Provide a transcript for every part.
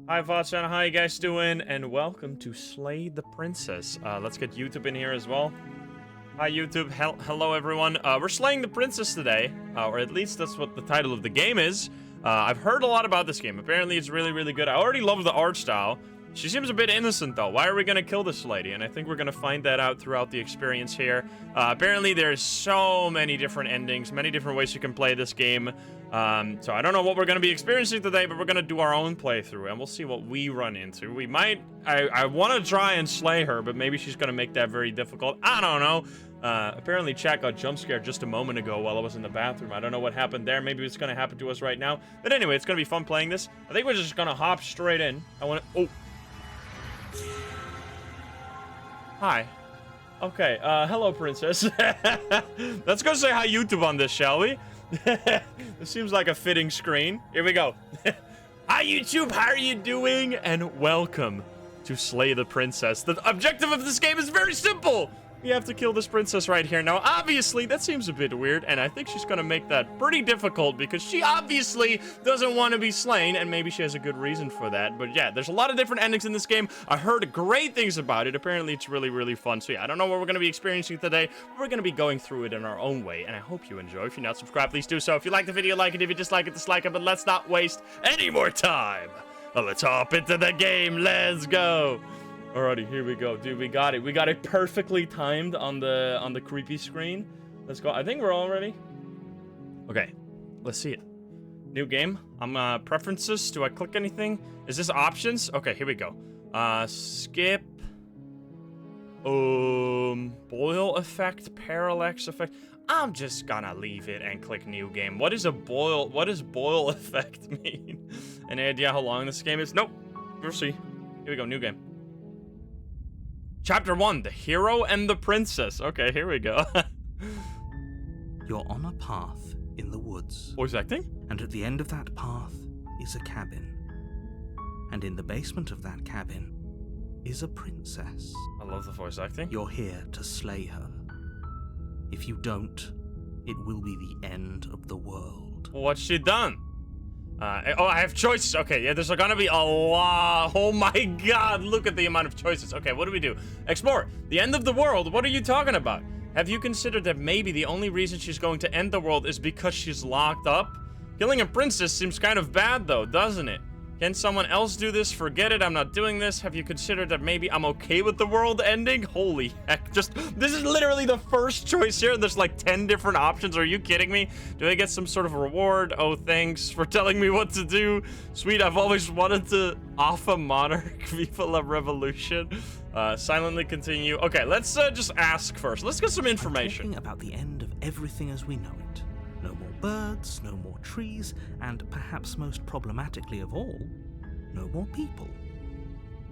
Hi Vatchan, how you guys doing? And welcome to Slay the Princess. Let's get YouTube in here as well. Hi YouTube, hello everyone. We're slaying the princess today, or at least that's what the title of the game is. I've heard a lot about this game. Apparently it's really, really good. I already love the art style. She seems a bit innocent though. Why are we gonna kill this lady? And I think we're gonna find that out throughout the experience here. Apparently there's so many different endings, many different ways you can play this game. So I don't know what we're gonna be experiencing today, but we're gonna do our own playthrough and we'll see what we run into. We might, I wanna try and slay her, but maybe she's gonna make that very difficult. I don't know. Apparently chat got jump scared just a moment ago while I was in the bathroom. I don't know what happened there. Maybe it's gonna happen to us right now. But anyway, it's gonna be fun playing this. I think we're just gonna hop straight in. Oh. Hi. Okay, hello, princess. Let's go say hi YouTube on this, shall we? This seems like a fitting screen. Here we go. Hi, YouTube, how are you doing? And welcome to Slay the Princess. The objective of this game is very simple. We have to kill this princess right here. Now, obviously, that seems a bit weird, and I think she's gonna make that pretty difficult because she obviously doesn't want to be slain, and maybe she has a good reason for that. But yeah, there's a lot of different endings in this game. I heard great things about it. Apparently, it's really, really fun. So yeah, I don't know what we're gonna be experiencing today, but we're gonna be going through it in our own way, and I hope you enjoy. If you're not subscribed, please do so. If you like the video, like it. If you dislike it, dislike it. But let's not waste any more time. Well, let's hop into the game. Let's go. Alrighty, here we go, dude. We got it. We got it perfectly timed on the creepy screen. Let's go. I think we're all ready. Okay, let's see it. New game. I'm preferences. Do I click anything? Is this options? Okay, here we go. Skip. Boil effect, parallax effect. I'm just gonna leave it and click new game. What does boil effect mean? Any idea how long this game is? Nope. We'll see. Here we go, new game. Chapter 1, The Hero and the Princess. Okay, here we go. You're on a path in the woods. Voice acting? And at the end of that path is a cabin. And in the basement of that cabin is a princess. I love the voice acting. You're here to slay her. If you don't, it will be the end of the world. What's she done? Oh, I have choices. Okay, yeah, there's gonna be a lot. Oh my god, look at the amount of choices. Okay, what do we do? Explore. The end of the world? What are you talking about? Have you considered that maybe the only reason she's going to end the world is because she's locked up? Killing a princess seems kind of bad though, doesn't it? Can someone else do this? Forget it, I'm not doing this. Have you considered that maybe I'm okay with the world ending? Holy heck, this is literally the first choice here. There's like 10 different options. Are you kidding me? Do I get some sort of reward? Oh, thanks for telling me what to do. Sweet, I've always wanted to off a monarch. Viva la revolution. Silently continue. Okay, let's just ask first. Let's get some information. I'm talking about the end of everything as we know it. No more birds, no more trees, and perhaps most problematically of all, no more people.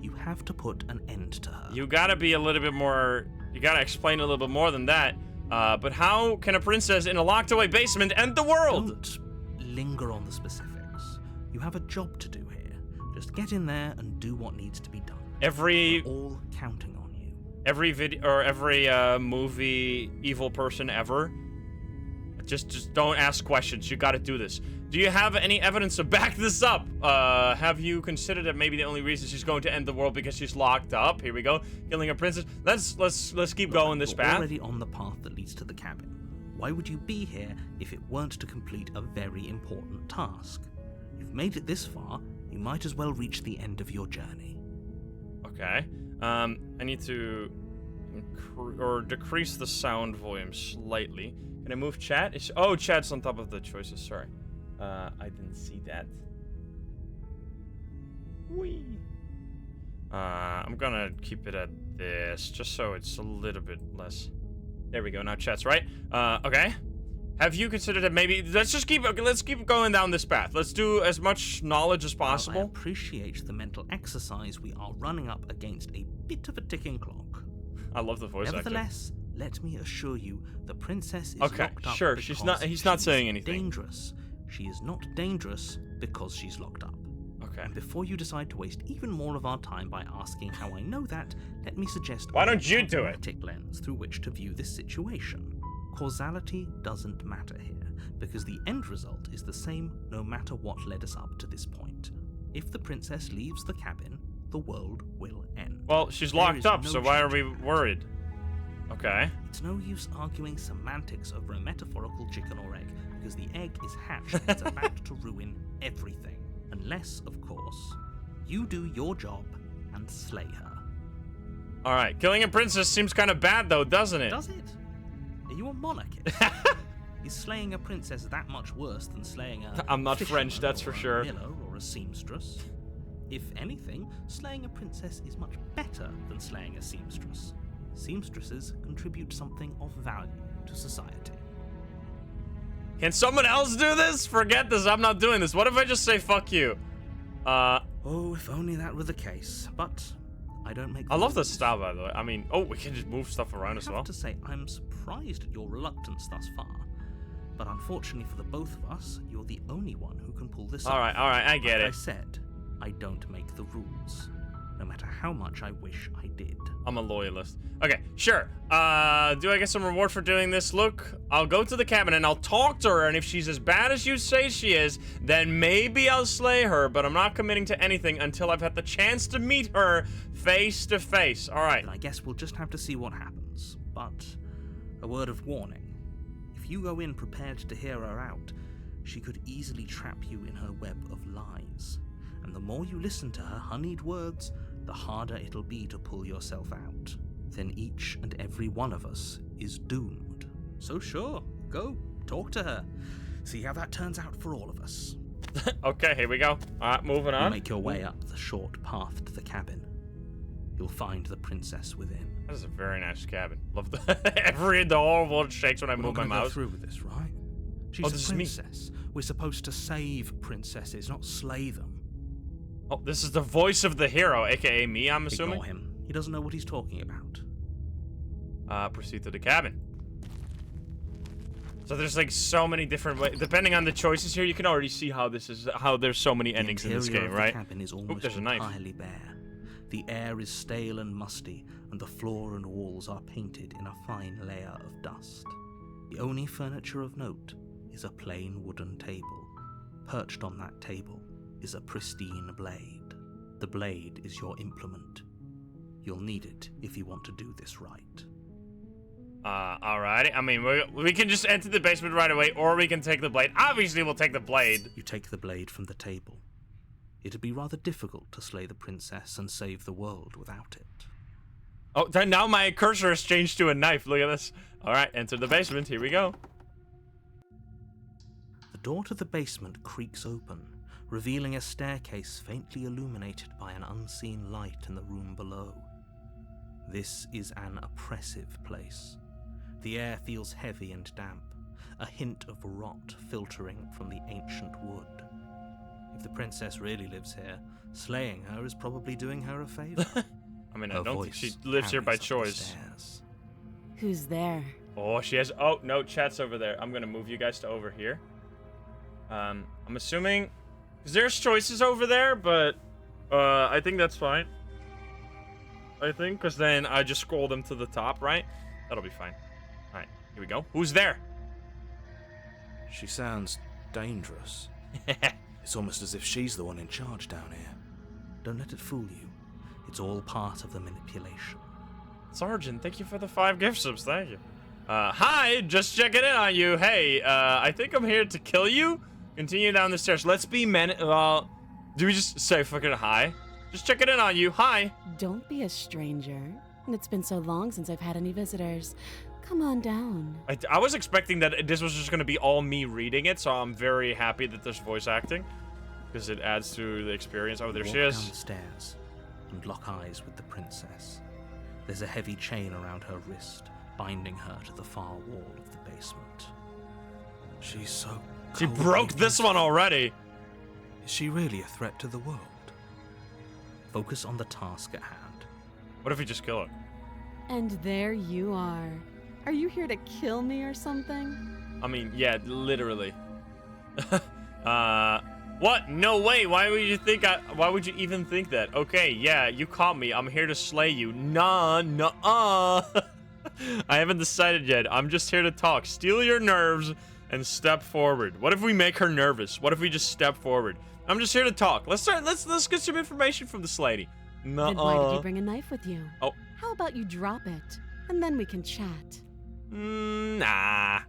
You have to put an end to her. You gotta be a little bit more, you gotta explain a little bit more than that. But how can a princess in a locked away basement end the world? Don't linger on the specifics. You have a job to do here. Just get in there and do what needs to be done. We're all counting on you. Every video, or every movie, evil person ever. Just don't ask questions. You gotta do this. Do you have any evidence to back this up? Have you considered that maybe the only reason she's going to end the world because she's locked up? Here we go. Killing a princess. Let's keep going this path. You're already on the path that leads to the cabin. Why would you be here if it weren't to complete a very important task? You've made it this far. You might as well reach the end of your journey. Okay. I need to decrease the sound volume slightly. Can I move chat? Oh, chat's on top of the choices. Sorry. I didn't see that. Whee. I'm gonna keep it at this, just so it's a little bit less. There we go. Now chat's right. Okay. Have you considered that maybe let's keep going down this path. Let's do as much knowledge as possible. Well, I appreciate the mental exercise. We are running up against a bit of a ticking clock. I love the voice acting. Nevertheless, let me assure you, the princess is okay, locked up. Sure, he's not saying anything. Dangerous. She is not dangerous because she's locked up. Okay. And before you decide to waste even more of our time by asking how I know that, let me suggest why don't you do it? A lens through which to view this situation. Causality doesn't matter here, because the end result is the same no matter what led us up to this point. If the princess leaves the cabin, the world will end. Well, she's There locked is up, no so why are we changing. worried? Okay. It's no use arguing semantics over a metaphorical chicken or egg, because the egg is hatched and it's about to ruin everything. Unless, of course, you do your job and slay her. Alright, killing a princess seems kind of bad though, doesn't it? Does it? Are you a monarchist? Is slaying a princess that much worse than slaying a I'm not fisherman French, that's or for a sure. miller or a seamstress? If anything, slaying a princess is much better than slaying a seamstress. Seamstresses contribute something of value to society. Can someone else do this? Forget this, I'm not doing this. What if I just say fuck you? Oh, if only that were the case, but I don't make I love rules. this style, by the way. I mean, oh, we can just move stuff around as I well. have to say, I'm surprised at your reluctance thus far, but unfortunately for the both of us, you're the only one who can pull this off. Alright, I get Like I it. said, I don't make the rules, no matter how much I wish I did. I'm a loyalist. Okay, sure. Do I get some reward for doing this? Look, I'll go to the cabin and I'll talk to her, and if she's as bad as you say she is, then maybe I'll slay her, but I'm not committing to anything until I've had the chance to meet her face to face. Alright. Then I guess we'll just have to see what happens. But a word of warning. If you go in prepared to hear her out, she could easily trap you in her web of lies. And the more you listen to her honeyed words, the harder it'll be to pull yourself out. Then each and every one of us is doomed. So sure, go, talk to her. See how that turns out for all of us. Okay, here we go. Alright, moving You on. make your way up the short path to the cabin. You'll find the princess within. That is a very nice cabin. Love the the whole world shakes when I We're move not my gonna go mouse. through with this, right? She's Oh, a this is me. princess. We're supposed to save princesses, not slay them. Oh, this is the voice of the hero, aka me, I'm assuming. Ignore him. He doesn't know what he's talking about. Proceed to the cabin. So there's like so many different ways. Depending on the choices here, you can already see how this is, how there's so many endings in this The interior game, of the right? cabin is Oop, almost there's a knife. entirely bare. The air is stale and musty, and the floor and walls are painted in a fine layer of dust. The only furniture of note is a plain wooden table. Perched on that table is a pristine blade. The blade is your implement. You'll need it if you want to do this right. Alrighty. I mean, we can just enter the basement right away, or we can take the blade. Obviously, we'll take the blade. You take the blade from the table. It'd be rather difficult to slay the princess and save the world without it. Oh, then now my cursor has changed to a knife. Look at this. Alright, enter the basement. Here we go. The door to the basement creaks open, revealing a staircase faintly illuminated by an unseen light in the room below. This is an oppressive place. The air feels heavy and damp, a hint of rot filtering from the ancient wood. If the princess really lives here, slaying her is probably doing her a favor. I mean, I Her don't think voice she lives here by carries up the choice. stairs. Who's there? Oh, she has. Oh, no, chat's over there. I'm gonna move you guys to over here. I'm assuming. Because there's choices over there, but I think that's fine. I think, because then I just scroll them to the top, right? That'll be fine. Alright, here we go. Who's there? She sounds dangerous. It's almost as if she's the one in charge down here. Don't let it fool you. It's all part of the manipulation. Sergeant, thank you for the 5 gift subs. Thank you. Hi, just checking in on you. Hey, I think I'm here to kill you. Continue down the stairs. Let's be men. Do we just say fucking hi? Just checking in on you. Hi. Don't be a stranger. It's been so long since I've had any visitors. Come on down. I was expecting that this was just going to be all me reading it, so I'm very happy that there's voice acting. Because it adds to the experience. Oh, there You she walk is. down the stairs and lock eyes with the princess. There's a heavy chain around her wrist, binding her to the far wall of the basement. She's so She cold broke and this one already. Is she really a threat to the world? Focus on the task at hand. What if we just kill her? And there you are. Are you here to kill me or something? I mean, yeah, literally. What? No way. Why would you think why would you even think that? Okay, yeah, you caught me. I'm here to slay you. Nah. I haven't decided yet. I'm just here to talk. Steal your nerves and step forward. What if we make her nervous? What if we just step forward? I'm just here to talk. Let's get some information from this lady. Then why did you bring a knife with you? Oh. How about you drop it, and then we can chat? Nah.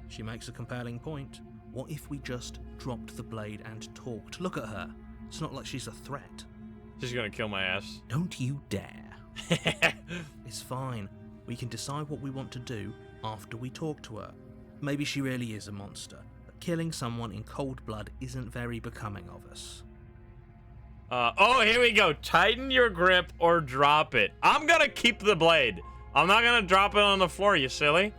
She makes a compelling point. What if we just dropped the blade and talked? Look at her. It's not like she's a threat. She's gonna kill my ass. Don't you dare. It's fine. We can decide what we want to do after we talk to her. Maybe she really is a monster, but killing someone in cold blood isn't very becoming of us. Oh, here we go. Tighten your grip or drop it. I'm gonna keep the blade. I'm not gonna drop it on the floor, you silly.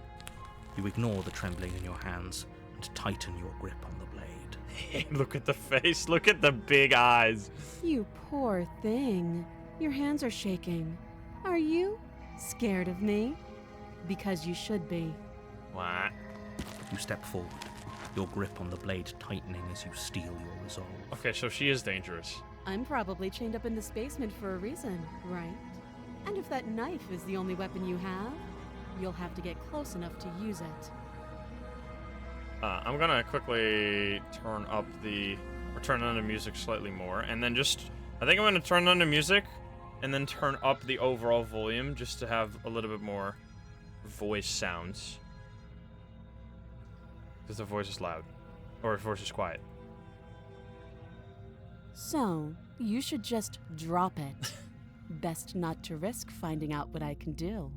You ignore the trembling in your hands and tighten your grip on the blade. Look at the face. Look at the big eyes. You poor thing. Your hands are shaking. Are you scared of me? Because you should be. What? You step forward, your grip on the blade tightening as you steel your resolve. Okay, so she is dangerous. I'm probably chained up in this basement for a reason, right? And if that knife is the only weapon you have, you'll have to get close enough to use it. I'm gonna quickly turn up turn on the music slightly more, and then I think I'm gonna turn on the music, and then turn up the overall volume just to have a little bit more voice sounds. Because the voice is loud, or the voice is quiet. So, you should just drop it. Best not to risk finding out what I can do.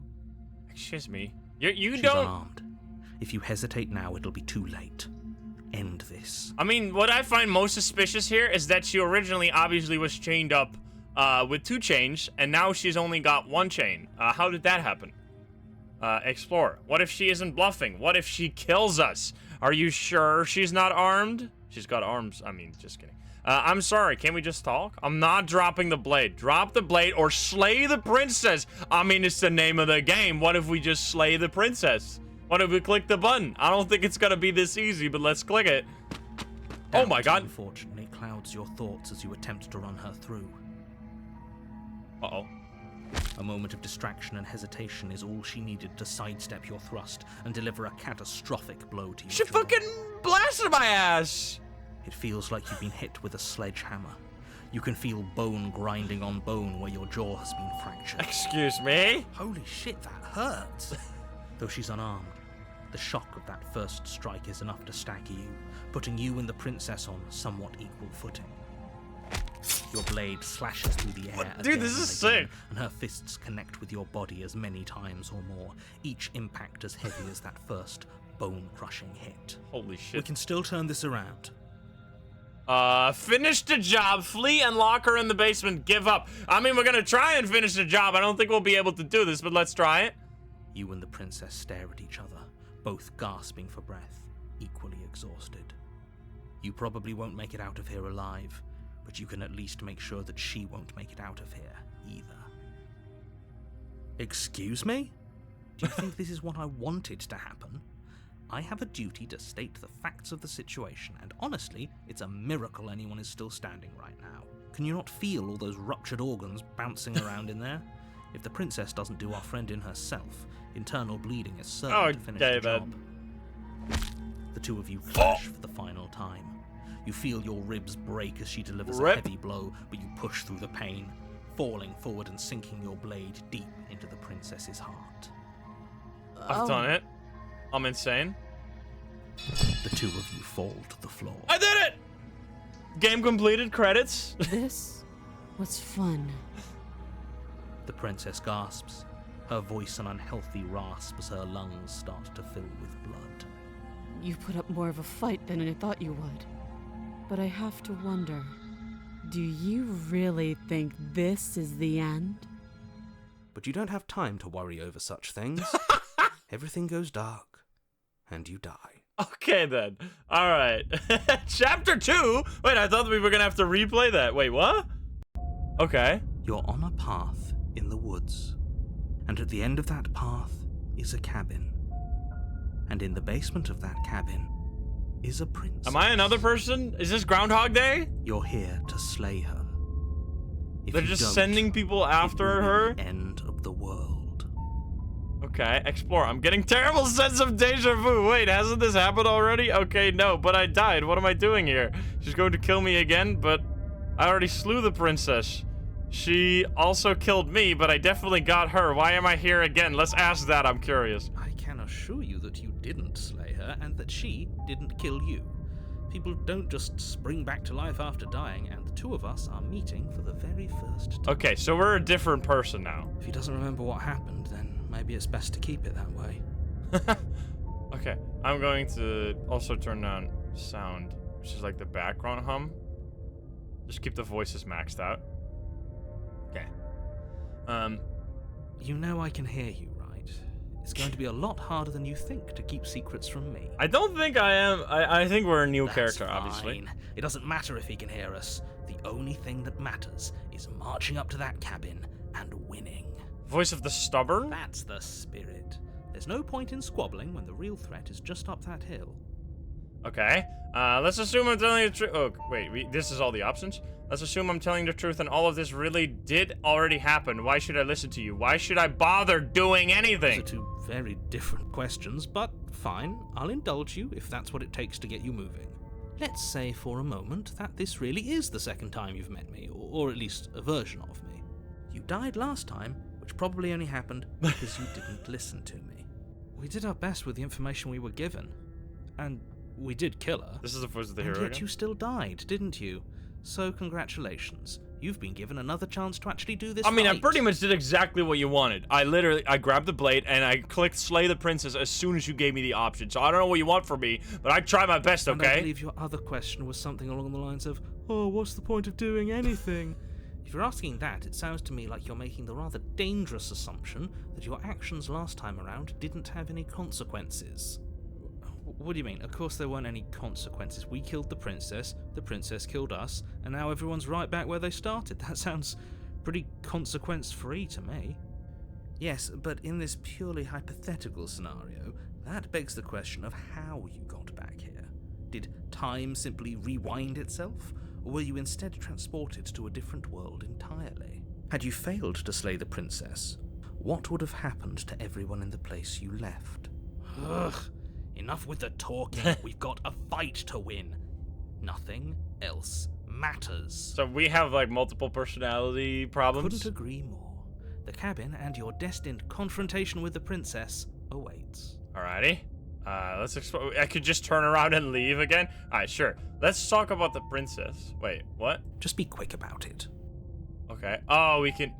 Excuse me. You She's don't. unarmed. If you hesitate now, it'll be too late. End this. I mean, what I find most suspicious here is that she originally obviously was chained up with 2 chains, and now she's only got 1 chain. How did that happen? Explore. What if she isn't bluffing? What if she kills us? Are you sure she's not armed? She's got arms. I mean, just kidding. I'm sorry, can we just talk? I'm not dropping the blade. Drop the blade or slay the princess. I mean, it's the name of the game. What if we just slay the princess? What if we click the button? I don't think it's gonna be this easy, but let's click it. Oh my god. Unfortunately, clouds your thoughts as you attempt to run her through. Uh-oh. A moment of distraction and hesitation is all she needed to sidestep your thrust and deliver a catastrophic blow to you. She fucking blasted my ass. It feels like you've been hit with a sledgehammer. You can feel bone grinding on bone where your jaw has been fractured. Excuse me? Holy shit, that hurts! Though she's unarmed, the shock of that first strike is enough to stagger you, putting you and the princess on somewhat equal footing. Your blade slashes through the air Dude, again this is and again, sick. and her fists connect with your body as many times or more, each impact as heavy as that first bone-crushing hit. Holy We shit. can still turn this around. Finish the job, flee and lock her in the basement, give up. I mean, we're gonna try and finish the job. I don't think we'll be able to do this, but let's try it. You and the princess stare at each other, both gasping for breath, equally exhausted. You probably won't make it out of here alive, but you can at least make sure that she won't make it out of here either. Excuse me? Do you think this is what I wanted to happen? I have a duty to state the facts of the situation, and honestly, it's a miracle anyone is still standing right now. Can you not feel all those ruptured organs bouncing around in there? If the princess doesn't do our friend in herself, internal bleeding is certain to finish the job. The two of you clash for the final time. You feel your ribs break as she delivers a heavy blow, but you push through the pain, falling forward and sinking your blade deep into the princess's heart. I've done it. I'm insane. The two of you fall to the floor. I did it! Game completed, credits. This was fun. The princess gasps, her voice an unhealthy rasp as her lungs start to fill with blood. You put up more of a fight than I thought you would. But I have to wonder, do you really think this is the end? But you don't have time to worry over such things. Everything goes dark, and you die. Okay, then. All right. Chapter 2? Wait, I thought we were going to have to replay that. Wait, what? Okay. You're on a path in the woods, and at the end of that path is a cabin. And in the basement of that cabin is a princess. Am I another person? Is this Groundhog Day? You're here to slay her. If They're you just don't, sending people it after will be her? the end of the world. Okay, explore. I'm getting terrible sense of deja vu. Wait, hasn't this happened already? Okay, no, but I died. What am I doing here? She's going to kill me again, but I already slew the princess. She also killed me, but I definitely got her. Why am I here again? Let's ask that. I'm curious. I can assure you that you didn't slay her and that she didn't kill you. People don't just spring back to life after dying, and the two of us are meeting for the very first time. Okay, so we're a different person now. If he doesn't remember what happened, then maybe it's best to keep it that way. Okay, I'm going to also turn down sound, which is like the background hum. Just keep the voices maxed out. Okay. You know I can hear you, right? It's going to be a lot harder than you think to keep secrets from me. I don't think I am. I think we're a new That's character, fine. obviously. It doesn't matter if he can hear us. The only thing that matters is marching up to that cabin and winning. Voice of the stubborn? That's the spirit. There's no point in squabbling when the real threat is just up that hill. Okay. Let's assume I'm telling the truth. Oh, wait. This is all the options? Let's assume I'm telling the truth and all of this really did already happen. Why should I listen to you? Why should I bother doing anything? Those are two very different questions, but fine. I'll indulge you if that's what it takes to get you moving. Let's say for a moment that this really is the second time you've met me, or at least a version of me. You died last time, which probably only happened because you didn't listen to me. We did our best with the information we were given, and we did kill her. This is the voice of the and hero yet again? you still died, didn't you? So congratulations. You've been given another chance to actually do this I mean, I right. pretty much did exactly what you wanted. I grabbed the blade and I clicked slay the princess as soon as you gave me the option. So I don't know what you want from me, but I tried my best, And I okay? believe your other question was something along the lines of, oh, what's the point of doing anything? If you're asking that, it sounds to me like you're making the rather dangerous assumption that your actions last time around didn't have any consequences. What do you mean? Of course there weren't any consequences. We killed the princess killed us, and now everyone's right back where they started. That sounds pretty consequence-free to me. Yes, but in this purely hypothetical scenario, that begs the question of how you got back here. Did time simply rewind itself, or were you instead transported to a different world entirely? Had you failed to slay the princess, what would have happened to everyone in the place you left? Ugh. Enough with the talking. We've got a fight to win. Nothing else matters. So we have like multiple personality problems. Couldn't agree more. The cabin and your destined confrontation with the princess awaits. Alrighty. Let's explore. I could just turn around and leave again. Alright, sure. Let's talk about the princess. Wait, what? Just be quick about it. Okay. Oh, we killed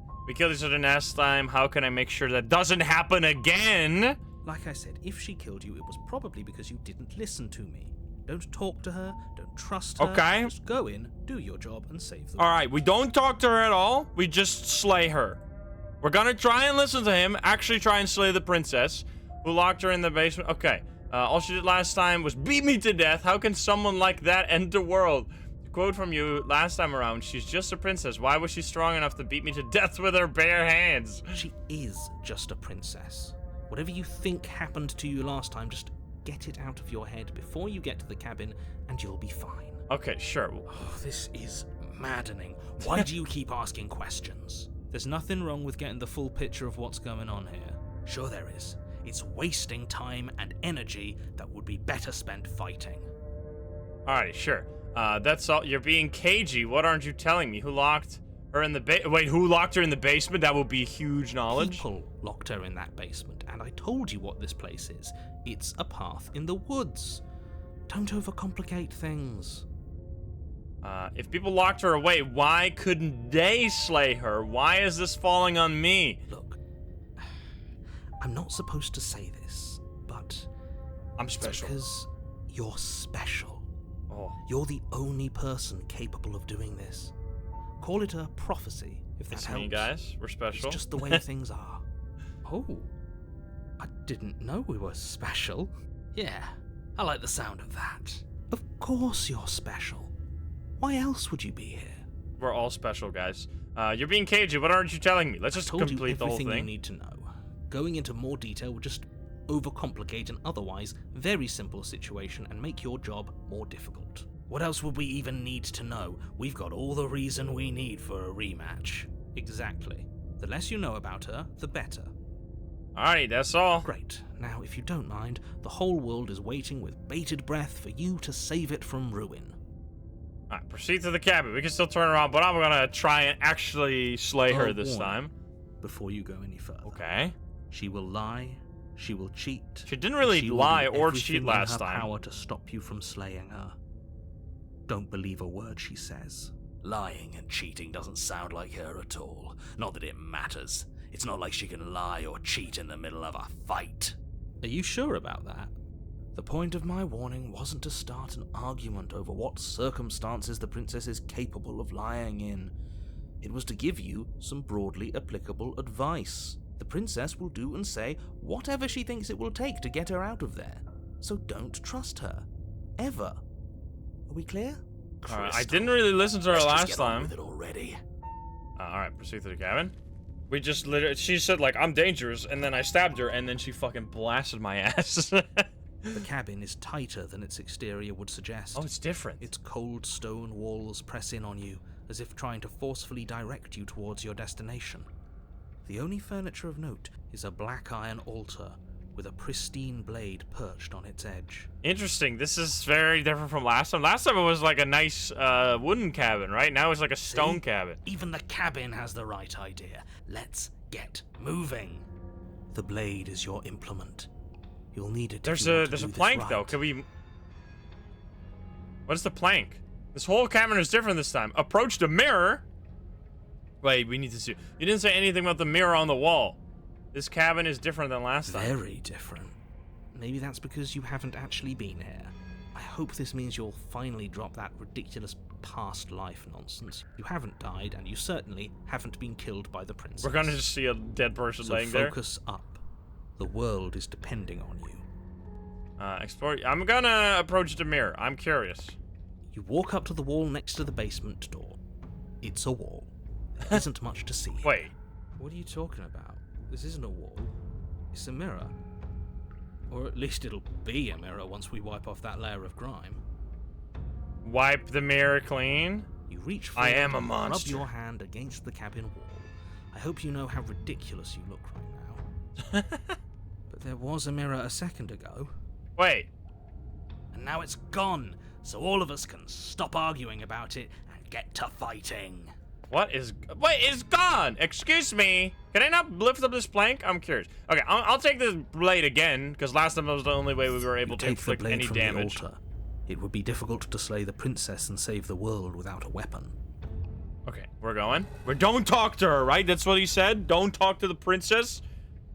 each other last time. How can I make sure that doesn't happen again? Like I said, if she killed you, it was probably because you didn't listen to me. Don't talk to her, don't trust her. Okay. Just go in, do your job, and save the Alright, we don't talk to her at all. We just slay her. We're gonna try and listen to him, actually try and slay the princess, who locked her in the basement. Okay. All she did last time was beat me to death. How can someone like that end the world? Quote from you last time around, she's just a princess. Why was she strong enough to beat me to death with her bare hands? She is just a princess. Whatever you think happened to you last time, just get it out of your head before you get to the cabin, and you'll be fine. Okay, sure. Oh, this is maddening. Why do you keep asking questions? There's nothing wrong with getting the full picture of what's going on here. Sure there is. It's wasting time and energy that would be better spent fighting. Alrighty, sure. That's all. You're being cagey. What aren't you telling me? Who locked her in the Wait, who locked her in the basement? That would be huge knowledge. People locked her in that basement, and I told you what this place is. It's a path in the woods. Don't overcomplicate things. If people locked her away, why couldn't they slay her? Why is this falling on me? Look, I'm not supposed to say this, but I'm it's special. because you're special. Oh. You're the only person capable of doing this. Call it a prophecy, if that It's helps. me, guys. We're special. It's just the way things are. Oh, I didn't know we were special. Yeah, I like the sound of that. Of course you're special. Why else would you be here? We're all special, guys. You're being cagey. What aren't you telling me? Let's just I told complete you the whole everything you thing. need to know. Going into more detail would just overcomplicate an otherwise very simple situation and make your job more difficult. What else would we even need to know? We've got all the reason we need for a rematch. Exactly. The less you know about her, the better. Alright, that's all. Great. Now, if you don't mind, the whole world is waiting with bated breath for you to save it from ruin. Alright, proceed to the cabin. We can still turn around, but I'm gonna try and actually slay her this time. Before you go any further. Okay. She will lie, she will cheat. She didn't really lie or cheat last time. time. Power to stop you from slaying her. Don't believe a word she says. Lying and cheating doesn't sound like her at all. Not that it matters. It's not like she can lie or cheat in the middle of a fight. Are you sure about that? The point of my warning wasn't to start an argument over what circumstances the princess is capable of lying in. It was to give you some broadly applicable advice. The princess will do and say whatever she thinks it will take to get her out of there. So don't trust her. Ever. Are we clear? Alright, I didn't really listen to her last time. With it already. Alright, proceed to the cabin. We just literally, she said like, I'm dangerous, and then I stabbed her, and then she fucking blasted my ass. The cabin is tighter than its exterior would suggest. Oh, it's different. Its cold stone walls press in on you, as if trying to forcefully direct you towards your destination. The only furniture of note is a black iron altar with a pristine blade perched on its edge. Interesting. This is very different from last time. Last time it was like a nice wooden cabin, right? Now it's like a stone cabin. Even the cabin has the right idea. Let's get moving. The blade is your implement. You'll need it. There's a plank though. Can we? What is the plank? This whole cabin is different this time. Approach the mirror. Wait, we need to see. You didn't say anything about the mirror on the wall. This cabin is different than last time. Very different. Maybe that's because you haven't actually been here. I hope this means you'll finally drop that ridiculous past life nonsense. You haven't died, and you certainly haven't been killed by the princess. We're gonna just see a dead person laying there. Focus up. The world is depending on you. Explore. I'm gonna approach the mirror. I'm curious. You walk up to the wall next to the basement door. It's a wall. There isn't much to see. Wait. What are you talking about? This isn't a wall. It's a mirror. Or at least it'll be a mirror once we wipe off that layer of grime. Wipe the mirror clean? You reach forward I am a and monster. rub your hand against the cabin wall. I hope you know how ridiculous you look right now. But there was a mirror a second ago. Wait. And now it's gone, so all of us can stop arguing about it and get to fighting. What is... Wait, it's gone! Excuse me! Can I not lift up this plank? I'm curious. Okay, I'll take this blade again, because last time that was the only way we were able to inflict any damage. The altar. It would be difficult to slay the princess and save the world without a weapon. Okay, we're going. Don't talk to her, right? That's what he said? Don't talk to the princess?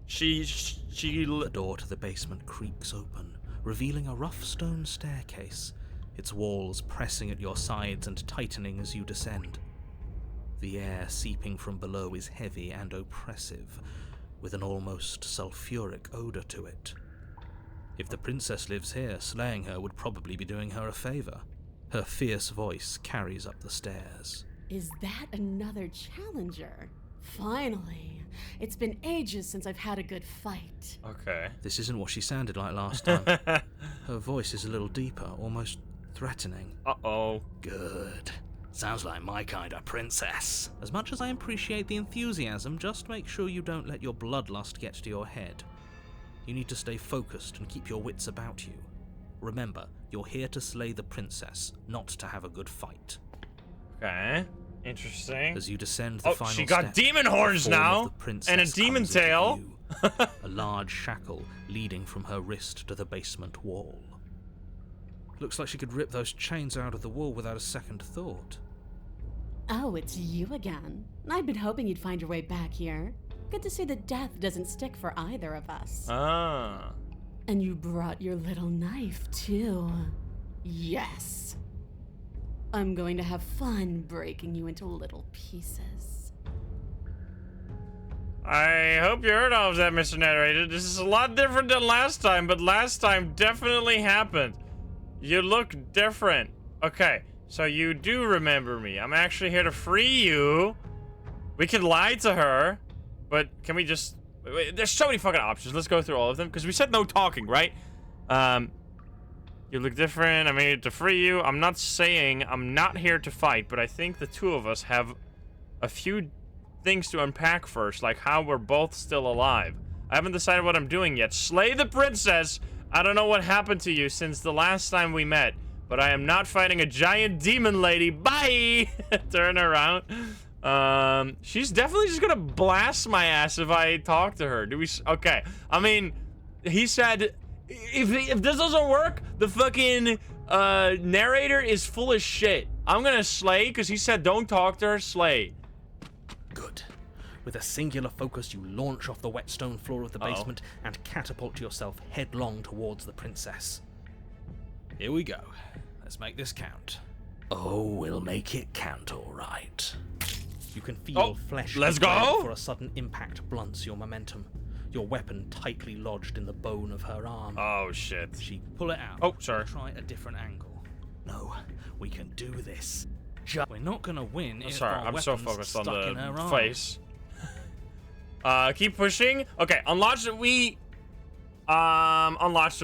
The door to the basement creaks open, revealing a rough stone staircase, its walls pressing at your sides and tightening as you descend. The air seeping from below is heavy and oppressive, with an almost sulfuric odor to it. If the princess lives here, slaying her would probably be doing her a favor. Her fierce voice carries up the stairs. Is that another challenger? Finally. It's been ages since I've had a good fight. Okay. This isn't what she sounded like last time. Her voice is a little deeper, almost threatening. Uh-oh. Good. Sounds like my kind of princess. As much as I appreciate the enthusiasm, just make sure you don't let your bloodlust get to your head. You need to stay focused and keep your wits about you. Remember, you're here to slay the princess, not to have a good fight. Okay. Interesting. As you descend the final she got step, demon horns the form now! of the princess And a demon comes into tail! view. A large shackle leading from her wrist to the basement wall. Looks like she could rip those chains out of the wall without a second thought. Oh, it's you again. I'd been hoping you'd find your way back here. Good to see that death doesn't stick for either of us. Ah. And you brought your little knife, too. Yes. I'm going to have fun breaking you into little pieces. I hope you heard all of that, Mr. Narrator. This is a lot different than last time, but last time definitely happened. You look different. Okay, so you do remember me. I'm actually here to free you. We can lie to her, but can we just... Wait, there's so many fucking options. Let's go through all of them, because we said no talking, right? You look different. I'm here to free you. I'm not saying I'm not here to fight, but I think the two of us have a few things to unpack first, like how we're both still alive. I haven't decided what I'm doing yet. Slay the princess! I don't know what happened to you since the last time we met, but I am not fighting a giant demon lady. Bye! Turn around. She's definitely just gonna blast my ass if I talk to her. Do we... Okay. I mean, he said... If this doesn't work, the fucking narrator is full of shit. I'm gonna slay, because he said don't talk to her, slay. Good. With a singular focus, you launch off the wet stone floor of the basement and catapult yourself headlong towards the princess. Here we go. Let's make this count. Oh, we'll make it count, all right. You can feel flesh let's go! before a sudden impact blunts your momentum. Your weapon tightly lodged in the bone of her arm. Oh, shit. She pull it out. Oh, sorry. Try a different angle. No, we can do this. We're not gonna win if Sorry, our I'm so weapon's focused on stuck in her the arm. face. Keep pushing. Okay, unlaunch the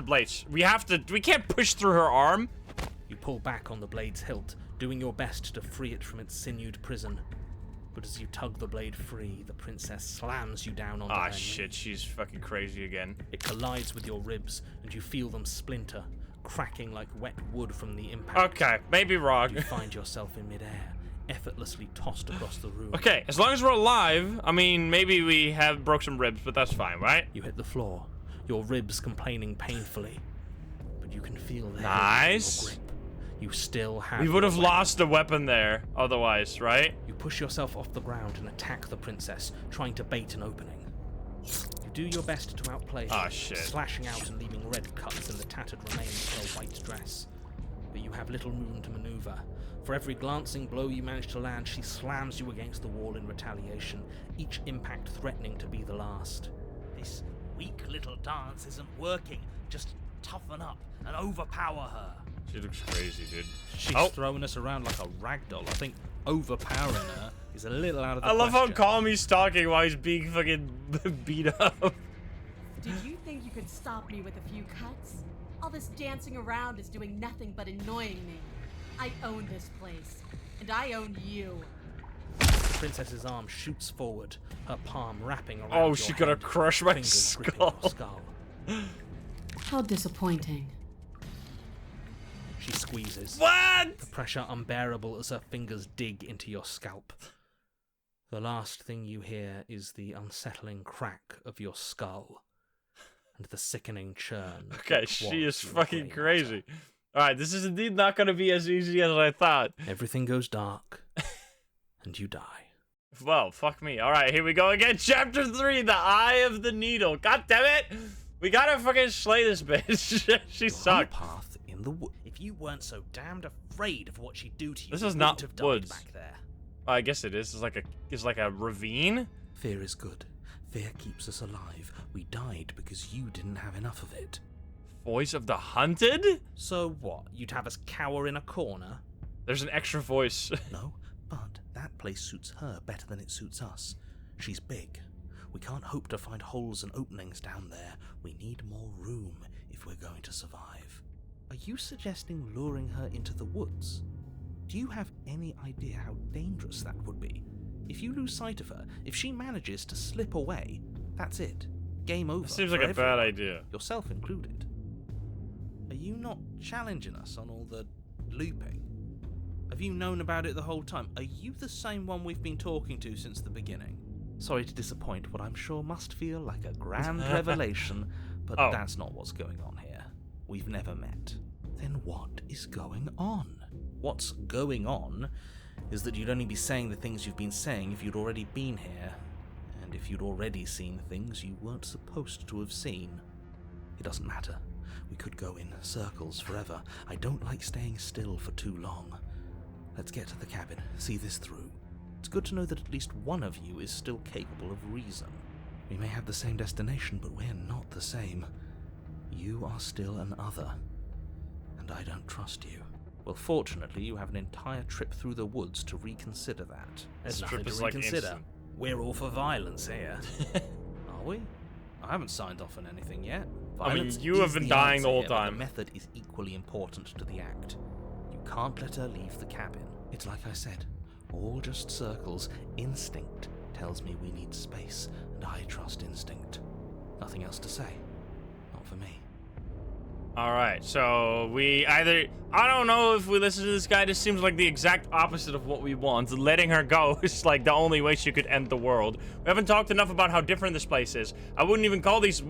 blades. We can't push through her arm. You pull back on the blade's hilt, doing your best to free it from its sinewed prison. But as you tug the blade free, the princess slams you down onto her knee. Shit, she's fucking crazy again. It collides with your ribs, and you feel them splinter, cracking like wet wood from the impact. Okay, maybe wrong. You find yourself in midair, effortlessly tossed across the room. Okay, as long as we're alive, I mean, maybe we have broke some ribs, but that's fine, right? You hit the floor, your ribs complaining painfully, but you can feel the Nice. head in your grip. You still have. We would have your weapon. lost the weapon there, otherwise, right? You push yourself off the ground and attack the princess, trying to bait an opening. You do your best to outplay her, Shit. slashing out and leaving red cuts in the tattered remains of her white dress. But you have little room to maneuver. For every glancing blow you manage to land, she slams you against the wall in retaliation, each impact threatening to be the last. This weak little dance isn't working. Just toughen up and overpower her. She looks crazy, dude. She's throwing us around like a ragdoll. I think overpowering her is a little out of the I love how question. calm he's talking while he's being fucking beat up. Did you think you could stop me with a few cuts? All this dancing around is doing nothing but annoying me. I own this place, and I own you. The princess's arm shoots forward, her palm wrapping around your she's gonna head, crush my fingers gripping skull. your skull. How disappointing. She squeezes. What? The pressure unbearable as her fingers dig into your scalp. The last thing you hear is the unsettling crack of your skull and the sickening churn. Okay, she is fucking crazy. Alright, this is indeed not gonna be as easy as I thought. Everything goes dark, and you die. Well, fuck me. Alright, here we go again. Chapter 3, The Eye of the Needle. God damn it! We gotta fucking slay this bitch. She sucked. Path in the wood. If you weren't so damned afraid of what she'd do to you, This you is not wouldn't have died woods. back there. I guess it is. It's like a ravine. Fear is good. Fear keeps us alive. We died because you didn't have enough of it. Voice of the hunted? So what? You'd have us cower in a corner? There's an extra voice. No, but that place suits her better than it suits us. She's big. We can't hope to find holes and openings down there. We need more room if we're going to survive. Are you suggesting luring her into the woods? Do you have any idea how dangerous that would be? If you lose sight of her, if she manages to slip away, that's it. Game over. That seems like for a bad everyone, idea. yourself included. Are you not challenging us on all the looping? Have you known about it the whole time? Are you the same one we've been talking to since the beginning? Sorry to disappoint what I'm sure must feel like a grand revelation, but that's not what's going on here. We've never met. Then what is going on? What's going on is that you'd only be saying the things you've been saying if you'd already been here, and if you'd already seen things you weren't supposed to have seen. It doesn't matter. We could go in circles forever. I don't like staying still for too long. Let's get to the cabin, see this through. It's good to know that at least one of you is still capable of reason. We may have the same destination, but we're not the same. You are still an other, and I don't trust you. Well, fortunately, you have an entire trip through the woods to reconsider that. This There's nothing trip to is like reconsider. instant. We're all for violence here. Are we? I haven't signed off on anything yet. I mean, Violence you have is been the dying answer the whole here, but time. The method is equally important to the act. You can't let her leave the cabin. It's like I said, all just circles. Instinct tells me we need space, and I trust instinct. Nothing else to say. Not for me. Alright, so we either... I don't know if we listen to this guy. This seems like the exact opposite of what we want. Letting her go is like the only way she could end the world. We haven't talked enough about how different this place is. I wouldn't even call these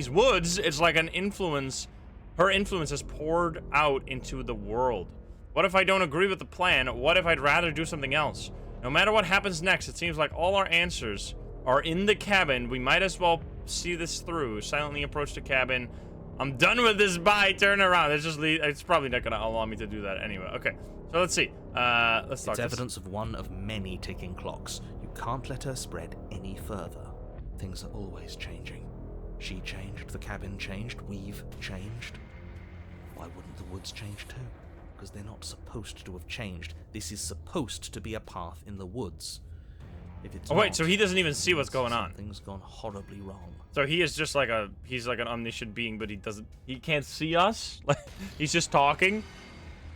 woods. It's like an influence. Her influence has poured out into the world. What if I don't agree with the plan? What if I'd rather do something else? No matter what happens next, it seems like all our answers are in the cabin. We might as well see this through. Silently approach the cabin. I'm done with this. Bye. Turn around. It's probably not gonna allow me to do that anyway. Okay, so let's see. Let's start. It's evidence of one of many ticking clocks. You can't let her spread any further. Things are always changing. She changed, the cabin changed, we've changed. Why wouldn't the woods change too? Because they're not supposed to have changed. This is supposed to be a path in the woods. If it's wait, not, so he doesn't even see what's going on. Something's gone horribly wrong. So he is just like he's like an omniscient being, but he can't see us? Like, he's just talking?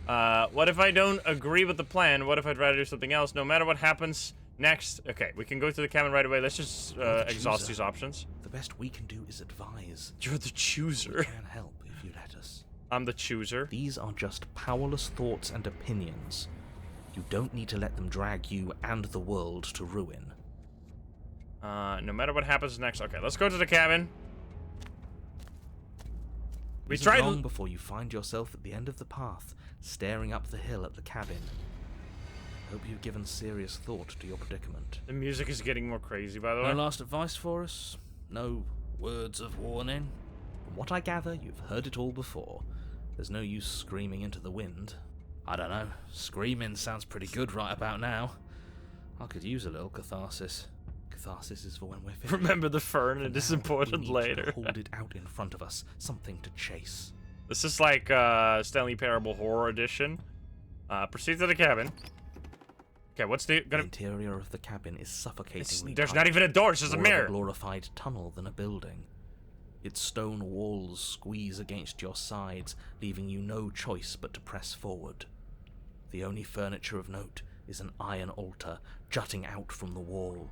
What if I don't agree with the plan? What if I'd rather do something else? No matter what happens next. Okay, we can go to the cabin right away. Let's just exhaust these options. The best we can do is advise. You're the chooser. We can help if you let us. I'm the chooser. These are just powerless thoughts and opinions. You don't need to let them drag you and the world to ruin. No matter what happens next. Okay, let's go to the cabin. We Isn't tried long before you find yourself at the end of the path, staring up the hill at the cabin. Hope you've given serious thought to your predicament. The music is getting more crazy, by the way. No last advice for us? No words of warning? From what I gather, you've heard it all before. There's no use screaming into the wind. I don't know. Screaming sounds pretty good right about now. I could use a little catharsis. Catharsis is for when we're finished. Remember the fern, it is important we need later. To hold it out in front of us. Something to chase. This is like Stanley Parable Horror Edition. Proceed to the cabin. Okay, what's the The interior of the cabin is suffocatingly there's tight. not even a door, it's just a More of mirror. a glorified tunnel than a building. Its stone walls squeeze against your sides, leaving you no choice but to press forward. The only furniture of note is an iron altar jutting out from the wall.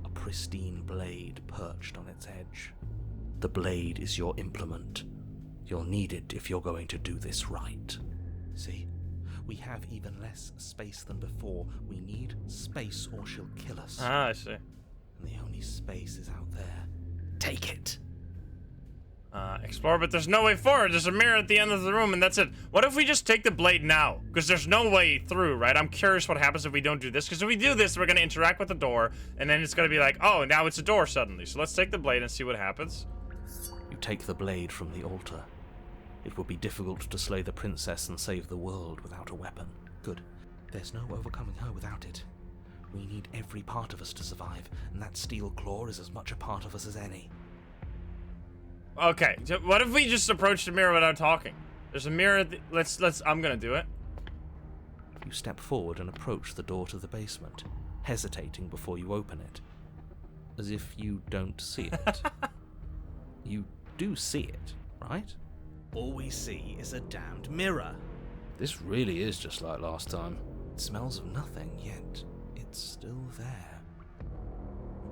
A pristine blade perched on its edge. The blade is your implement. You'll need it if you're going to do this right. See? We have even less space than before. We need space or she'll kill us. Ah, I see. And the only space is out there. Take it! Explore, but there's no way forward. There's a mirror at the end of the room, and that's it. What if we just take the blade now? Because there's no way through, right? I'm curious what happens if we don't do this. Because if we do this, we're going to interact with the door, and then it's going to be like, oh, now it's a door suddenly. So let's take the blade and see what happens. You take the blade from the altar. It would be difficult to slay the princess and save the world without a weapon. Good. There's no overcoming her without it. We need every part of us to survive, and that steel claw is as much a part of us as any. Okay, so what if we just approach the mirror without talking? There's a mirror at the, I'm gonna do it. You step forward and approach the door to the basement, hesitating before you open it. As if you don't see it. You do see it, right? All we see is a damned mirror. This really is just like last time. It smells of nothing, yet it's still there.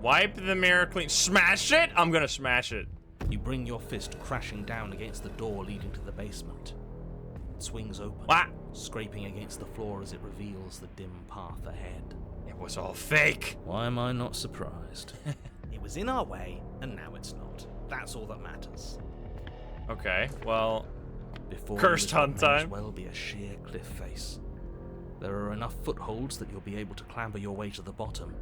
Wipe the mirror clean. Smash it? I'm gonna smash it. You bring your fist crashing down against the door leading to the basement. It swings open, What? scraping against the floor as it reveals the dim path ahead. It was all fake. Why am I not surprised? It was in our way, and now it's not. That's all that matters. Okay, well, Before Cursed you, it hunt may time. as well be a sheer cliff face. There are enough footholds that you'll be able to clamber your way to the bottom,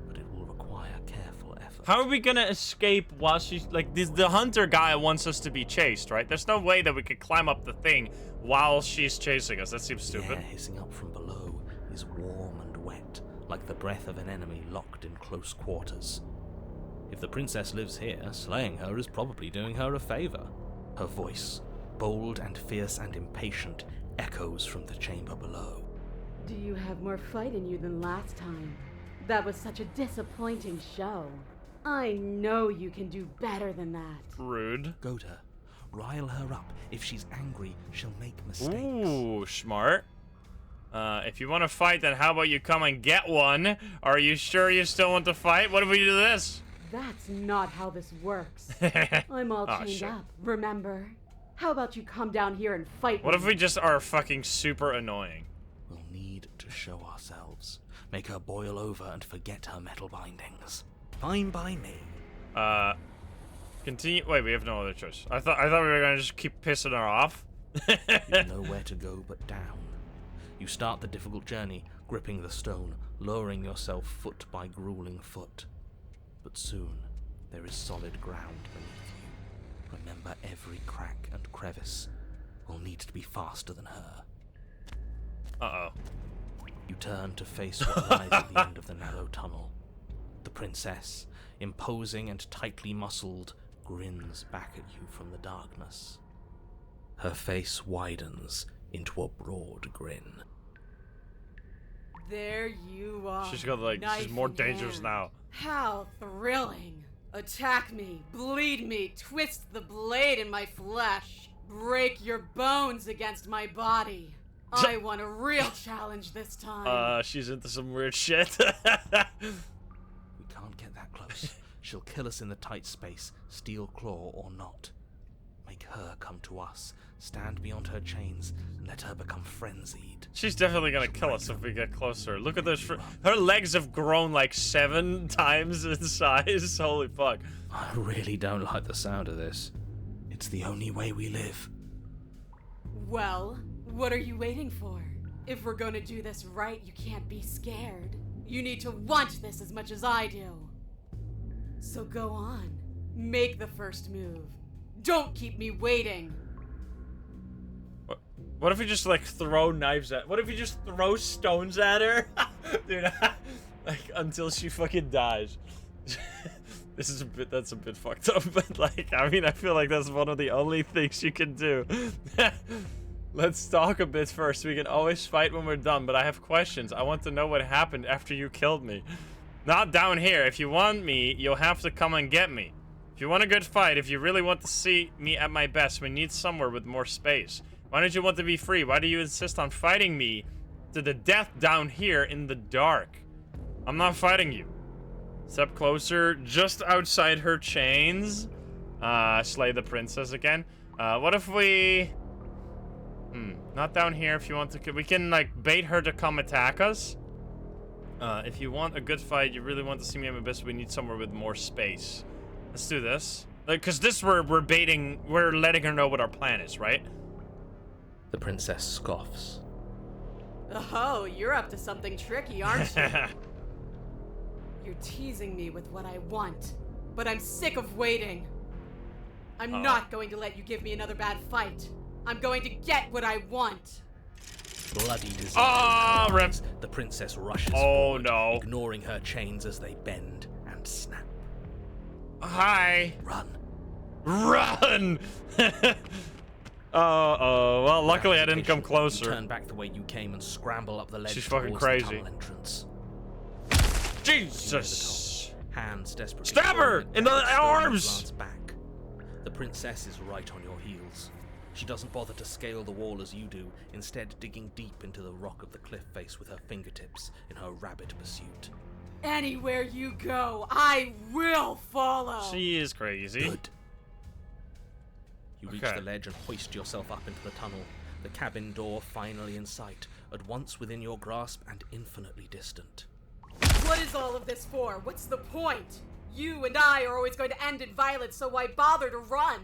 but it will require careful effort. how are we gonna escape while she's like the hunter guy wants us to be chased, right? There's no way that we could climb up the thing while she's chasing us. That seems The stupid. air hissing up from below is warm and wet, like the breath of an enemy locked in close quarters. If the princess lives here, slaying her is probably doing her a favor. Her voice, bold and fierce and impatient, echoes from the chamber below. Do you have more fight in you than last time? That was such a disappointing show. I know you can do better than that. Rude. Goad her. Rile her up. If she's angry, she'll make mistakes. Ooh, smart. If you want to fight, then how about you come and get one? Are you sure you still want to fight? What if we do this? That's not how this works. I'm all Oh, chained shit. up, remember? How about you come down here and fight What me? if we just are fucking super annoying? We'll need to show ourselves. Make her boil over and forget her metal bindings. Fine by me. Continue. Wait, we have no other choice. I thought we were gonna just keep pissing her off. You know where to go but down. You start the difficult journey, gripping the stone, lowering yourself foot by grueling foot. But soon, there is solid ground beneath you. Remember, every crack and crevice will need to be faster than her. Uh-oh. You turn to face what lies at the end of the narrow tunnel. The princess, imposing and tightly muscled, grins back at you from the darkness. Her face widens into a broad grin. There you are. She's got like, she's knife more in dangerous hand. now. How thrilling. Attack me, bleed me, twist the blade in my flesh. Break your bones against my body. I want a real challenge this time. She's into some weird shit. We can't get that close. She'll kill us in the tight space, steel claw or not. Make her come to us, stand beyond her chains, and let her become frenzied. She's definitely gonna kill us if we get closer. Look at this. Her legs have grown like 7 times in size. Holy fuck. I really don't like the sound of this. It's the only way we live. Well, what are you waiting for? If we're gonna do this right, you can't be scared. You need to want this as much as I do. So go on. Make the first move. Don't keep me waiting. What if we just like throw knives at? What if we just throw stones at her? Dude, like until she fucking dies. This is that's a bit fucked up, but like, I mean, I feel like that's one of the only things you can do. Let's talk a bit first. We can always fight when we're done, but I have questions. I want to know what happened after you killed me. Not down here. If you want me, you'll have to come and get me. If you want a good fight, if you really want to see me at my best, we need somewhere with more space. Why don't you want to be free? Why do you insist on fighting me to the death down here in the dark? I'm not fighting you. Step closer, just outside her chains. Slay the princess again. What if we... not down here if you want to... We can, like, bait her to come attack us. If you want a good fight, you really want to see me at my best, we need somewhere with more space. Let's do this. Like, cause this we're baiting, we're letting her know what our plan is, right? The princess scoffs. Oh, you're up to something tricky, aren't you? You're teasing me with what I want, but I'm sick of waiting. I'm not going to let you give me another bad fight. I'm going to get what I want. Bloody desire. Rip. The princess rushes Oh, forward, no. ignoring her chains as they bend and snap. Hi. Run. Run! Well, luckily I didn't come You closer. turn back the way you came and scramble up the ledge She's fucking towards crazy. the tunnel entrance. Jesus! Hands desperately. Stab her clawing at in the stone and arms! glance back. The princess is right on your heels. She doesn't bother to scale the wall as you do, instead digging deep into the rock of the cliff face with her fingertips in her rabid pursuit. Anywhere you go, I will follow. She is crazy. Good. You reach Okay. the ledge and hoist yourself up into the tunnel, the cabin door finally in sight, at once within your grasp and infinitely distant. What is all of this for? What's the point? You and I are always going to end in violence, so why bother to run?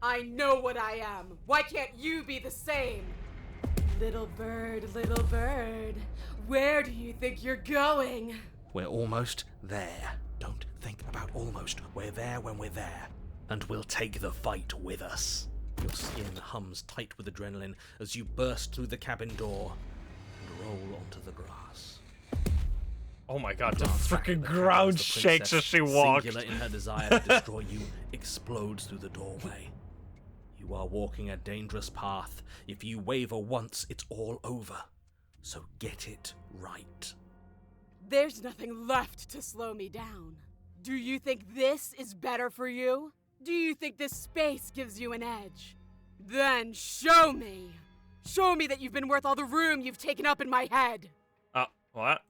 I know what I am. Why can't you be the same? Little bird, where do you think you're going? We're almost there. Don't think about almost. We're there when we're there. And we'll take the fight with us. Your skin hums tight with adrenaline as you burst through the cabin door and roll onto the grass. Oh my god, the Glance back at freaking the ground cabin as the shakes as princess, she walks. singular in her desire to destroy you, explodes through the doorway. You are walking a dangerous path. If you waver once, it's all over. So get it right. There's nothing left to slow me down. Do you think this is better for you? Do you think this space gives you an edge? Then show me! Show me that you've been worth all the room you've taken up in my head! What?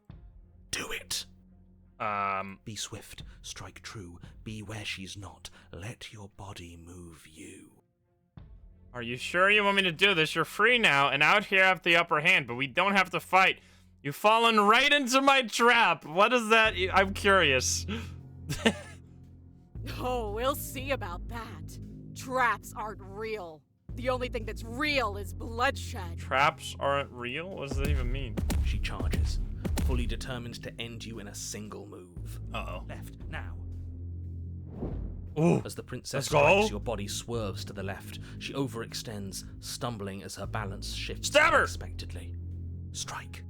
Do it. Be swift, strike true, be where she's not. Let your body move you. Are you sure you want me to do this? You're free now, and out here have the upper hand, but we don't have to fight. You've fallen right into my trap. What is that? I'm curious. Oh, we'll see about that. Traps aren't real. The only thing that's real is bloodshed. Traps aren't real? What does that even mean? She charges, fully determined to end you in a single move. Uh-oh. Left, now. Ooh. As the princess Let's go. strikes, your body swerves to the left. She overextends, stumbling as her balance shifts Stab her! unexpectedly. Strike.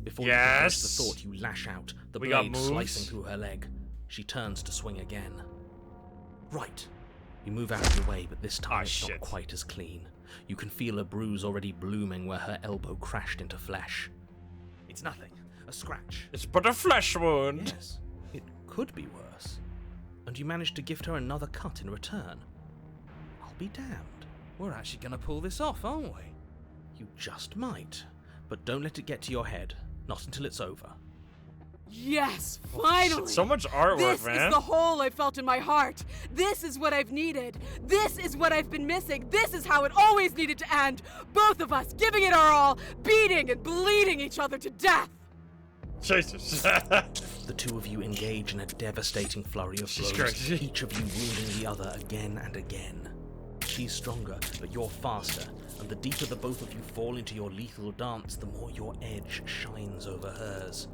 Before Yes. you can finish the thought, you lash out, the We got blade moves. slicing through her leg. She turns to swing again. Right. You move out of the way, but this time it's shit. not quite as clean. You can feel a bruise already blooming where her elbow crashed into flesh. It's nothing. A scratch. It's but a flesh wound. Yes, it could be worse. And you managed to gift her another cut in return. I'll be damned. We're actually going to pull this off, aren't we? You just might. But don't let it get to your head. Not until it's over. Yes, finally! Shit, so much artwork, This man. is the hole I felt in my heart. This is what I've needed. This is what I've been missing. This is how it always needed to end. Both of us giving it our all, beating and bleeding each other to death. Jesus. The two of you engage in a devastating flurry of Jesus blows, Christ. each of you wounding the other again and again. She's stronger, but you're faster, and the deeper the both of you fall into your lethal dance, the more your edge shines over hers.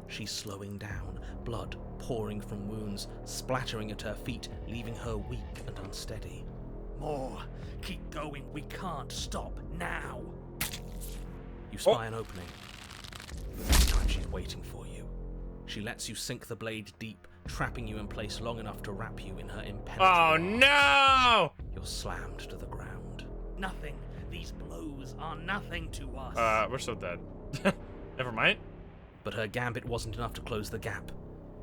She's slowing down, blood pouring from wounds, splattering at her feet, leaving her weak and unsteady. More! Keep going, we can't stop, now! You spy an opening. This time she's waiting for you. She lets you sink the blade deep, trapping you in place long enough to wrap you in her impenetrable Oh, arms. no! You're slammed to the ground. Nothing. These blows are nothing to us. We're so dead. Never mind. But her gambit wasn't enough to close the gap.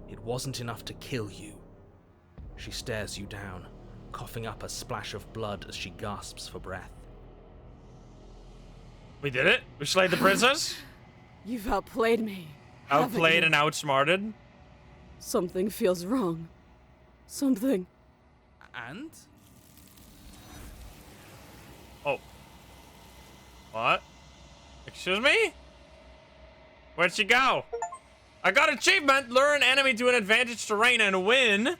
It wasn't enough to kill you. She stares you down, coughing up a splash of blood as she gasps for breath. We did it. We slayed the princess. You've outplayed me. haven't Outplayed you? and outsmarted. Something feels wrong. Something. And? Oh. What? Excuse me? Where'd she go? I got achievement. Lure an enemy to an advantage terrain and win.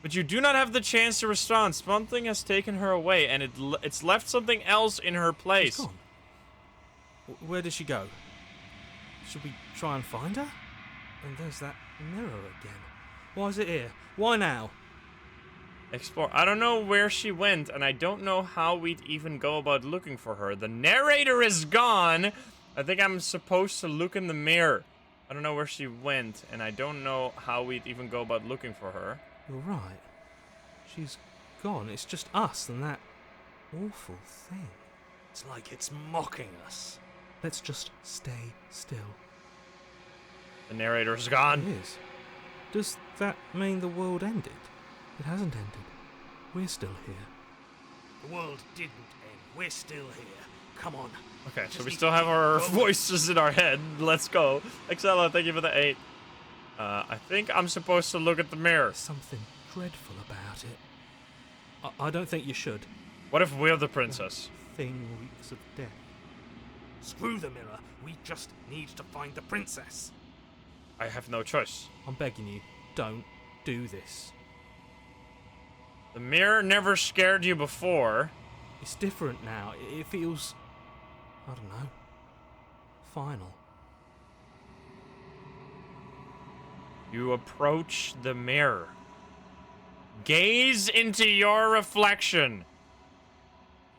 But you do not have the chance to respond. Something has taken her away, and it's left something else in her place. She's gone. Where did she go? Should we try and find her? And there's that mirror again. Why is it here? Why now? Explore. I don't know where she went, and I don't know how we'd even go about looking for her. The narrator is gone. I think I'm supposed to look in the mirror. I don't know where she went, and I don't know how we'd even go about looking for her. You're right. She's gone. It's just us and that awful thing. It's like it's mocking us. Let's just stay still. The narrator's gone. It is. Does that mean the world ended? It hasn't ended. We're still here. The world didn't end. We're still here. Come on. Okay, so we still have our voices in our head. Let's go. Excella, thank you for the 8. I think I'm supposed to look at the mirror. There's something dreadful about it. I don't think you should. What if we're the princess? The thing reeks of death. Screw the mirror. We just need to find the princess. I have no choice. I'm begging you, don't do this. The mirror never scared you before. It's different now. It feels, I don't know, final. You approach the mirror. Gaze into your reflection.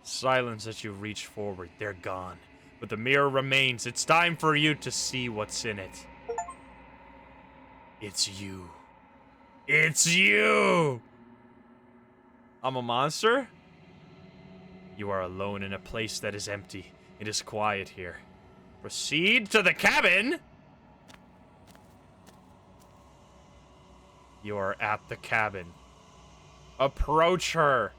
Silence as you reach forward. They're gone. But the mirror remains. It's time for you to see what's in it. It's you. It's you! I'm a monster? You are alone in a place that is empty. It is quiet here. Proceed to the cabin! You are at the cabin. Approach her.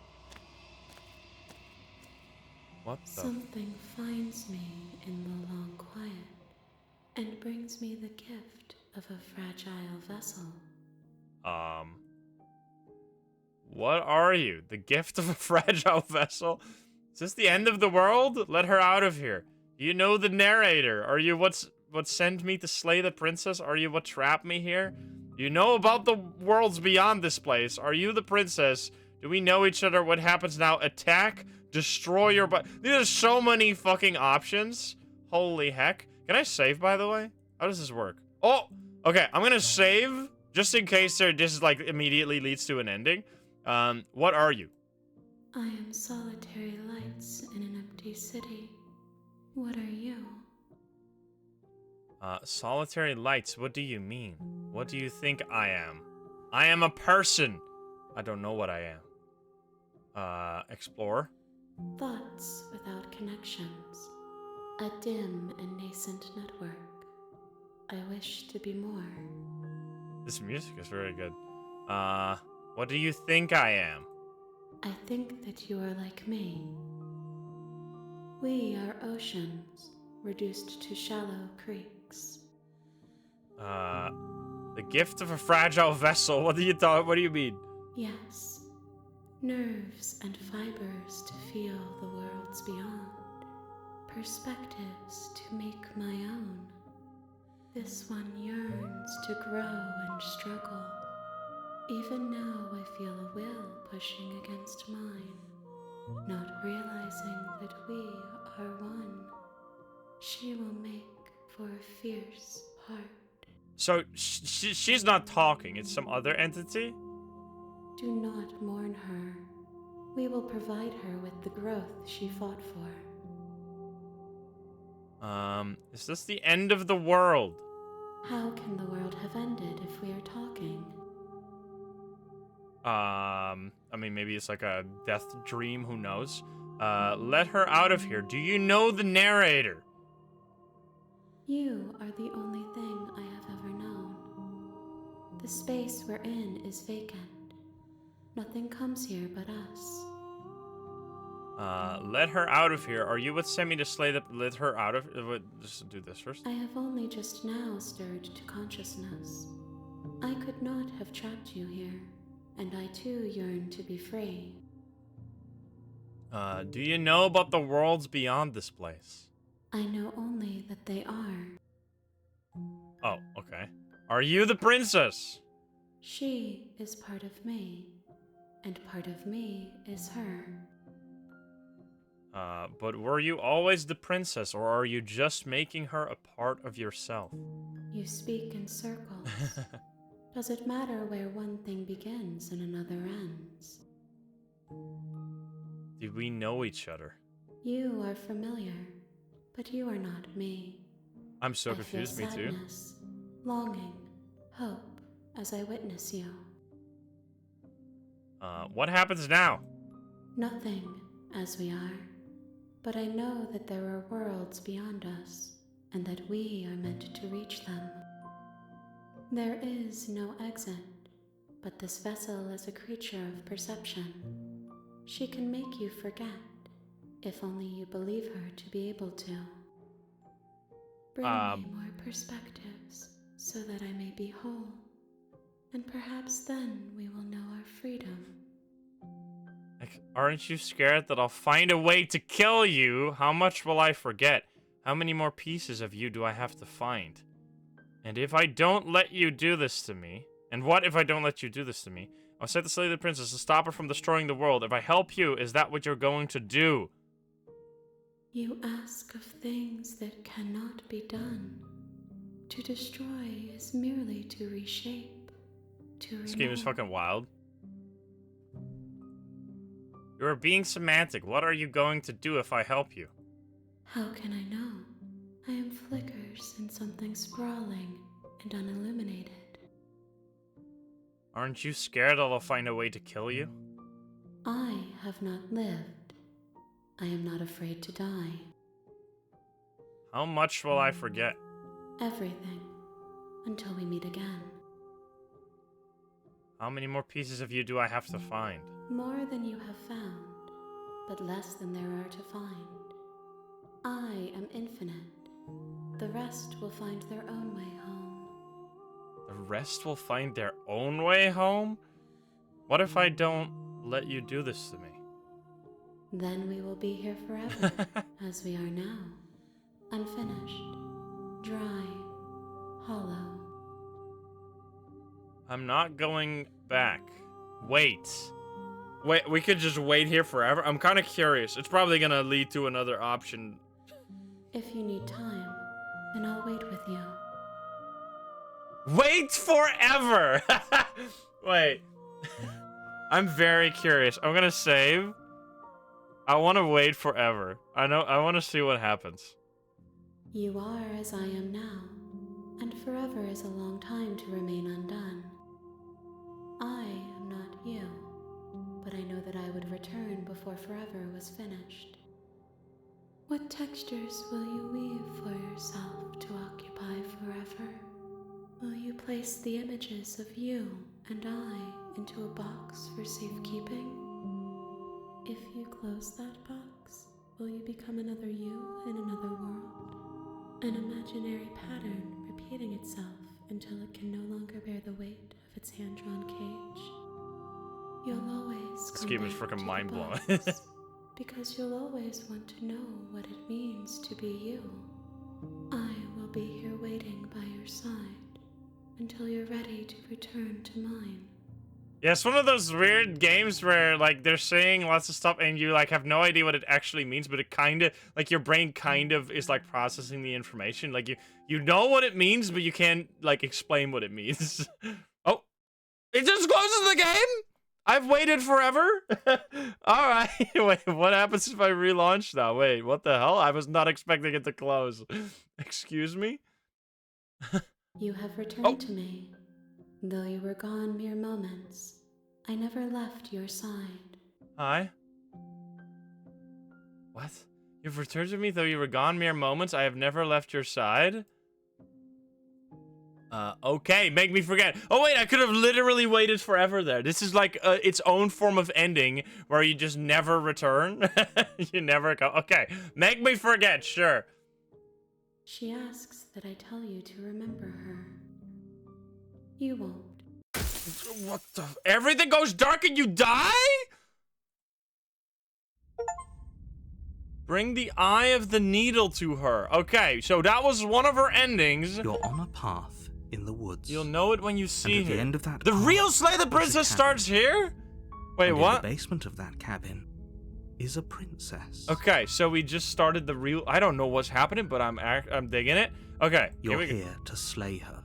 What the? Something finds me in the long quiet and brings me the gift of a fragile vessel. What are you? The gift of a fragile vessel? Is this the end of the world? Let her out of here. You know the narrator. Are you what sent me to slay the princess? Are you what trapped me here? You know about the worlds beyond this place. Are you the princess? Do we know each other? What happens now? Attack? Destroy your butt. There's so many fucking options. Holy heck. Can I save, by the way? How does this work? Oh, okay. I'm gonna save just in case this like immediately leads to an ending. What are you? I am solitary lights in an empty city. What are you? Solitary lights, what do you mean? What do you think I am? I am a person. I don't know what I am. Explore. Thoughts without connections. A dim and nascent network. I wish to be more. This music is very good. What do you think I am? I think that you are like me. We are oceans, reduced to shallow creeks. The gift of a fragile vessel. What do you mean? Yes, nerves and fibers to feel the worlds beyond, perspectives to make my own. This one yearns to grow and struggle. Even now I feel a will pushing against mine, not realizing that we are one. She will make for a fierce heart. So she's not talking. It's some other entity? Do not mourn her. We will provide her with the growth she fought for. Is this the end of the world? How can the world have ended if we are talking? I mean, maybe it's like a death dream, who knows? Let her out of here. Do you know the narrator? You are the only thing I have ever known. The space we're in is vacant. Nothing comes here but us. Let her out of here. Are you what sent me to slay the... Let her out of... Just do this first. I have only just now stirred to consciousness. I could not have trapped you here, and I too yearn to be free. Do you know about the worlds beyond this place? I know only that they are. Oh, okay. Are you the princess? She is part of me, and part of me is her. But were you always the princess, or are you just making her a part of yourself? You speak in circles. Does it matter where one thing begins and another ends? Do we know each other? You are familiar, but you are not me. I'm so I confused, feel me too. sadness, longing, hope as I witness you. What happens now? Nothing, as we are. But I know that there are worlds beyond us, and that we are meant to reach them. There is no exit, but this vessel is a creature of perception. She can make you forget, if only you believe her to be able to. Bring me more perspectives, so that I may be whole, and perhaps then we will know our freedom. Like, aren't you scared that I'll find a way to kill you? How much will I forget? How many more pieces of you do I have to find? And if I don't let you do this to me... And what if I don't let you do this to me? I'll set to slay the princess to stop her from destroying the world. If I help you, is that what you're going to do? You ask of things that cannot be done. To destroy is merely to reshape, to This game is remove. fucking wild. You are being semantic. What are you going to do if I help you? How can I know? I am flickers in something sprawling and unilluminated. Aren't you scared that I'll find a way to kill you? I have not lived. I am not afraid to die. How much will I forget? Everything, until we meet again. How many more pieces of you do I have to find? More than you have found, but less than there are to find. I am infinite. The rest will find their own way home. rest will find their own way home? What if I don't let you do this to me? Then we will be here forever, as we are now. Unfinished, dry, hollow. I'm not going back. Wait, we could just wait here forever? I'm kind of curious. It's probably gonna lead to another option. If you need time, then I'll wait with you. Wait forever! Wait. I'm very curious. I'm gonna save. I want to wait forever. I want to see what happens. You are as I am now, and forever is a long time to remain undone. I am not you, but I know that I would return before forever was finished. What textures will you weave for yourself to occupy forever? Will you place the images of you and I into a box for safekeeping? If you close that box, will you become another you in another world? An imaginary pattern repeating itself until it can no longer bear the weight of its hand-drawn cage. You'll always This come game is back to freaking the mind-blowing. box, because you'll always want to know what it means to be you. I will be here waiting by your side until you're ready to return to mine. Yeah, it's one of those weird games where, like, they're saying lots of stuff and you, like, have no idea what it actually means, but it kind of, like, your brain kind of is, like, processing the information. Like, you know what it means, but you can't, like, explain what it means. Oh, it just closes the game? I've waited forever? Alright, wait, what happens if I relaunch now? Wait, what the hell? I was not expecting it to close. Excuse me? You have returned to me. Though you were gone mere moments, I never left your side. Hi? What? You've returned to me though you were gone mere moments? I have never left your side? Okay, make me forget. Oh wait, I could have literally waited forever there. This is like its own form of ending where you just never return. You never go. Okay, make me forget, sure. She asks that I tell you to remember her. You won't. What the? Everything goes dark and you die? Bring the eye of the needle to her. Okay, so that was one of her endings. You're on a path in the woods. You'll know it when you see and at her. the end of that The path real Slay the Princess starts here? Wait, and what? in the basement of that cabin is a princess. Okay, so we just started the real... I don't know what's happening, but I'm digging it. Okay, You're here to slay her.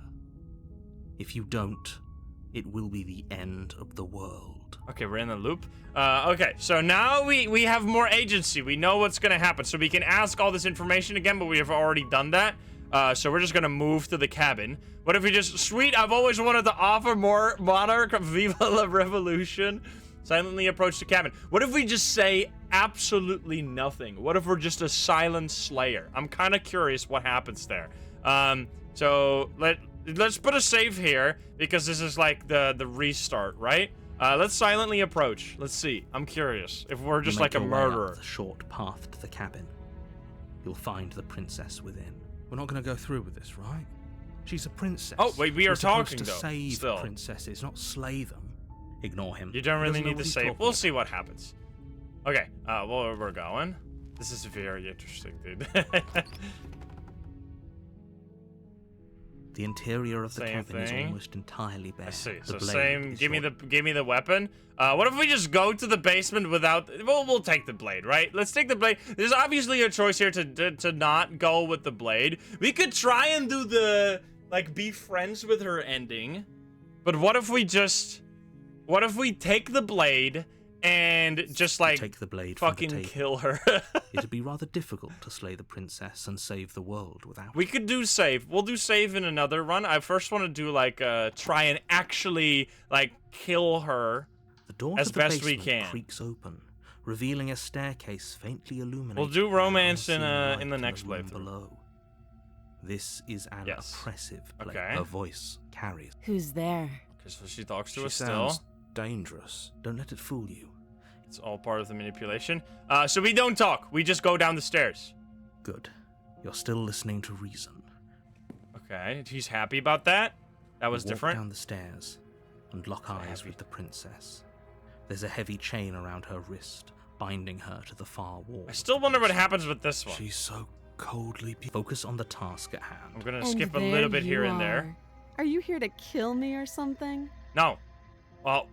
If you don't, it will be the end of the world. Okay, we're in the loop. Okay, so now we have more agency. We know what's gonna happen. So we can ask all this information again, but we have already done that. So we're just gonna move to the cabin. What if we just... Sweet, I've always wanted to offer more Monarch of Viva la Revolution. Silently approach the cabin. What if we just say absolutely nothing? What if we're just a silent slayer? I'm kind of curious what happens there. So let's put a save here because this is like the restart, right? Let's silently approach. Let's see. I'm curious if we're just like a murderer. The short path to the cabin. You'll find the princess within. We're not going to go through with this, right? She's a princess. Oh wait, we are talking to though. Save Still. princesses, not slay them. Ignore him. You don't really He doesn't know need to what he's save. talking We'll about. see what happens. Okay. Well, we're going. This is very interesting, dude. The interior of the Same cabin is thing. almost entirely bare. I see. The So blade same. is Give me your- the weapon. What if we just go to the basement without? Well, we'll take the blade, right? Let's take the blade. There's obviously a choice here to not go with the blade. We could try and do the like be friends with her ending, but what if we take the blade and just like take the blade from the fucking table. kill her? It'd be rather difficult to slay the princess and save the world without. We could do save. We'll do save in another run. I first want to do like try and actually like kill her The door as to the best we basement can. creaks open, revealing a staircase faintly illuminated. We'll do by romance an in unseen the light next the room playthrough. below. This is an Yes. oppressive place. Okay. Her voice carries. Who's there? Because she talks to She us sounds still. dangerous. Don't let it fool you. It's all part of the manipulation. So we don't talk. We just go down the stairs. Good. You're still listening to reason. Okay. He's happy about that. That was You walk different. down the stairs and lock eyes with the princess. There's a heavy chain around her wrist, binding her to the far wall. I still wonder what happens with this one. She's so coldly focus on the task at hand. I'm gonna And skip a there little bit here you and there. Are you here to kill me or something? No. Well,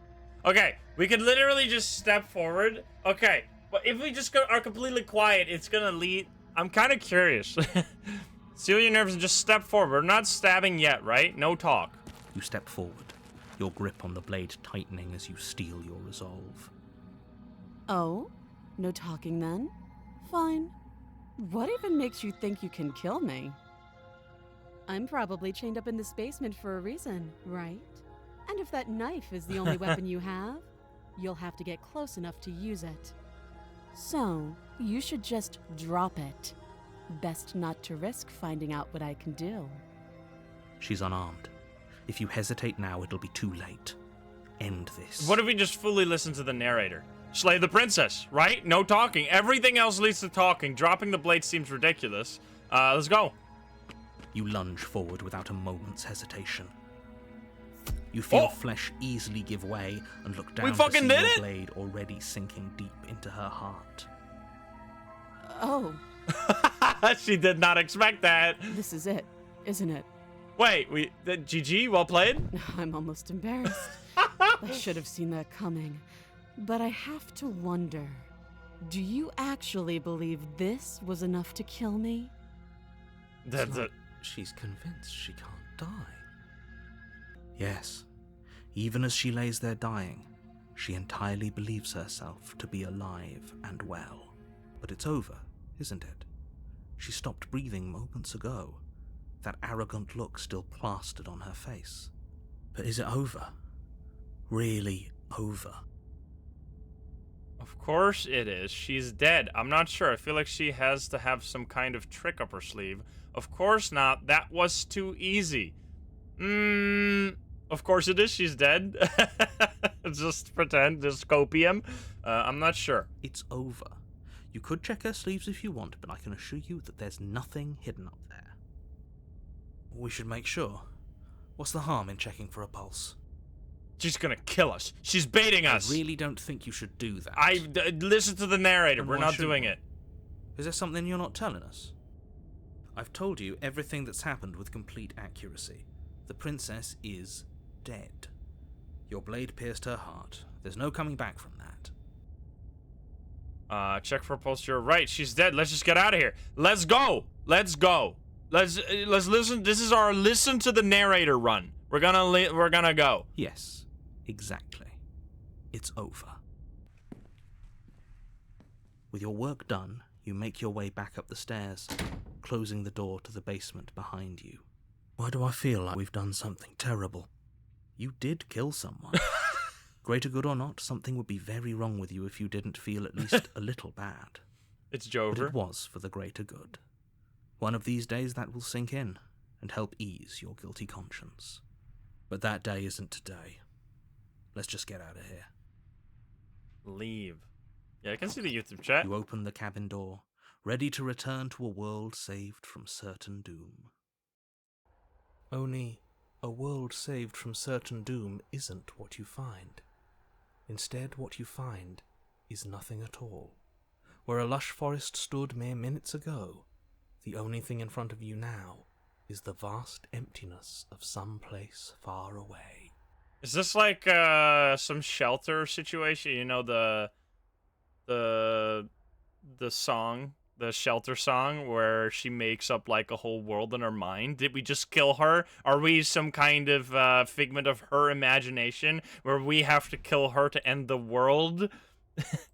okay. We could literally just step forward. Okay. But if we just are completely quiet, it's gonna lead... I'm kind of curious. Seal your nerves and just step forward. We're not stabbing yet, right? No talk. You step forward, your grip on the blade tightening as you steel your resolve. Oh? No talking then? Fine. What even makes you think you can kill me? I'm probably chained up in this basement for a reason, right? And if that knife is the only weapon you have, you'll have to get close enough to use it. So, you should just drop it. Best not to risk finding out what I can do. She's unarmed. If you hesitate now, it'll be too late. End this. What if we just fully listen to the narrator? Slay the princess, right? No talking. Everything else leads to talking. Dropping the blade seems ridiculous. Let's go. You lunge forward without a moment's hesitation. You feel Oh! flesh easily give way and look down We to fucking see did your it! blade already sinking deep into her heart. Oh, She did not expect that. this is it, isn't it? Wait, GG, well played? I'm almost embarrassed. I should have seen that coming. But I have to wonder, do you actually believe this was enough to kill me? That's it. She's convinced she can't die. Yes, even as she lays there dying, she entirely believes herself to be alive and well. But it's over, isn't it? She stopped breathing moments ago, that arrogant look still plastered on her face. But is it over? Really over? Of course it is. She's dead. I'm not sure. I feel like she has to have some kind of trick up her sleeve. Of course not. That was too easy. Of course it is. She's dead. Just pretend. Just copium. I'm not sure. It's over. You could check her sleeves if you want, but I can assure you that there's nothing hidden up there. We should make sure. What's the harm in checking for a pulse? She's gonna kill us. She's baiting us. I really don't think you should do that. Listen to the narrator. And We're why not shouldn't doing we? it. Is there something you're not telling us? I've told you everything that's happened with complete accuracy. The princess is dead. Your blade pierced her heart. There's no coming back from that. Check for a pulse. You're right. She's dead. Let's just get out of here. Let's go. Let's go. Let's listen. This is our listen to the narrator run. We're gonna go. Yes, exactly. It's over. With your work done, you make your way back up the stairs, closing the door to the basement behind you. Why do I feel like we've done something terrible? You did kill someone. Greater good or not, something would be very wrong with you if you didn't feel at least a little bad. It's But Jover. it was for the greater good. One of these days that will sink in and help ease your guilty conscience. But that day isn't today. Let's just get out of here. Leave. Yeah, I can see the YouTube chat. You open the cabin door, ready to return to a world saved from certain doom. Only, a world saved from certain doom isn't what you find. Instead, what you find is nothing at all. Where a lush forest stood mere minutes ago, the only thing in front of you now is the vast emptiness of some place far away. Is this like some shelter situation? You know, the song, the shelter song, where she makes up like a whole world in her mind. Did we just kill her? Are we some kind of figment of her imagination where we have to kill her to end the world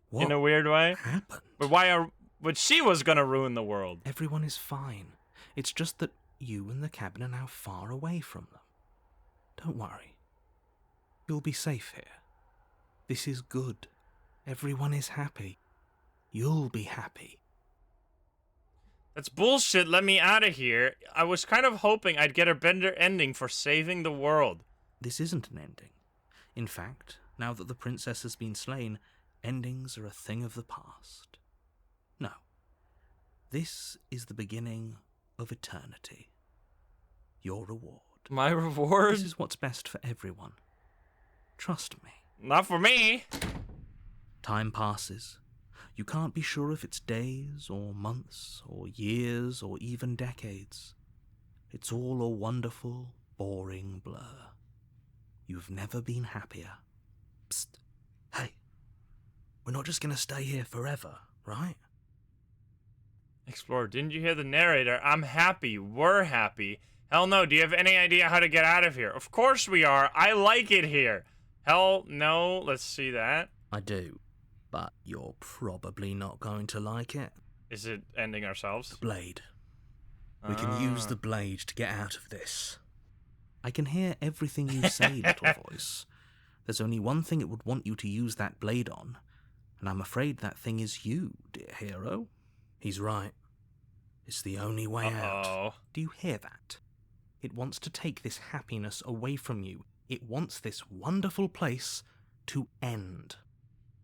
What in a weird way? happened? But she was gonna ruin the world. Everyone is fine. It's just that you and the cabin are now far away from them. Don't worry. You'll be safe here. This is good. Everyone is happy. You'll be happy. That's bullshit. Let me out of here. I was kind of hoping I'd get a better ending for saving the world. This isn't an ending. In fact, now that the princess has been slain, endings are a thing of the past. No. This is the beginning of eternity. Your reward. My reward? This is what's best for everyone. Trust me. Not for me. Time passes. You can't be sure if it's days or months or years or even decades. It's all a wonderful, boring blur. You've never been happier. Psst. Hey. We're not just gonna stay here forever, right? Explorer, didn't you hear the narrator? I'm happy. We're happy. Hell no. Do you have any idea how to get out of here? Of course we are. I like it here. Hell no. Let's see that. I do. But you're probably not going to like it. Is it ending ourselves? Blade. We can use the blade to get out of this. I can hear everything you say, little voice. There's only one thing it would want you to use that blade on, and I'm afraid that thing is you, dear hero. He's right. It's the only way out. Do you hear that? It wants to take this happiness away from you. It wants this wonderful place to end.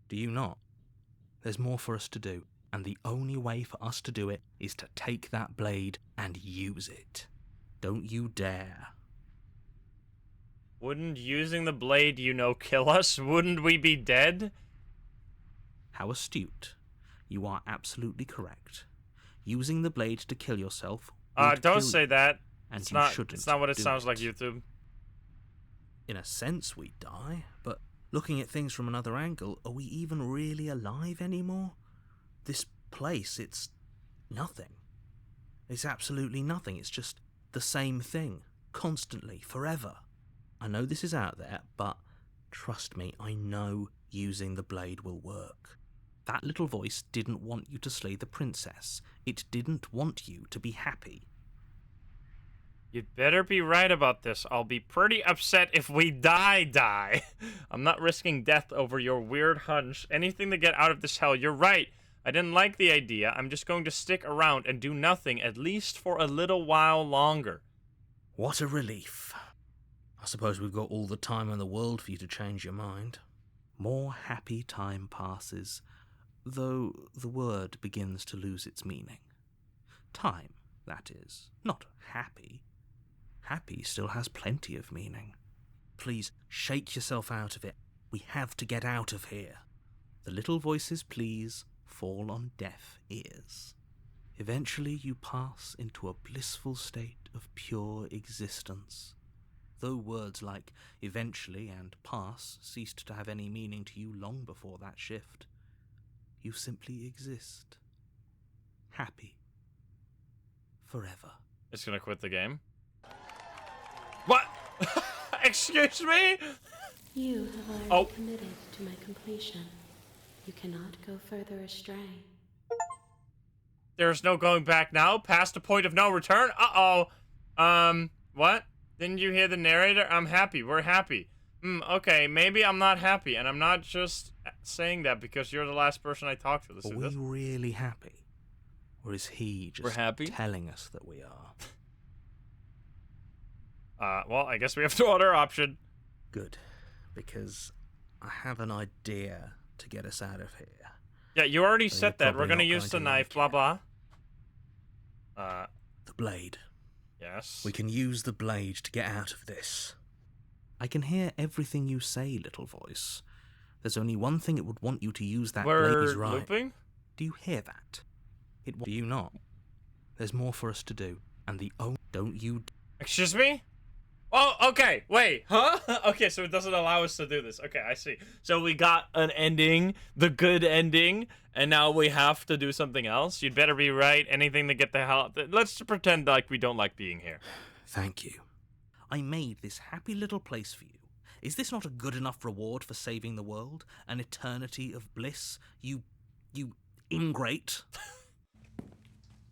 Do you not? There's more for us to do, and the only way for us to do it is to take that blade and use it. Don't you dare. Wouldn't using the blade, kill us? Wouldn't we be dead? How astute. You are absolutely correct. Using the blade to kill yourself would don't kill say you, that. and It's you not, shouldn't it's not what it do sounds like, YouTube. In a sense, we die, but looking at things from another angle, are we even really alive anymore? This place, it's nothing. It's absolutely nothing. It's just the same thing, constantly, forever. I know this is out there, but trust me, I know using the blade will work. That little voice didn't want you to slay the princess. It didn't want you to be happy. You'd better be right about this. I'll be pretty upset if we die. I'm not risking death over your weird hunch. Anything to get out of this hell. You're right. I didn't like the idea. I'm just going to stick around and do nothing, at least for a little while longer. What a relief. I suppose we've got all the time in the world for you to change your mind. More happy time passes, though the word begins to lose its meaning. Time, that is, not happy. Happy still has plenty of meaning. Please, shake yourself out of it. We have to get out of here. The little voice's pleas fall on deaf ears. Eventually you pass into a blissful state of pure existence. Though words like eventually and pass ceased to have any meaning to you long before that shift, you simply exist. Happy. Forever. It's gonna quit the game. What? Excuse me? You have already committed to my completion. You cannot go further astray. There's no going back now, past the point of no return? Uh-oh. What? Didn't you hear the narrator? I'm happy. We're happy. Okay, maybe I'm not happy, and I'm not just saying that because you're the last person I talked to. Are we really happy? Or is he just telling us that we are? Well, I guess we have no other option. Good, because I have an idea to get us out of here. Yeah, you already said that. We're gonna use the knife, blah blah. The blade. Yes. We can use the blade to get out of this. I can hear everything you say, little voice. There's only one thing it would want you to use that blade. Is right. Looping? Do you hear that? Do you not? There's more for us to do, and don't you... Excuse me? Oh, okay, wait, huh? Okay, so it doesn't allow us to do this. Okay, I see. So we got an ending, the good ending, and now we have to do something else? You'd better be right, anything to get the hell... Let's pretend like we don't like being here. Thank you. I made this happy little place for you. Is this not a good enough reward for saving the world? An eternity of bliss? You ingrate?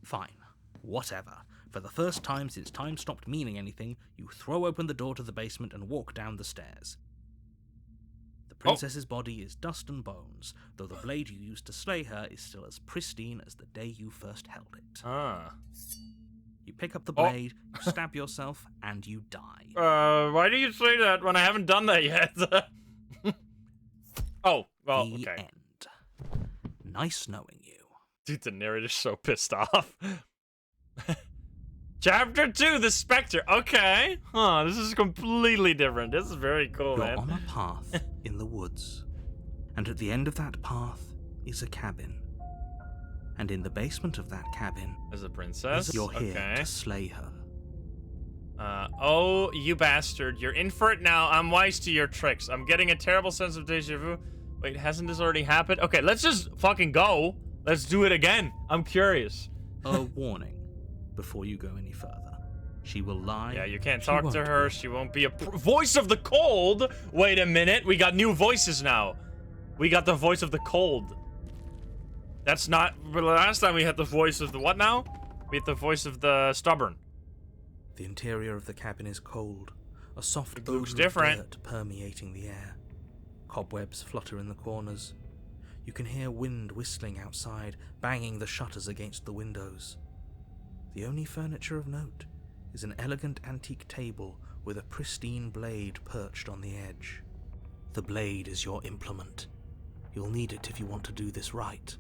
Fine. Whatever. For the first time since time stopped meaning anything, you throw open the door to the basement and walk down the stairs. The princess's body is dust and bones, though the blade you used to slay her is still as pristine as the day you first held it. You pick up the blade, you stab yourself, and you die. Why do you say that when I haven't done that yet? Oh, well, the okay. End. Nice knowing you. Dude, the narrator's so pissed off. Chapter 2, The Spectre. Okay. Huh, this is completely different. This is very cool, You're man. on a path in the woods, and at the end of that path is a cabin. And in the basement of that cabin, As a princess? you're here Okay. to slay her. Oh, you bastard. You're in for it now. I'm wise to your tricks. I'm getting a terrible sense of deja vu. Wait, hasn't this already happened? Okay, let's just fucking go. Let's do it again. I'm curious. A warning before you go any further. She will lie. Yeah, you can't She talk to won't her. be. She won't be a voice of the cold. Wait a minute. We got new voices now. We got the voice of the cold. That's not... Last time we had the voice of the what now? We had the voice of the stubborn. The interior of the cabin is cold. A soft It looks odor different. of dirt permeating the air. Cobwebs flutter in the corners. You can hear wind whistling outside, banging the shutters against the windows. The only furniture of note is an elegant antique table with a pristine blade perched on the edge. The blade is your implement. You'll need it if you want to do this right.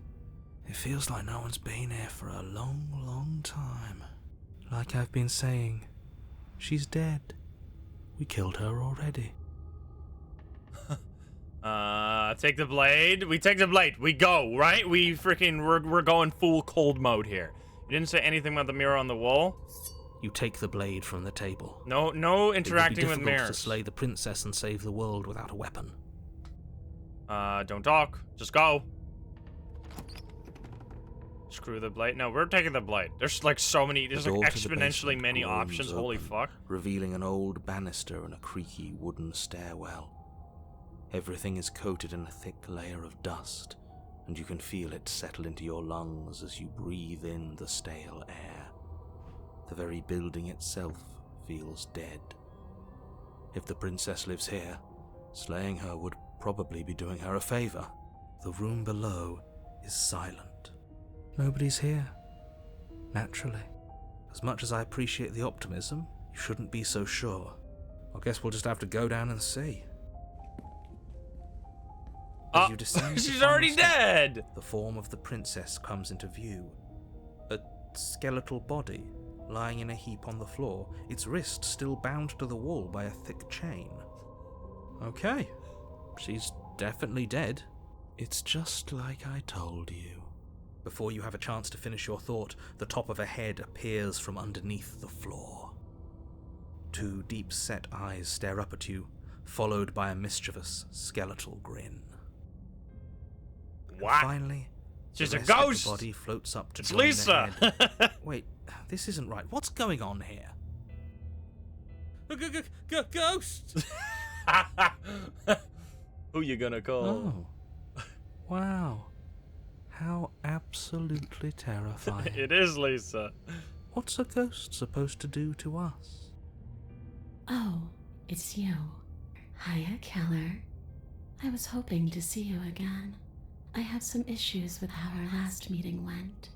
It feels like no one's been here for a long, long time. Like I've been saying, she's dead. We killed her already. Take the blade. We take the blade. We go, right? We're going full cold mode here. You didn't say anything about the mirror on the wall? You take the blade from the table. No interacting with It would be difficult mirrors. to slay the princess and save the world without a weapon. Don't talk. Just go. Screw the blade. No, we're taking the blade. There's like so many. There's The like door to the exponentially basement many groans options. Holy open, fuck. revealing an old banister and a creaky wooden stairwell. Everything is coated in a thick layer of dust, and you can feel it settle into your lungs as you breathe in the stale air. The very building itself feels dead. If the princess lives here, slaying her would probably be doing her a favor. The room below is silent. Nobody's here. Naturally. As much as I appreciate the optimism, you shouldn't be so sure. I guess we'll just have to go down and see. As you descend the She's final already step, dead. the form of the princess comes into view. A skeletal body lying in a heap on the floor, its wrist still bound to the wall by a thick chain. Okay, she's definitely dead. It's just like I told you. Before you have a chance to finish your thought, the top of a head appears from underneath the floor. Two deep-set eyes stare up at you, followed by a mischievous skeletal grin. What? Finally, She's the a rest of the ghost. body floats up to It's join the Lisa. head. Wait, this isn't right. What's going on here? Ghost! Who you gonna call? Oh, wow. How absolutely terrifying. It is Lisa. What's a ghost supposed to do to us? Oh, it's you. Hiya, Keller. I was hoping to see you again. I have some issues with how our last meeting went.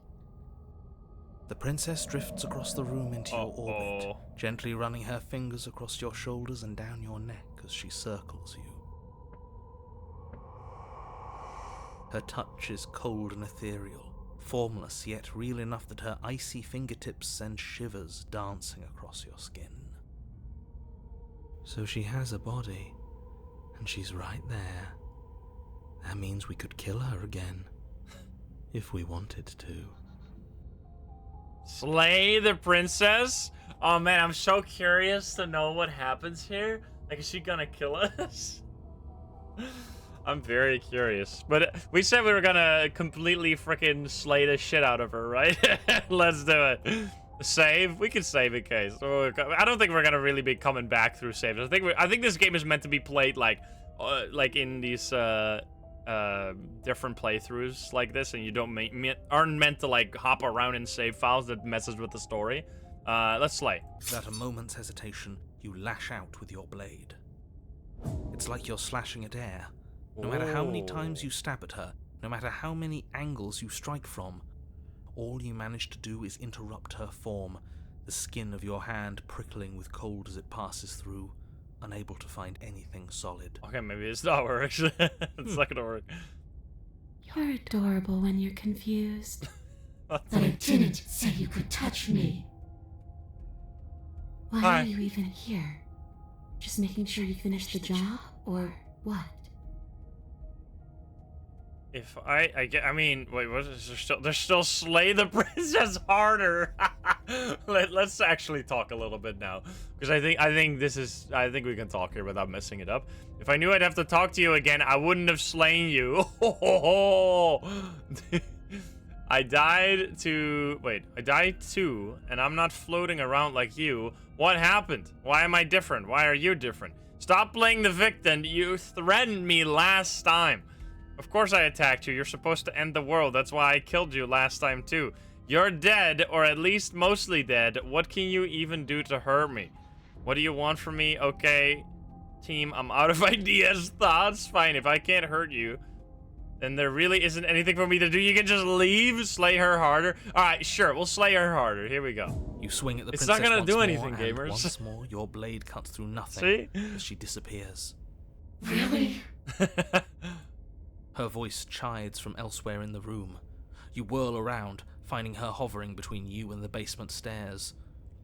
The princess drifts across the room into your orbit, gently running her fingers across your shoulders and down your neck as she circles you. Her touch is cold and ethereal, formless yet real enough that her icy fingertips send shivers dancing across your skin. So she has a body, and she's right there. That means we could kill her again, if we wanted to. Slay the princess? Oh man, I'm so curious to know what happens here. Like, is she gonna kill us? I'm very curious. But we said we were gonna completely freaking slay the shit out of her, right? Let's do it. Save? We can save in case. I don't think we're gonna really be coming back through saves. I think this game is meant to be played like in these different playthroughs like this, and you aren't meant to like hop around in save files that messes with the story. Let's slay. Without a moment's hesitation, you lash out with your blade. It's like you're slashing at air. No matter how many times you stab at her, no matter how many angles you strike from, all you manage to do is interrupt her form, the skin of your hand prickling with cold as it passes through, unable to find anything solid. Okay, maybe it's not works. It's not gonna work. You're adorable when you're confused. What But I didn't say you could touch me. Why Hi. are you even here? Just making sure you finish the job, or what? If I mean, wait, what is there still? There's still slay the princess harder. Let's actually talk a little bit now, because I think we can talk here without messing it up. If I knew I'd have to talk to you again, I wouldn't have slain you. I died too, and I'm not floating around like you. What happened? Why am I different? Why are you different? Stop playing the victim. You threatened me last time. Of course I attacked you. You're supposed to end the world. That's why I killed you last time too. You're dead, or at least mostly dead. What can you even do to hurt me? What do you want from me? Okay, team, I'm out of ideas, thoughts. Fine, if I can't hurt you, then there really isn't anything for me to do. You can just leave, slay her harder. All right, sure, we'll slay her harder. Here we go. You swing at the It's princess not gonna once do more, anything, and gamers. once more, your blade cuts through nothing See? as she disappears. Really? Her voice chides from elsewhere in the room. You whirl around, finding her hovering between you and the basement stairs,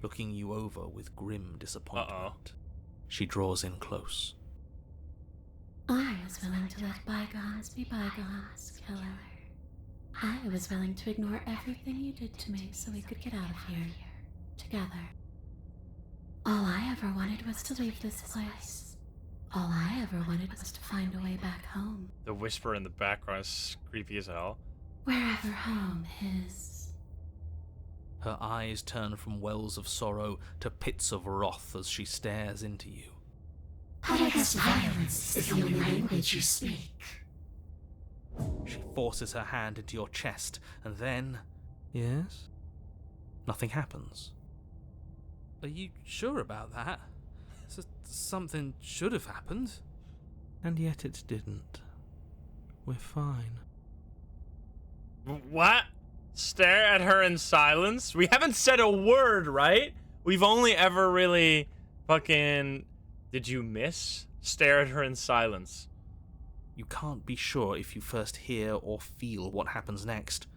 looking you over with grim disappointment. She draws in close. I was willing to let bygones be bygones, killer. I was willing to ignore everything you did to me so we could get out of here, together. All I ever wanted was to leave this place. All I ever wanted was to find a way back home. The whisper in the background is creepy as hell. Wherever home is. Her eyes turn from wells of sorrow to pits of wrath as she stares into you. But I guess violence is the only language you speak. She forces her hand into your chest, and then... Yes? Nothing happens. Are you sure about that? Something should have happened. And yet it didn't. We're fine. What? Stare at her in silence? We haven't said a word, right? We've only ever really fucking... Did you miss? Stare at her in silence. You can't be sure if you first hear or feel what happens next,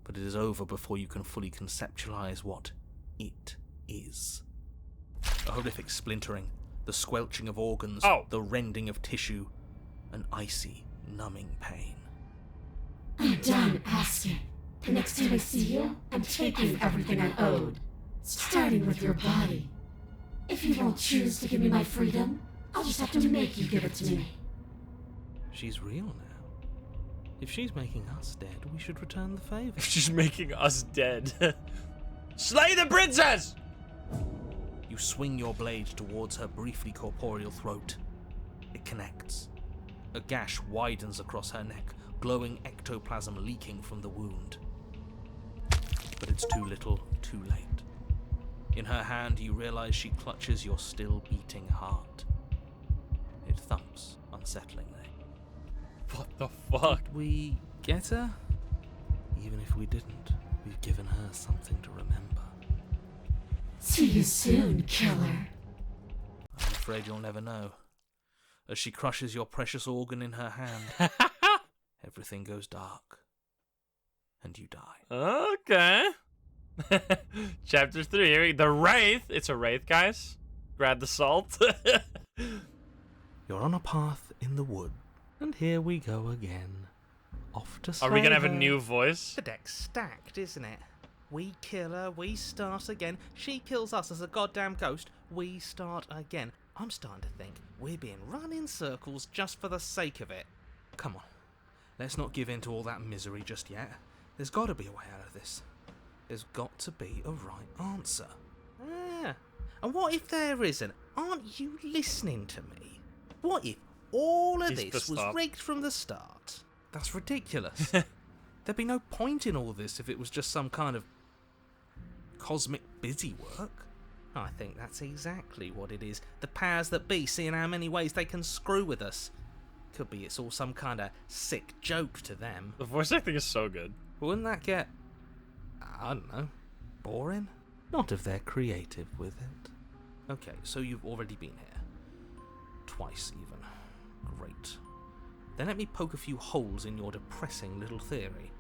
but it is over before you can fully conceptualize what it is. A horrific splintering, the squelching of organs, the rending of tissue, an icy, numbing pain. I'm done asking. The next time I see you, I'm taking everything I owed, starting with your body. If you won't choose to give me my freedom, I'll just have to make you give it to me. She's real now. If she's making us dead, we should return the favor. She's making us dead. Slay the princess! You swing your blade towards her briefly corporeal throat. It connects. A gash widens across her neck, glowing ectoplasm leaking from the wound. But it's too little, too late. In her hand, you realize she clutches your still beating heart. It thumps unsettlingly. What the fuck? Did we get her? Even if we didn't, we've given her something to remember. See you soon, killer. I'm afraid you'll never know. As she crushes your precious organ in her hand, everything goes dark. And you die. Okay. Chapter 3. The Wraith. It's a Wraith, guys. Grab the salt. You're on a path in the wood, and here we go again. Off to Are we gonna have a her. new voice? The deck's stacked, isn't it? We kill her, we start again. She kills us as a goddamn ghost, we start again. I'm starting to think we're being run in circles just for the sake of it. Come on. Let's not give in to all that misery just yet. There's got to be a way out of this. There's got to be a right answer. Ah, and what if there isn't? Aren't you listening to me? What if all of He's this was pissed off. rigged from the start? That's ridiculous. There'd be no point in all this if it was just some kind of cosmic busy work. I think that's exactly what it is. The powers that be, seeing how many ways they can screw with us. Could be it's all some kind of sick joke to them. The voice acting is so good. Wouldn't that get, I don't know, boring? Not if they're creative with it. Okay, so you've already been here. Twice, even. Great. Then let me poke a few holes in your depressing little theory.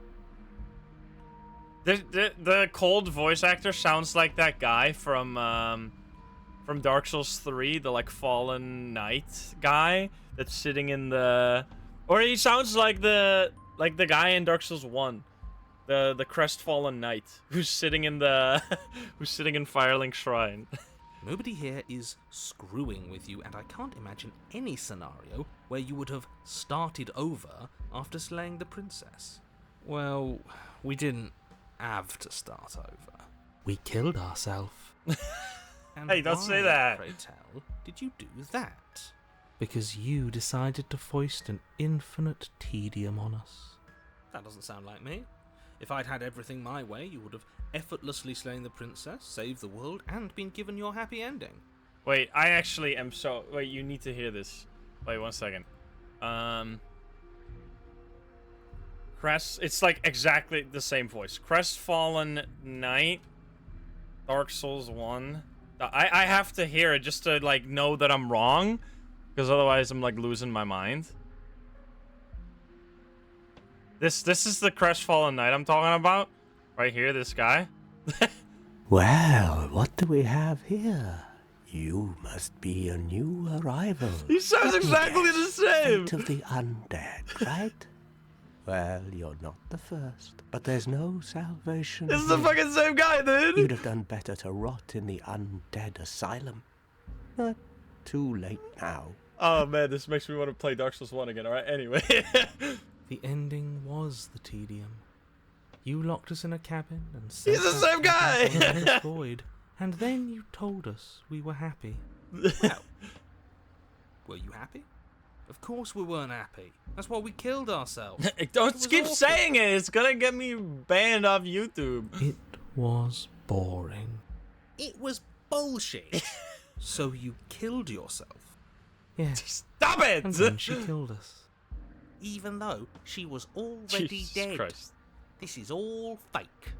The cold voice actor sounds like that guy from from Dark Souls 3, the like fallen knight guy that's sitting in the, or he sounds like the guy in Dark Souls 1, the crestfallen knight who's sitting in the who's sitting in Firelink Shrine. Nobody here is screwing with you, and I can't imagine any scenario where you would have started over after slaying the princess. Well, we didn't have to start over. We killed ourselves. Hey, don't say that. Pray tell, did you do that? Because you decided to foist an infinite tedium on us. That doesn't sound like me. If I'd had everything my way, you would have effortlessly slain the princess, saved the world, and been given your happy ending. Wait, I actually am so... Wait, you need to hear this. Wait, 1 second. Crest... It's like exactly the same voice. Crestfallen Knight. Dark Souls 1. I have to hear it just to, like, know that I'm wrong. Because otherwise I'm, like, losing my mind. This is the Crestfallen Knight I'm talking about. Right here, this guy. Well, what do we have here? You must be a new arrival. He sounds exactly the same. Fate of the undead, right? Well, you're not the first, but there's no salvation. This is the fucking same guy, dude. You'd have done better to rot in the undead asylum. But too late now. Oh man, this makes me want to play Dark Souls 1 again. Alright, anyway. The ending was the tedium. You locked us in a cabin and sent He's the us same guy! into the endless void, and then you told us we were happy. Well, were you happy? Of course we weren't happy. That's why we killed ourselves. Don't was keep awful. saying it. It's gonna get me banned off YouTube. It was boring. It was bullshit. So you killed yourself? Yes. Stop it! And then she killed us. Even though she was already Jesus dead. Christ. This is all fake.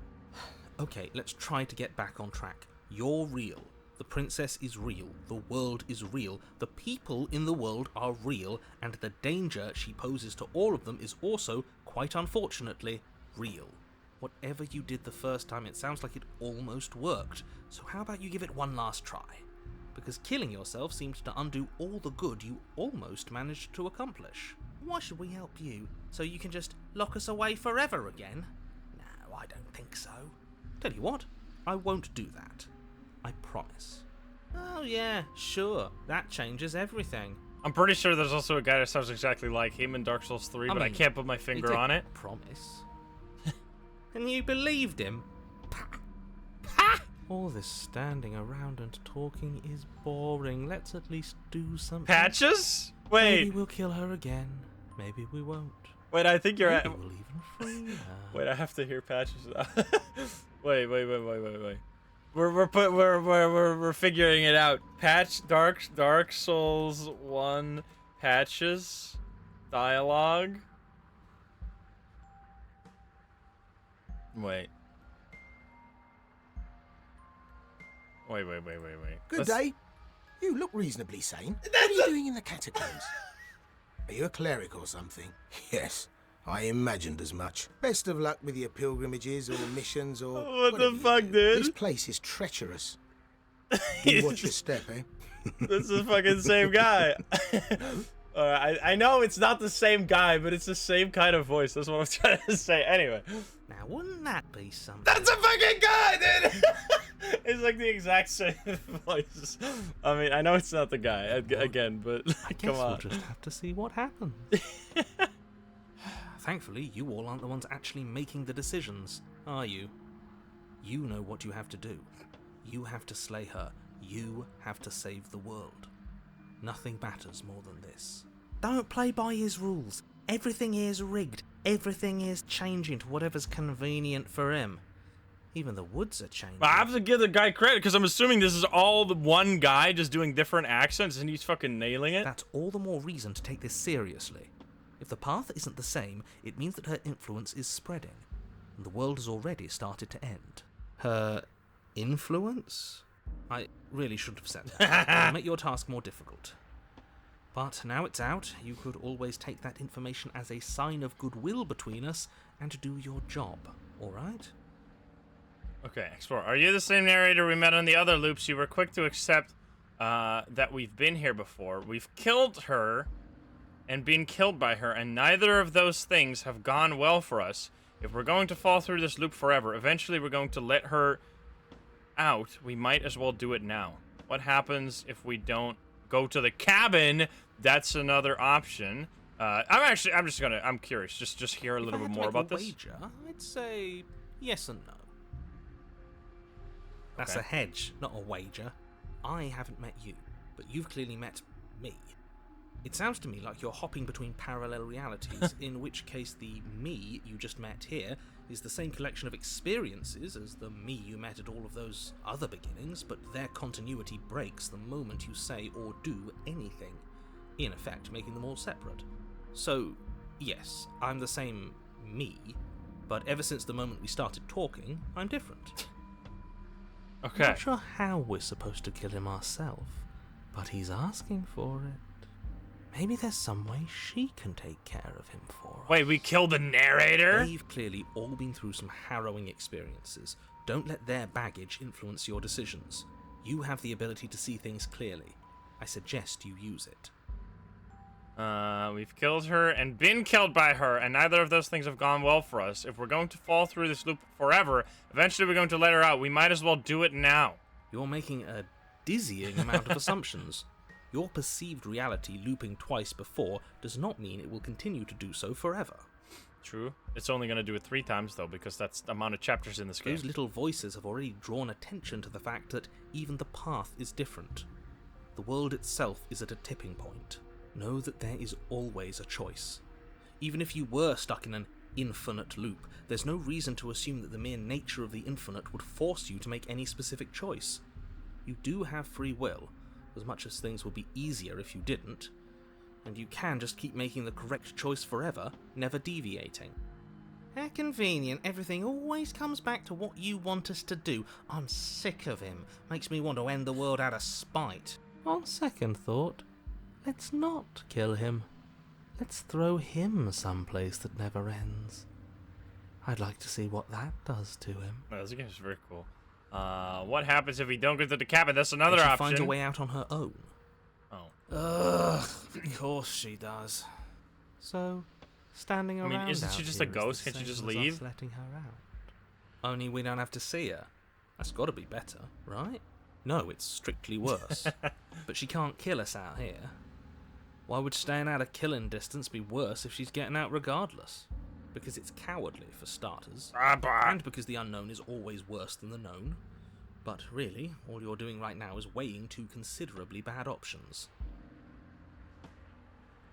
Okay, let's try to get back on track. You're real. The princess is real. The world is real. The people in the world are real. And the danger she poses to all of them is also, quite unfortunately, real. Whatever you did the first time, it sounds like it almost worked. So how about you give it one last try? Because killing yourself seemed to undo all the good you almost managed to accomplish. Why should we help you? So you can just lock us away forever again? No, I don't think so. Tell you what, I won't do that. I promise. Oh yeah, sure. That changes everything. I'm pretty sure there's also a guy that sounds exactly like him in Dark Souls 3, but I can't put my finger on it. Promise. And you believed him? All this standing around and talking is boring. Let's at least do something. Patches? Wait. Maybe we'll kill her again. Maybe we won't. Wait, I think you're Maybe at... we'll even free her. Wait, I have to hear Patches now. wait. We're figuring it out. Dark Souls 1 Patches dialogue. Wait. Good day. You look reasonably sane. What are you doing in the catacombs? Are you a cleric or something? Yes, I imagined as much. Best of luck with your pilgrimages or missions or... What the whatever you fuck, do. dude? This place is treacherous. You watch your step, eh? This is the fucking same guy. I know it's not the same guy, but it's the same kind of voice. That's what I'm trying to say. Anyway. Now, wouldn't that be something? That's a fucking guy, dude! It's like the exact same voice. I mean, I know it's not the guy, again, but I guess come on. we'll just have to see what happens. Thankfully, you all aren't the ones actually making the decisions, are you? You know what you have to do. You have to slay her. You have to save the world. Nothing matters more than this. Don't play by his rules. Everything is rigged. Everything is changing to whatever's convenient for him. Even the woods are changing. I have to give the guy credit, because I'm assuming this is all the one guy just doing different accents, and he's fucking nailing it. That's all the more reason to take this seriously. If the path isn't the same, it means that her influence is spreading, and the world has already started to end. Her influence? I really shouldn't have said that. It'll make your task more difficult. But now it's out, you could always take that information as a sign of goodwill between us and do your job, alright? Okay, Explorer. Are you the same narrator we met on the other loops? You were quick to accept that we've been here before. We've killed her and been killed by her, and neither of those things have gone well for us. If we're going to fall through this loop forever, eventually we're going to let her out. We might as well do it now. What happens if we don't go to the cabin? That's another option. I'm curious. Just hear a little bit more about this. Wager, I'd say yes and no. That's Okay. a hedge, not a wager. I haven't met you, but you've clearly met me. It sounds to me like you're hopping between parallel realities, in which case the me you just met here is the same collection of experiences as the me you met at all of those other beginnings, but their continuity breaks the moment you say or do anything, in effect making them all separate. So, yes, I'm the same me, but ever since the moment we started talking, I'm different. Okay. I'm not sure how we're supposed to kill him ourselves, but he's asking for it. Maybe there's some way she can take care of him for us. Wait, we killed the narrator? They've clearly all been through some harrowing experiences. Don't let their baggage influence your decisions. You have the ability to see things clearly. I suggest you use it. We've killed her and been killed by her, and neither of those things have gone well for us. If we're going to fall through this loop forever, eventually we're going to let her out. We might as well do it now. You're making a dizzying amount of assumptions. Your perceived reality looping twice before does not mean it will continue to do so forever. True. It's only going to do it 3 times, though, because that's the amount of chapters in this game. Those little voices have already drawn attention to the fact that even the path is different. The world itself is at a tipping point. Know that there is always a choice. Even if you were stuck in an infinite loop, there's no reason to assume that the mere nature of the infinite would force you to make any specific choice. You do have free will, as much as things would be easier if you didn't, and you can just keep making the correct choice forever, never deviating. How convenient, everything always comes back to what you want us to do. I'm sick of him. Makes me want to end the world out of spite. On second thought, let's not kill him. Let's throw him someplace that never ends. I'd like to see what that does to him. Oh, this game is very cool. What happens if we don't get to the cabin? That's another She option. finds a way out on her own. Oh. Ugh, of course she does. So, standing I around mean, isn't she out just a here is ghost? the Can't you just same as us leave? letting her out. Only we don't have to see her. That's got to be better, right? No, it's strictly worse. But she can't kill us out here. Why would staying out of killing distance be worse if she's getting out regardless? Because it's cowardly, for starters. And because the unknown is always worse than the known. But really, all you're doing right now is weighing 2 considerably bad options.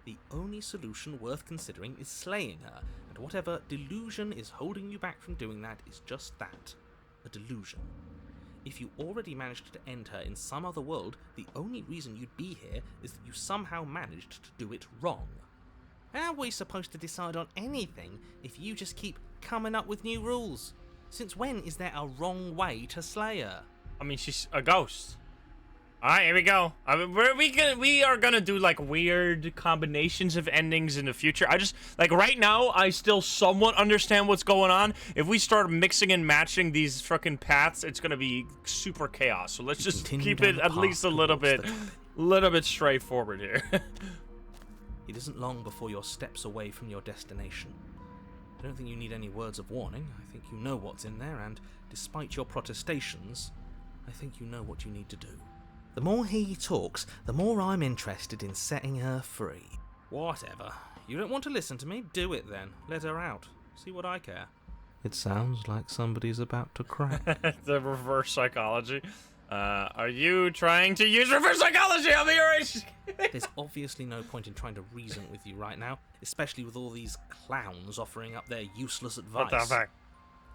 The only solution worth considering is slaying her, and whatever delusion is holding you back from doing that is just that, a delusion. If you already managed to end her in some other world, the only reason you'd be here is that you somehow managed to do it wrong. How are we supposed to decide on anything if you just keep coming up with new rules? Since when is there a wrong way to slay her? I mean, she's a ghost. Alright, here we go. I mean, we are gonna do, like, weird combinations of endings in the future. I just, like, right now, I still somewhat understand what's going on. If we start mixing and matching these fucking paths, it's gonna be super chaos. So let's just keep it at least a little bit straightforward here. It isn't long before you're steps away from your destination. I don't think you need any words of warning. I think you know what's in there, and despite your protestations, I think you know what you need to do. The more he talks, the more I'm interested in setting her free. Whatever. You don't want to listen to me? Do it then. Let her out. See what I care. It sounds like somebody's about to crack. The reverse psychology. Are you trying to use reverse psychology on me, or There's obviously no point in trying to reason with you right now, especially with all these clowns offering up their useless advice. What the fuck?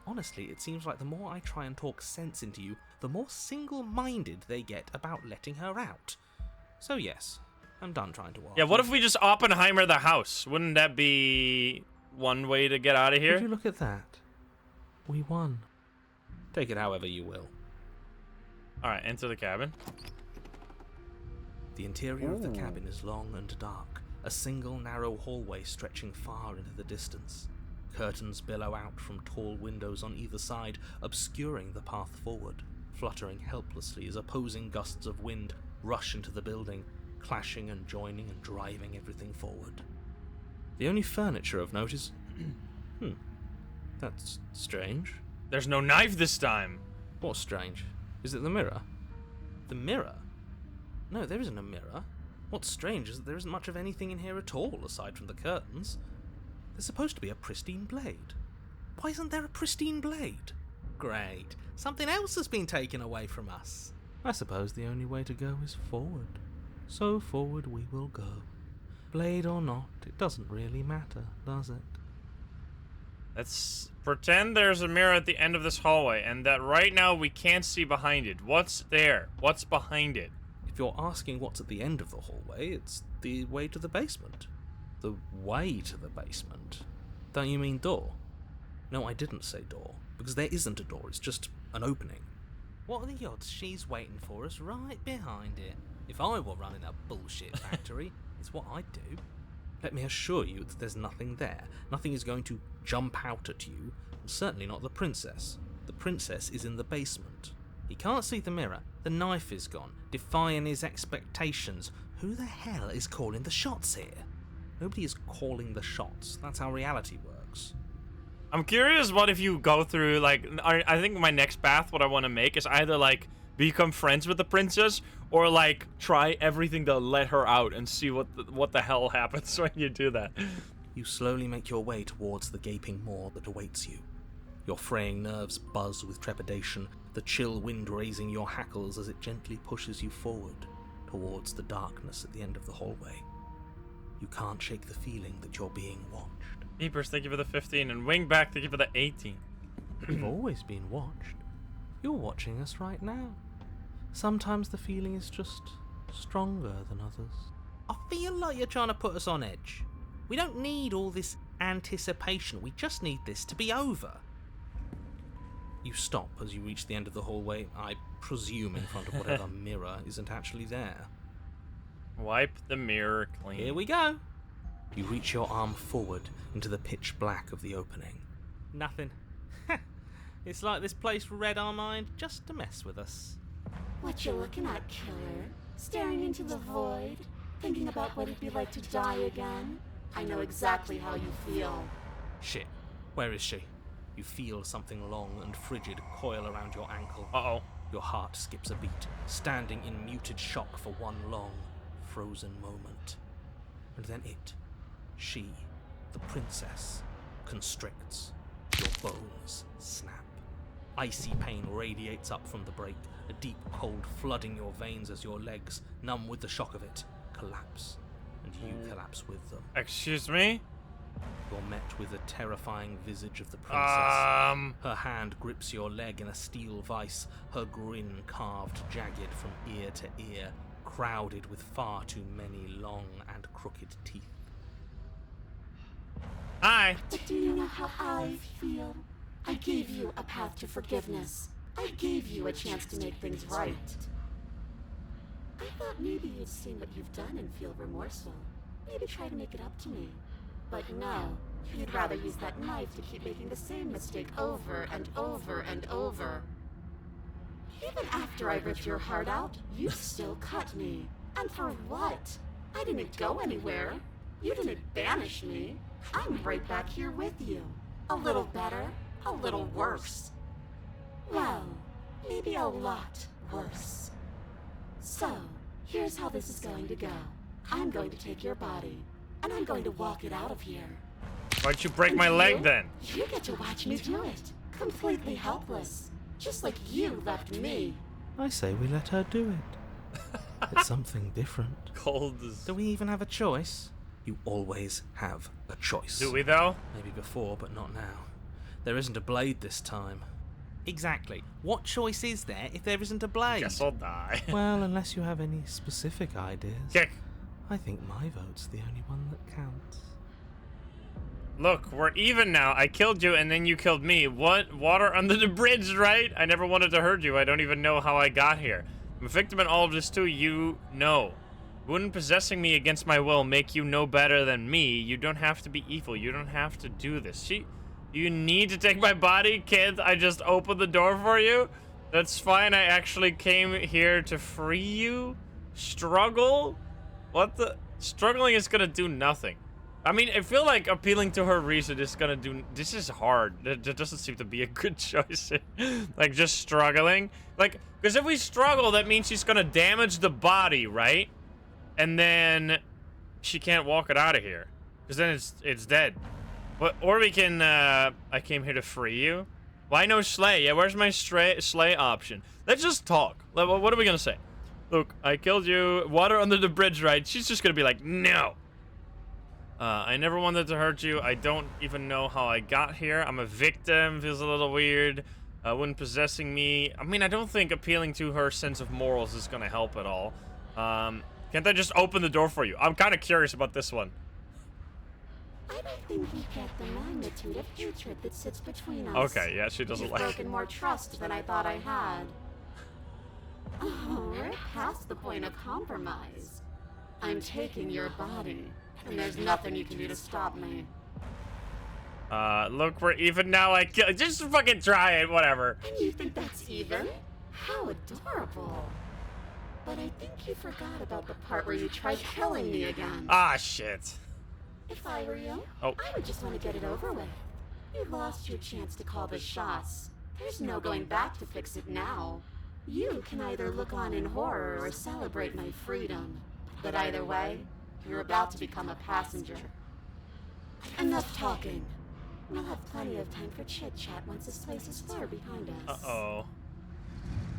Honestly, it seems like the more I try and talk sense into you, the more single-minded they get about letting her out. So yes, I'm done trying to argue. Yeah, what if we just Oppenheimer the house? Wouldn't that be one way to get out of here? Would you look at that? We won. Take it however you will. Alright, enter the cabin. The interior of the cabin is long and dark, a single narrow hallway stretching far into the distance. Curtains billow out from tall windows on either side, obscuring the path forward, fluttering helplessly as opposing gusts of wind rush into the building, clashing and joining and driving everything forward. The only furniture of note is... that's strange. There's no knife this time. What's strange? Is it the mirror? The mirror? No, there isn't a mirror. What's strange is that there isn't much of anything in here at all, aside from the curtains. There's supposed to be a pristine blade. Why isn't there a pristine blade? Great. Something else has been taken away from us. I suppose the only way to go is forward. So forward we will go. Blade or not, it doesn't really matter, does it? Let's pretend there's a mirror at the end of this hallway, and that right now we can't see behind it. What's there? What's behind it? If you're asking what's at the end of the hallway, it's the way to the basement. The way to the basement? Don't you mean door? No, I didn't say door, because there isn't a door, it's just an opening. What are the odds she's waiting for us right behind it? If I were running a bullshit factory, it's what I'd do. Let me assure you that there's nothing there. Nothing is going to jump out at you, and certainly not the princess. The princess is in the basement. He can't see the mirror. The knife is gone, defying his expectations. Who the hell is calling the shots here? Nobody is calling the shots. That's how reality works. I'm curious what if you go through, like, I think my next path, what I want to make is either, like, become friends with the princess, or, like, try everything to let her out and see what the hell happens when you do that. You slowly make your way towards the gaping maw that awaits you. Your fraying nerves buzz with trepidation, the chill wind raising your hackles as it gently pushes you forward, towards the darkness at the end of the hallway. You can't shake the feeling that you're being watched. Beepers, thank you for the 15, and Wingback, thank you for the 18. You've always been watched. You're watching us right now. Sometimes the feeling is just stronger than others. I feel like you're trying to put us on edge. We don't need all this anticipation. We just need this to be over. You stop as you reach the end of the hallway, I presume in front of whatever mirror isn't actually there. Wipe the mirror clean. Here we go. You reach your arm forward into the pitch black of the opening. Nothing. It's like this place read our mind just to mess with us. What you looking at, killer? Staring into the void? Thinking about what it'd be like to die again? I know exactly how you feel. Shit. Where is she? You feel something long and frigid coil around your ankle. Uh-oh. Your heart skips a beat, standing in muted shock for one long, frozen moment. And then she, the princess, constricts. Your bones snap. Icy pain radiates up from the break, a deep cold flooding your veins as your legs, numb with the shock of it, collapse. And you collapse with them. Excuse me? You're met with the terrifying visage of the princess. Her hand grips your leg in a steel vice, her grin carved jagged from ear to ear, crowded with far too many long and crooked teeth. Hi. But do you know how I feel? I gave you a path to forgiveness. I gave you a chance to make things right. I thought maybe you'd seen what you've done and feel remorseful. Maybe try to make it up to me. But no, you'd rather use that knife to keep making the same mistake over and over and over. Even after I ripped your heart out, you still cut me. And for what? I didn't go anywhere. You didn't banish me. I'm right back here with you. A little better, a little worse. Well, maybe a lot worse. So, here's how this is going to go. I'm going to take your body, and I'm going to walk it out of here. Why'd you break my leg then? You get to watch me do it. Completely helpless. Just like you left me. I say we let her do it. It's something different. Cold as... Do we even have a choice? You always have a choice. Do we though? Maybe before, but not now. There isn't a blade this time. Exactly. What choice is there if there isn't a blade? Guess I'll die. Well, unless you have any specific ideas. Kick. I think my vote's the only one that counts. Look, we're even now. I killed you and then you killed me. What? Water under the bridge, right? I never wanted to hurt you. I don't even know how I got here. I'm a victim in all of this too, you know. Wouldn't possessing me against my will make you no better than me? You don't have to be evil. You don't have to do this. You need to take my body, kid. I just opened the door for you. That's fine. I actually came here to free you. Struggle? What the? Struggling is gonna do nothing. I mean, I feel like appealing to her reason is gonna do... This is hard. There doesn't seem to be a good choice. Like, just struggling. Like, because if we struggle, that means she's gonna damage the body, right? And then she can't walk it out of here. Because then it's dead. But, or we can, I came here to free you. Why no slay? Yeah, where's my slay option? Let's just talk. What are we gonna say? Look, I killed you. Water under the bridge, right? She's just gonna be like, no. I never wanted to hurt you. I don't even know how I got here. I'm a victim. Feels a little weird. When possessing me. I mean, I don't think appealing to her sense of morals is gonna help at all. Can't I just open the door for you? I'm kind of curious about this one. I don't think you get the magnitude of hatred that sits between us. Okay, yeah, she doesn't like it. You've broken more trust than I thought I had. Oh, we're past the point of compromise. I'm taking your body, and there's nothing you can do to stop me. Look, we're even now. I kill. Just fucking try it, whatever. And you think that's even? How adorable. But I think you forgot about the part where you tried killing me again. Ah, shit. If I were you, I would just want to get it over with. You lost your chance to call the shots. There's no going back to fix it now. You can either look on in horror or celebrate my freedom. But either way, you're about to become a passenger. Enough talking. We'll have plenty of time for chit-chat once this place is far behind us. Uh-oh.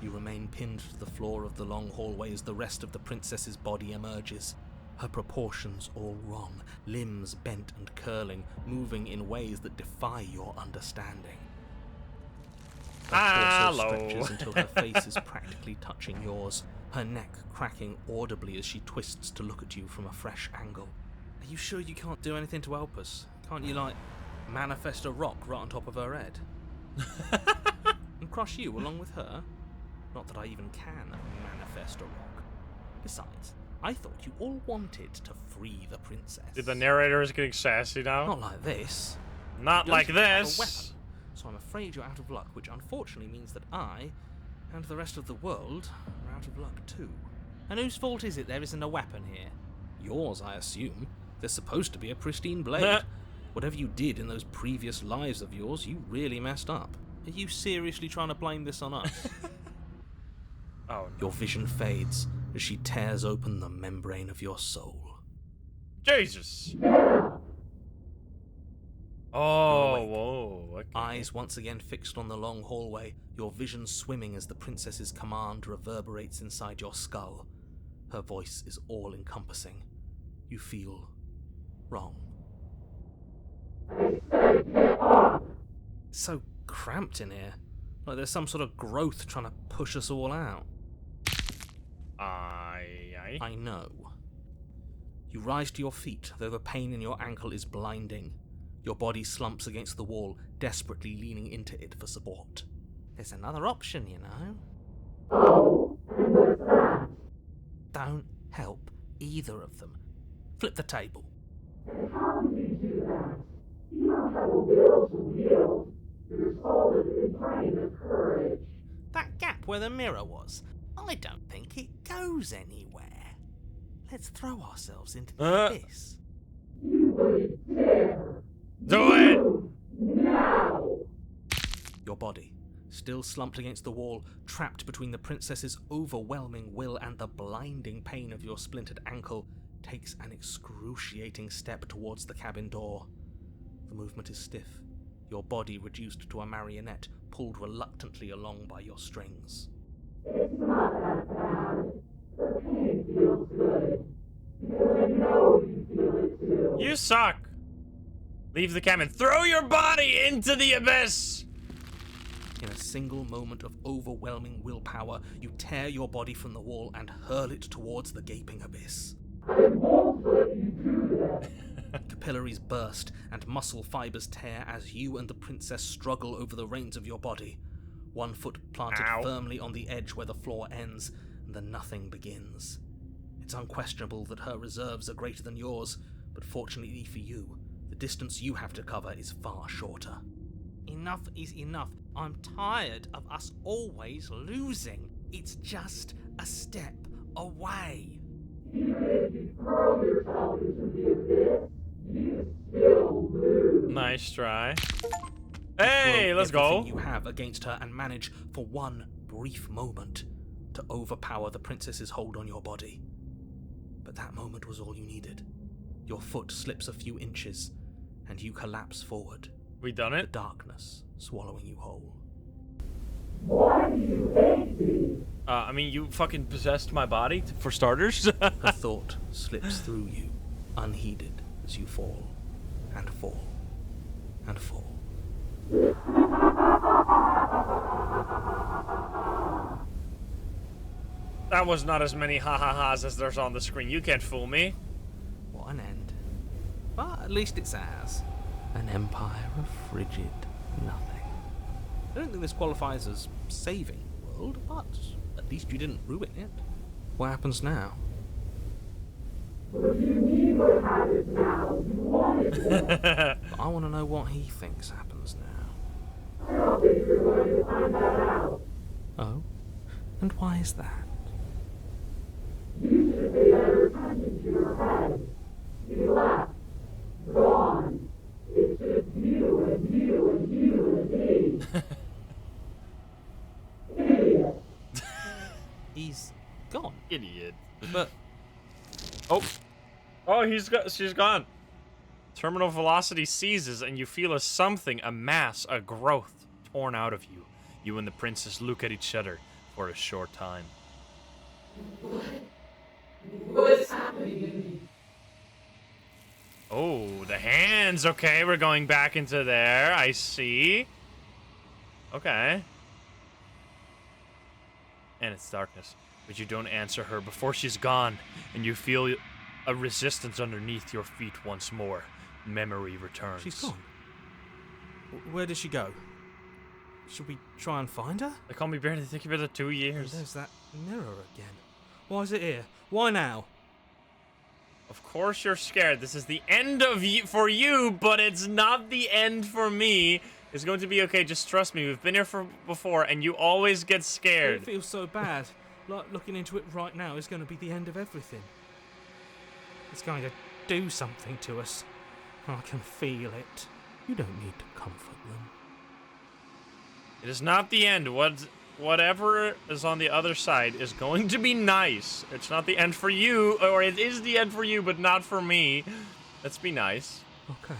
You remain pinned to the floor of the long hallway as the rest of the princess's body emerges. Her proportions all wrong, limbs bent and curling, moving in ways that defy your understanding. Her torso stretches until her face is practically touching yours, her neck cracking audibly as she twists to look at you from a fresh angle. Are you sure you can't do anything to help us? Can't you, like, manifest a rock right on top of her head? And crush you along with her? Not that I even can manifest a rock. Besides, I thought you all wanted to free the princess. The narrator is getting sassy now. Not like this. Not like this. So I'm afraid you're out of luck, which unfortunately means that I, and the rest of the world, are out of luck too. And whose fault is it there isn't a weapon here? Yours, I assume. There's supposed to be a pristine blade. Whatever you did in those previous lives of yours, you really messed up. Are you seriously trying to blame this on us? Oh, no. Your vision fades as she tears open the membrane of your soul. Jesus! Oh, whoa. Okay. Eyes once again fixed on the long hallway, your vision swimming as the princess's command reverberates inside your skull. Her voice is all-encompassing. You feel wrong. It's so cramped in here. Like there's some sort of growth trying to push us all out. I know. You rise to your feet, though the pain in your ankle is blinding. Your body slumps against the wall, desperately leaning into it for support. There's another option, you know. Oh, and what's that? Don't help either of them. Flip the table. And how do you do that? You don't have a will to wield. Your soul is in drain of courage. That gap where the mirror was, I don't think it goes anywhere. Let's throw ourselves into the abyss. You wouldn't dare. Do it! Now! Your body, still slumped against the wall, trapped between the princess's overwhelming will and the blinding pain of your splintered ankle, takes an excruciating step towards the cabin door. The movement is stiff, your body reduced to a marionette, pulled reluctantly along by your strings. It's not that bad. The pain feels good. Because I know you feel it too. You suck! Leave the cabin. Throw your body into the abyss! In a single moment of overwhelming willpower, you tear your body from the wall and hurl it towards the gaping abyss. I won't let you do that. Capillaries burst and muscle fibers tear as you and the princess struggle over the reins of your body. One foot planted firmly on the edge where the floor ends, and the nothing begins. It's unquestionable that her reserves are greater than yours, but fortunately for you, the distance you have to cover is far shorter. Enough is enough. I'm tired of us always losing. It's just a step away. Nice try. Hey, let's go. Everything you have against her and manage for one brief moment to overpower the princess's hold on your body. But that moment was all you needed. Your foot slips a few inches, and you collapse forward. We done The it? darkness swallowing you whole. I mean, you fucking possessed my body, for starters. A thought slips through you, unheeded, as you fall, and fall, and fall. That was not as many ha-ha-has as there's on the screen. You can't fool me. What an end. But at least it's ours. An empire of frigid nothing. I don't think this qualifies as saving the world, but at least you didn't ruin it. What happens now? I want to know what he thinks happens now. I don't think you're going to find that out. Oh? And why is that? You should pay better attention to your head. You left. Gone. It's just you and you and you and me. Idiot. He's gone. Idiot. But Oh, she's gone. Terminal velocity ceases, and you feel a something, a mass, a growth torn out of you. You and the princess look at each other for a short time. What's happening to me? Oh, the hands. Okay, we're going back into there. I see. Okay. And it's darkness. But you don't answer her before she's gone, and you feel a resistance underneath your feet once more. Memory returns. she's gone. Where did she go? Should we try and find her? They call me Bear. They think you've been there 2 years. There's that mirror again. Why is it here? Why now? Of course you're scared. This is the end of for you, but it's not the end for me. It's going to be okay. Just trust me. We've been here before, and you always get scared. It feels so bad. Like looking into it right now is going to be the end of everything. It's going to do something to us. I can feel it. You don't need to comfort them. It is not the end. Whatever is on the other side is going to be nice. It's not the end for you, or it is the end for you, but not for me. Let's be nice. Okay.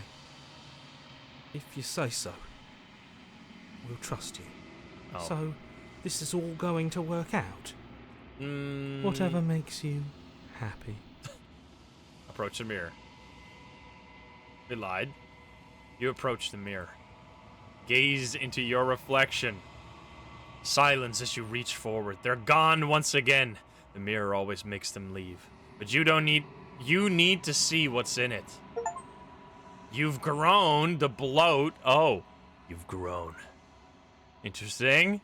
If you say so. We'll trust you. Oh. So, this is all going to work out? Whatever makes you happy. Approach the mirror. You lied. You approach the mirror. Gaze into your reflection. Silence as you reach forward. They're gone once again. The mirror always makes them leave. But you need to see what's in it. You've grown. The bloat. Oh, you've grown. Interesting.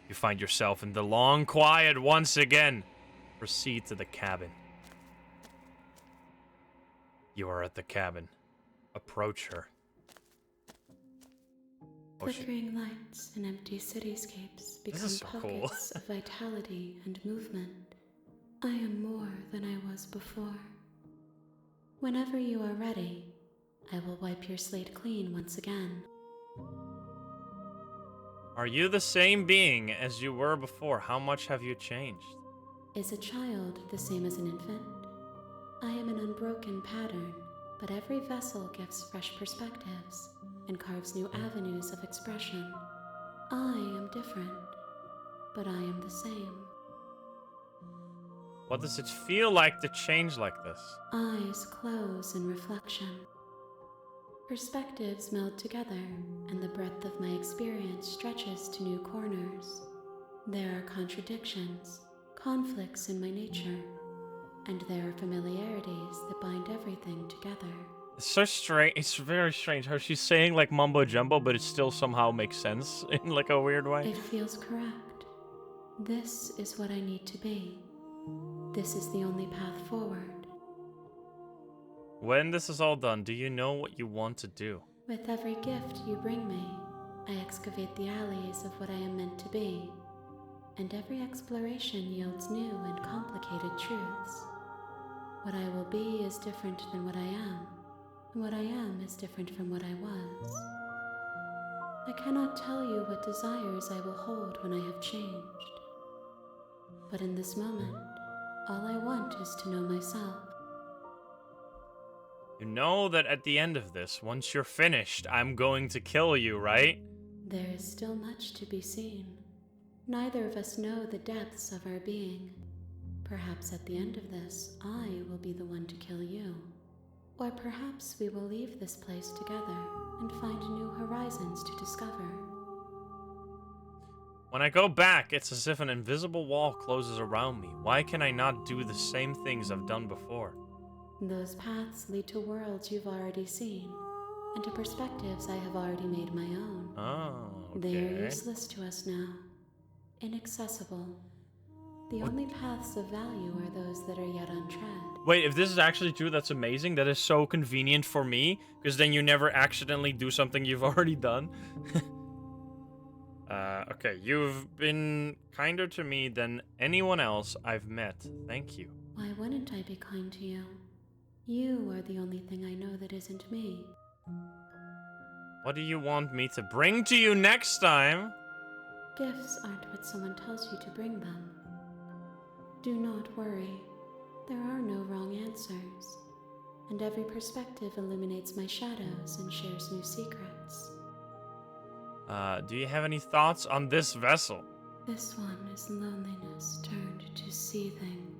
You find yourself in the long quiet once again. Proceed to the cabin. You are at the cabin. Approach her. Oh, Flickering lights and empty cityscapes become is so cool. pockets of vitality and movement. I am more than I was before. Whenever you are ready, I will wipe your slate clean once again. Are you the same being as you were before? How much have you changed? Is a child the same as an infant? I am an unbroken pattern, but every vessel gives fresh perspectives and carves new avenues of expression. I am different, but I am the same. What does it feel like to change like this? Eyes close in reflection. Perspectives meld together, and the breadth of my experience stretches to new corners. There are contradictions, conflicts in my nature, and there are familiarities that bind everything together. It's so strange. It's very strange how she's saying like mumbo jumbo, but it still somehow makes sense in like a weird way. It feels correct. This is what I need to be. This is the only path forward. When this is all done, do you know what you want to do? With every gift you bring me, I excavate the alleys of what I am meant to be. and every exploration yields new and complicated truths. What I will be is different than what I am, and what I am is different from what I was. I cannot tell you what desires I will hold when I have changed. But in this moment, all I want is to know myself. You know that at the end of this, once you're finished, I'm going to kill you, right? There is still much to be seen. Neither of us know the depths of our being. Perhaps at the end of this, I will be the one to kill you. Or perhaps we will leave this place together and find new horizons to discover. When I go back, it's as if an invisible wall closes around me. Why can I not do the same things I've done before? Those paths lead to worlds you've already seen, and to perspectives I have already made my own. Oh, okay. They are useless to us now. Inaccessible. The only paths of value are those that are yet untread. Wait, if this is actually true, that's amazing. That is so convenient for me, because then you never accidentally do something you've already done. Okay, you've been kinder to me than anyone else I've met. Thank you. Why wouldn't I be kind to you? You are the only thing I know that isn't me. What do you want me to bring to you next time? Gifts aren't what someone tells you to bring them. Do not worry. There are no wrong answers. And every perspective illuminates my shadows and shares new secrets. Do you have any thoughts on this vessel? This one is loneliness turned to seething.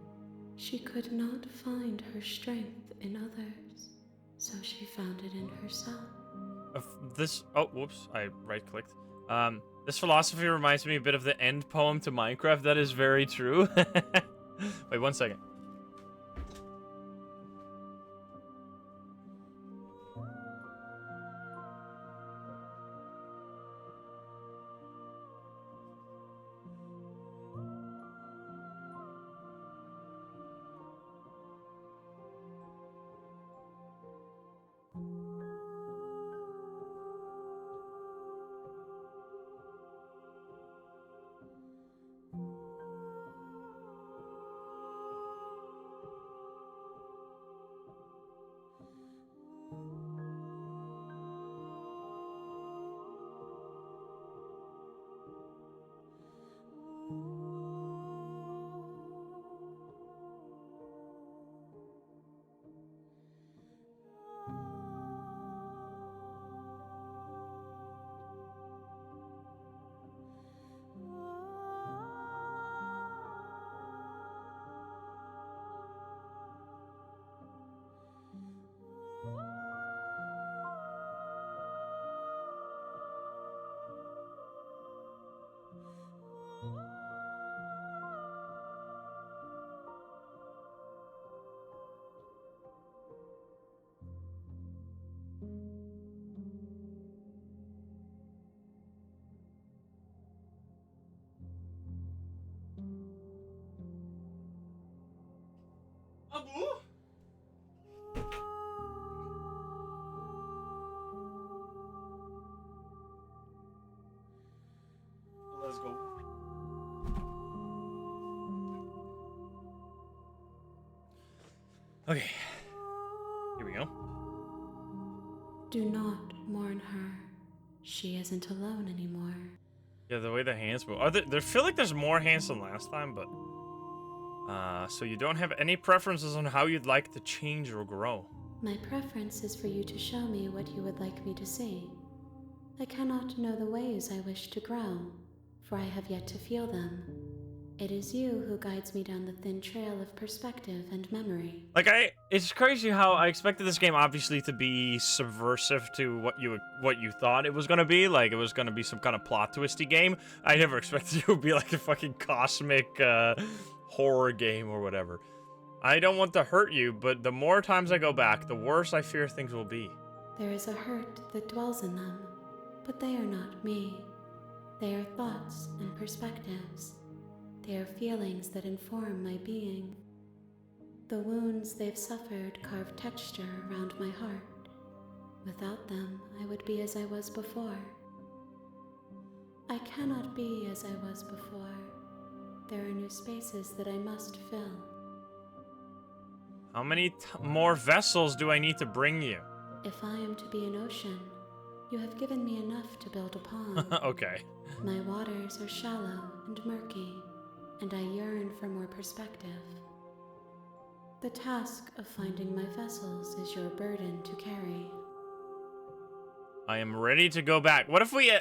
She could not find her strength in others, so she found it in herself. Oh, whoops, I right-clicked. This philosophy reminds me a bit of the end poem to Minecraft. That is very true. Wait, 1 second. Let's go. Okay. Here we go. Do not mourn her. She isn't alone anymore. Yeah, the way the hands move. I feel like there's more hands than last time, but... so you don't have any preferences on how you'd like to change or grow? My preference is for you to show me what you would like me to see. I cannot know the ways I wish to grow, for I have yet to feel them. It is you who guides me down the thin trail of perspective and memory. Like, it's crazy how I expected this game obviously to be subversive to what you thought it was gonna be. Like, it was gonna be some kind of plot twisty game. I never expected it would be like a fucking cosmic horror game or whatever. I don't want to hurt you, but the more times I go back, the worse I fear things will be. There is a hurt that dwells in them, but they are not me. They are thoughts and perspectives. They are feelings that inform my being. The wounds they've suffered carve texture around my heart. Without them, I would be as I was before. I cannot be as I was before, there are new spaces that I must fill. How many more vessels do I need to bring you? If I am to be an ocean, you have given me enough to build upon. Okay. My waters are shallow and murky, and I yearn for more perspective. The task of finding my vessels is your burden to carry. I am ready to go back. What if we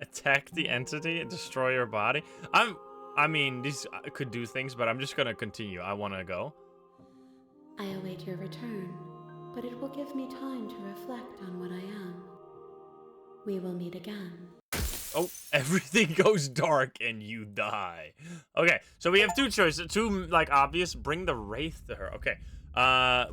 attack the entity and destroy your body? I mean, these could do things, but I'm just gonna continue. I want to go. I await your return, but it will give me time to reflect on what I am. We will meet again. Oh, everything goes dark and you die. Okay, so we have two choices. Two, like, obvious. Bring the Wraith to her. Okay.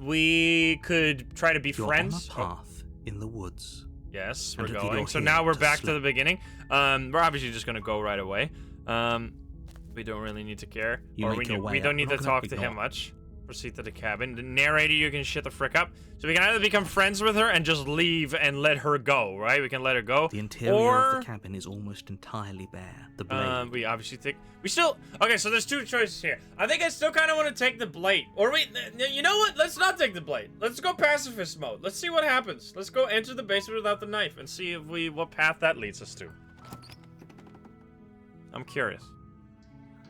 We could try to be friends. You're on a path in the woods. Yes, we're going. So now we're back to the beginning. We're obviously just gonna go right away. We don't really need to care. We don't need to talk to him much. Proceed to the cabin. The narrator, you can shut the frick up. So we can either become friends with her and just leave and let her go, right? We can let her go. The interior of the cabin is almost entirely bare. The blade. We obviously take... Okay, so there's two choices here. I think I still kind of want to take the blade. Or you know what? Let's not take the blade. Let's go pacifist mode. Let's see what happens. Let's go enter the basement without the knife and see if what path that leads us to. I'm curious.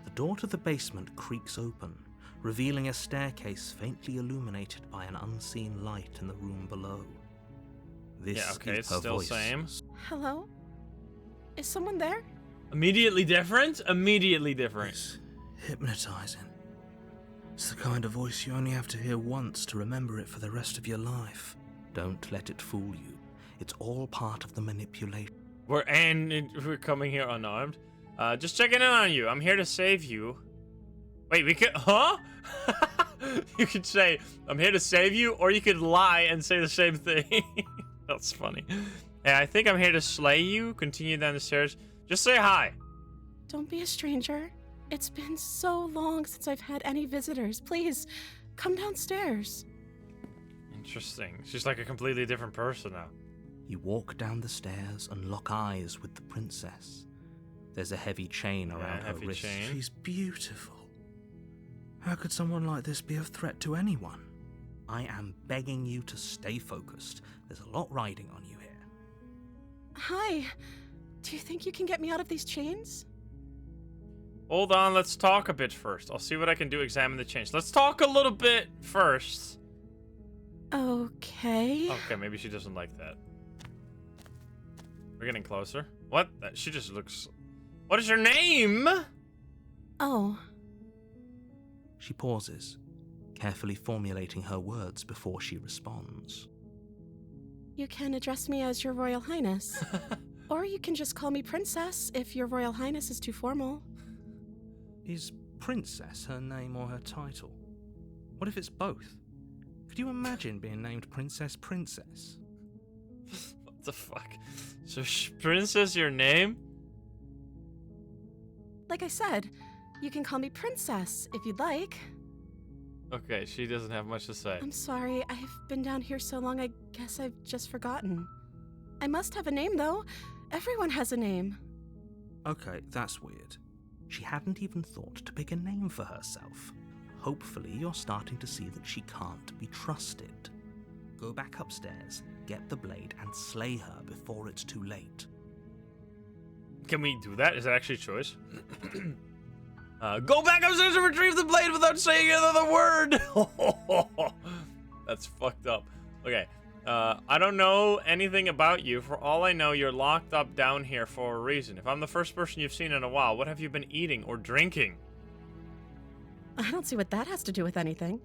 The door to the basement creaks open, revealing a staircase faintly illuminated by an unseen light in the room below. This yeah, okay, is it's her still voice. same. Hello? Is someone there? Immediately different? Immediately different. It's hypnotizing. It's the kind of voice you only have to hear once to remember it for the rest of your life. Don't let it fool you. It's all part of the manipulation. We're coming here unarmed. Just checking in on you. I'm here to save you. Wait, we could... Huh? You could say, I'm here to save you, or you could lie and say the same thing. That's funny. Hey, I think I'm here to slay you. Continue down the stairs. Just say hi. Don't be a stranger. It's been so long since I've had any visitors. Please, come downstairs. Interesting. She's like a completely different person now. You walk down the stairs and lock eyes with the princess. There's a heavy chain around her wrist. Chain. She's beautiful. How could someone like this be a threat to anyone? I am begging you to stay focused. There's a lot riding on you here. Hi. Do you think you can get me out of these chains? Hold on, let's talk a bit first. I'll see what I can do, examine the chains. Let's talk a little bit first. Okay. Okay, maybe she doesn't like that. We're getting closer. What? She just looks... What is your name? Oh. She pauses, carefully formulating her words before she responds. You can address me as Your Royal Highness. Or you can just call me Princess if Your Royal Highness is too formal. Is Princess her name or her title? What if it's both? Could you imagine being named Princess? What the fuck? So Princess your name? Like I said, you can call me Princess if you'd like. Okay, she doesn't have much to say. I'm sorry, I've been down here so long I guess I've just forgotten. I must have a name though. Everyone has a name. Okay, that's weird. She hadn't even thought to pick a name for herself. Hopefully you're starting to see that she can't be trusted. Go back upstairs, get the blade, and slay her before it's too late. Can we do that? Is that actually a choice? Go back upstairs and retrieve the blade without saying another word! That's fucked up. Okay. I don't know anything about you. For all I know, you're locked up down here for a reason. If I'm the first person you've seen in a while, what have you been eating or drinking? I don't see what that has to do with anything.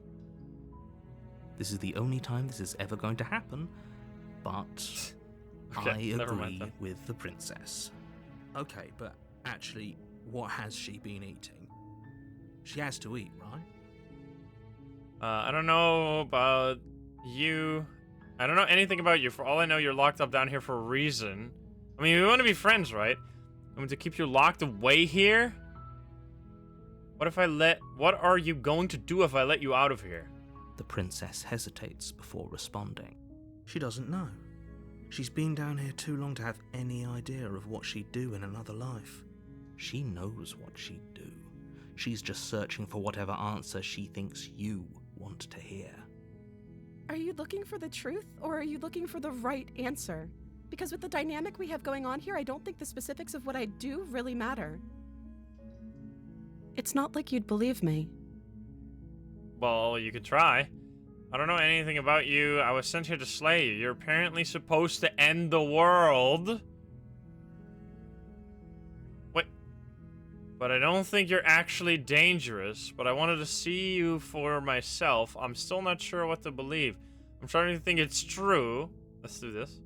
This is the only time this is ever going to happen, but okay, I never mind agree then. with the princess. Okay, but actually, what has she been eating? She has to eat, right? I don't know about you. I don't know anything about you. For all I know, you're locked up down here for a reason. I mean, we want to be friends, right? I mean, to keep you locked away here? What are you going to do if I let you out of here? The princess hesitates before responding. She doesn't know. She's been down here too long to have any idea of what she'd do in another life. She knows what she'd do. She's just searching for whatever answer she thinks you want to hear. Are you looking for the truth, or are you looking for the right answer? Because with the dynamic we have going on here, I don't think the specifics of what I do really matter. It's not like you'd believe me. Well, you could try. I don't know anything about you. I was sent here to slay you. You're apparently supposed to end the world. Wait. But I don't think you're actually dangerous. But I wanted to see you for myself. I'm still not sure what to believe. I'm starting to think it's true. Let's do this.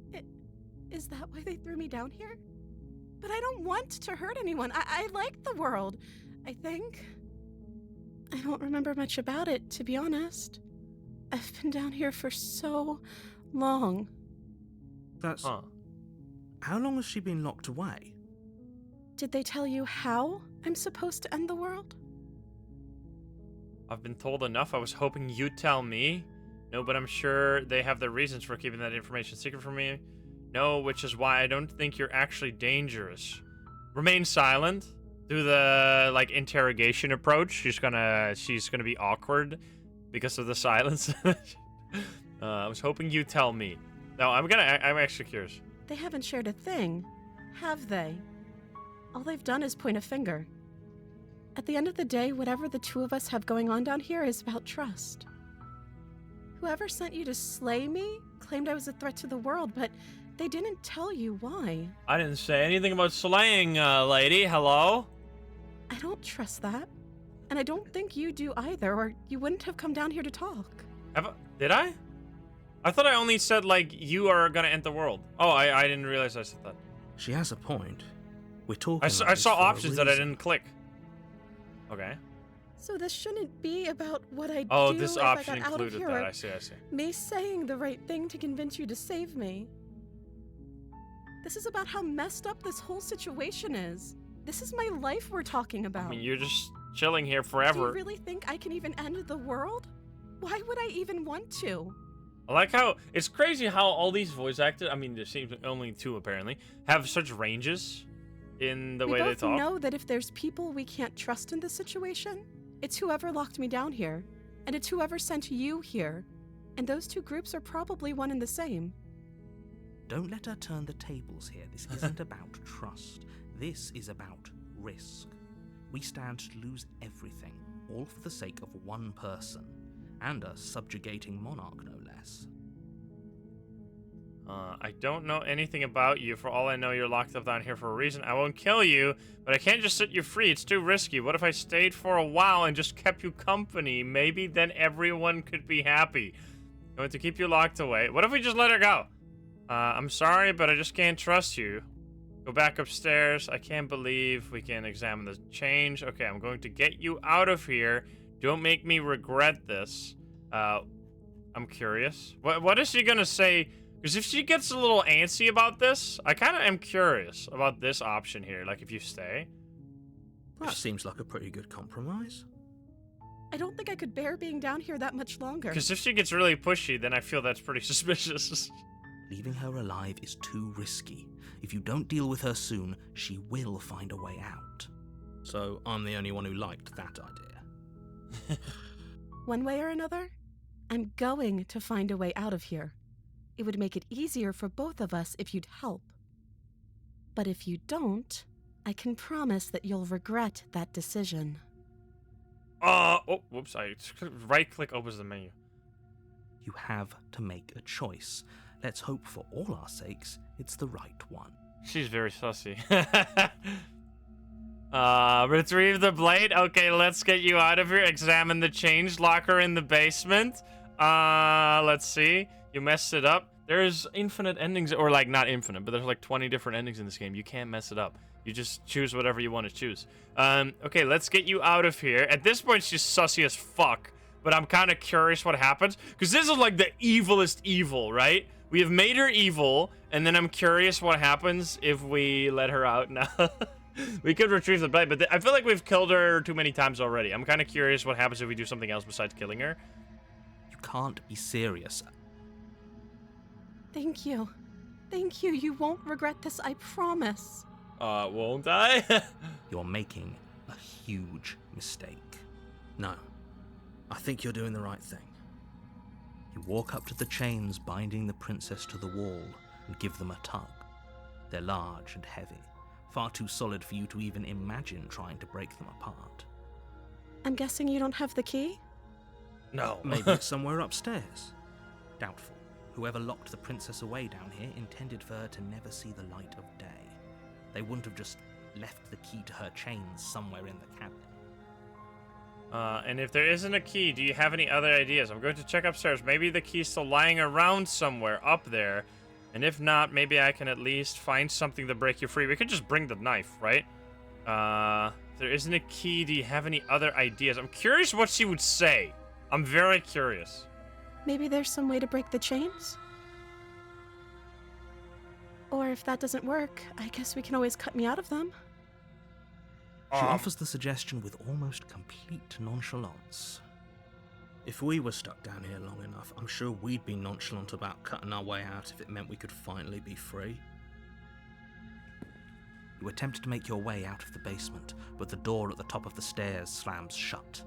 Is that why they threw me down here? But I don't want to hurt anyone. I like the world, I think. I don't remember much about it, to be honest. I've been down here for so long. That's... Huh. How long has she been locked away? Did they tell you how I'm supposed to end the world? I've been told enough. I was hoping you'd tell me. No, but I'm sure they have their reasons for keeping that information secret from me. No, which is why I don't think you're actually dangerous. Remain silent. Do the, like, interrogation approach. She's gonna be awkward because of the silence. I was hoping you'd tell me. No, I'm actually curious. They haven't shared a thing, have they? All they've done is point a finger. At the end of the day, whatever the two of us have going on down here is about trust. Whoever sent you to slay me claimed I was a threat to the world, but they didn't tell you why. I didn't say anything about slaying, lady. Hello? I don't trust that. And I don't think you do either, or you wouldn't have come down here to talk. Did I? I thought I only said, like, you are gonna end the world. Oh, I didn't realize I said that. She has a point. We're talking I saw options that I didn't click. Okay. So this shouldn't be about what I Oh, do this if option I got out of included here, that. or I see. me saying the right thing to convince you to save me. This is about how messed up this whole situation is. This is my life we're talking about. I mean, you're just chilling here forever. Do you really think I can even end the world? Why would I even want to? I like how it's crazy how all these voice actors, I mean, there seems only two apparently, have such ranges in the way they talk. We both know that if there's people we can't trust in this situation, it's whoever locked me down here, and it's whoever sent you here. And those two groups are probably one and the same. Don't let her turn the tables here. This isn't about trust. This is about risk. We stand to lose everything, all for the sake of one person, and a subjugating monarch, no less. I don't know anything about you. For all I know, you're locked up down here for a reason. I won't kill you, but I can't just set you free. It's too risky. What if I stayed for a while and just kept you company? Maybe then everyone could be happy. I'm going to keep you locked away. What if we just let her go? I'm sorry, but I just can't trust you. Go back upstairs. I can't believe we can examine the change. Okay, I'm going to get you out of here. Don't make me regret this. I'm curious. What is she gonna say? Because if she gets a little antsy about this, I kind of am curious about this option here. Like, if you stay. That seems like a pretty good compromise. I don't think I could bear being down here that much longer. Because if she gets really pushy, then I feel that's pretty suspicious. Leaving her alive is too risky. If you don't deal with her soon, she will find a way out. So I'm the only one who liked that idea. One way or another, I'm going to find a way out of here. It would make it easier for both of us if you'd help. But if you don't, I can promise that you'll regret that decision. Oh, whoops, right-click opens the menu. You have to make a choice. Let's hope for all our sakes it's the right one. She's very sussy. Retrieve the blade. Okay, let's get you out of here. Examine the change locker in the basement. Let's see. You messed it up. There's infinite endings, or like not infinite, but there's like 20 different endings in this game. You can't mess it up. You just choose whatever you want to choose. Okay, let's get you out of here. At this point, she's sussy as fuck, but I'm kind of curious what happens, because this is like the evilest evil, right? We have made her evil, and then I'm curious what happens if we let her out now. We could retrieve the blade, but I feel like we've killed her too many times already. I'm kind of curious what happens if we do something else besides killing her. You can't be serious. Thank you. Thank you. You won't regret this, I promise. Won't I? You're making a huge mistake. No, I think you're doing the right thing. You walk up to the chains binding the princess to the wall and give them a tug. They're large and heavy, far too solid for you to even imagine trying to break them apart. I'm guessing you don't have the key? No. Maybe it's somewhere upstairs. Doubtful. Whoever locked the princess away down here intended for her to never see the light of day. They wouldn't have just left the key to her chains somewhere in the cabin. And if there isn't a key, do you have any other ideas? I'm going to check upstairs. Maybe the key's still lying around somewhere up there. And if not, maybe I can at least find something to break you free. We could just bring the knife, right? If there isn't a key, do you have any other ideas? I'm curious what she would say. I'm very curious. Maybe there's some way to break the chains? Or if that doesn't work, I guess we can always cut me out of them. She offers the suggestion with almost complete nonchalance. If we were stuck down here long enough, I'm sure we'd be nonchalant about cutting our way out if it meant we could finally be free. You attempt to make your way out of the basement, but the door at the top of the stairs slams shut.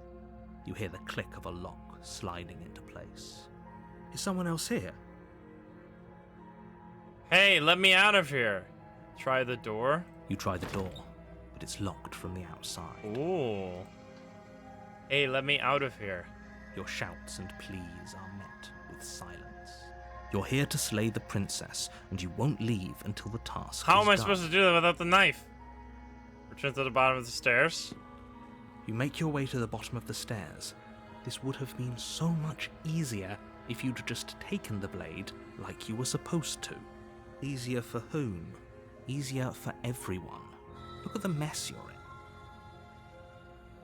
You hear the click of a lock sliding into place. Is someone else here? Hey, let me out of here. Try the door. You try the door, but it's locked from the outside. Ooh. Hey, let me out of here. Your shouts and pleas are met with silence. You're here to slay the princess, and you won't leave until the task How is am I done. supposed to do that without the knife? Return to the bottom of the stairs. You make your way to the bottom of the stairs. This would have been so much easier if you'd just taken the blade like you were supposed to. Easier for whom? Easier for everyone. Look at the mess you're in.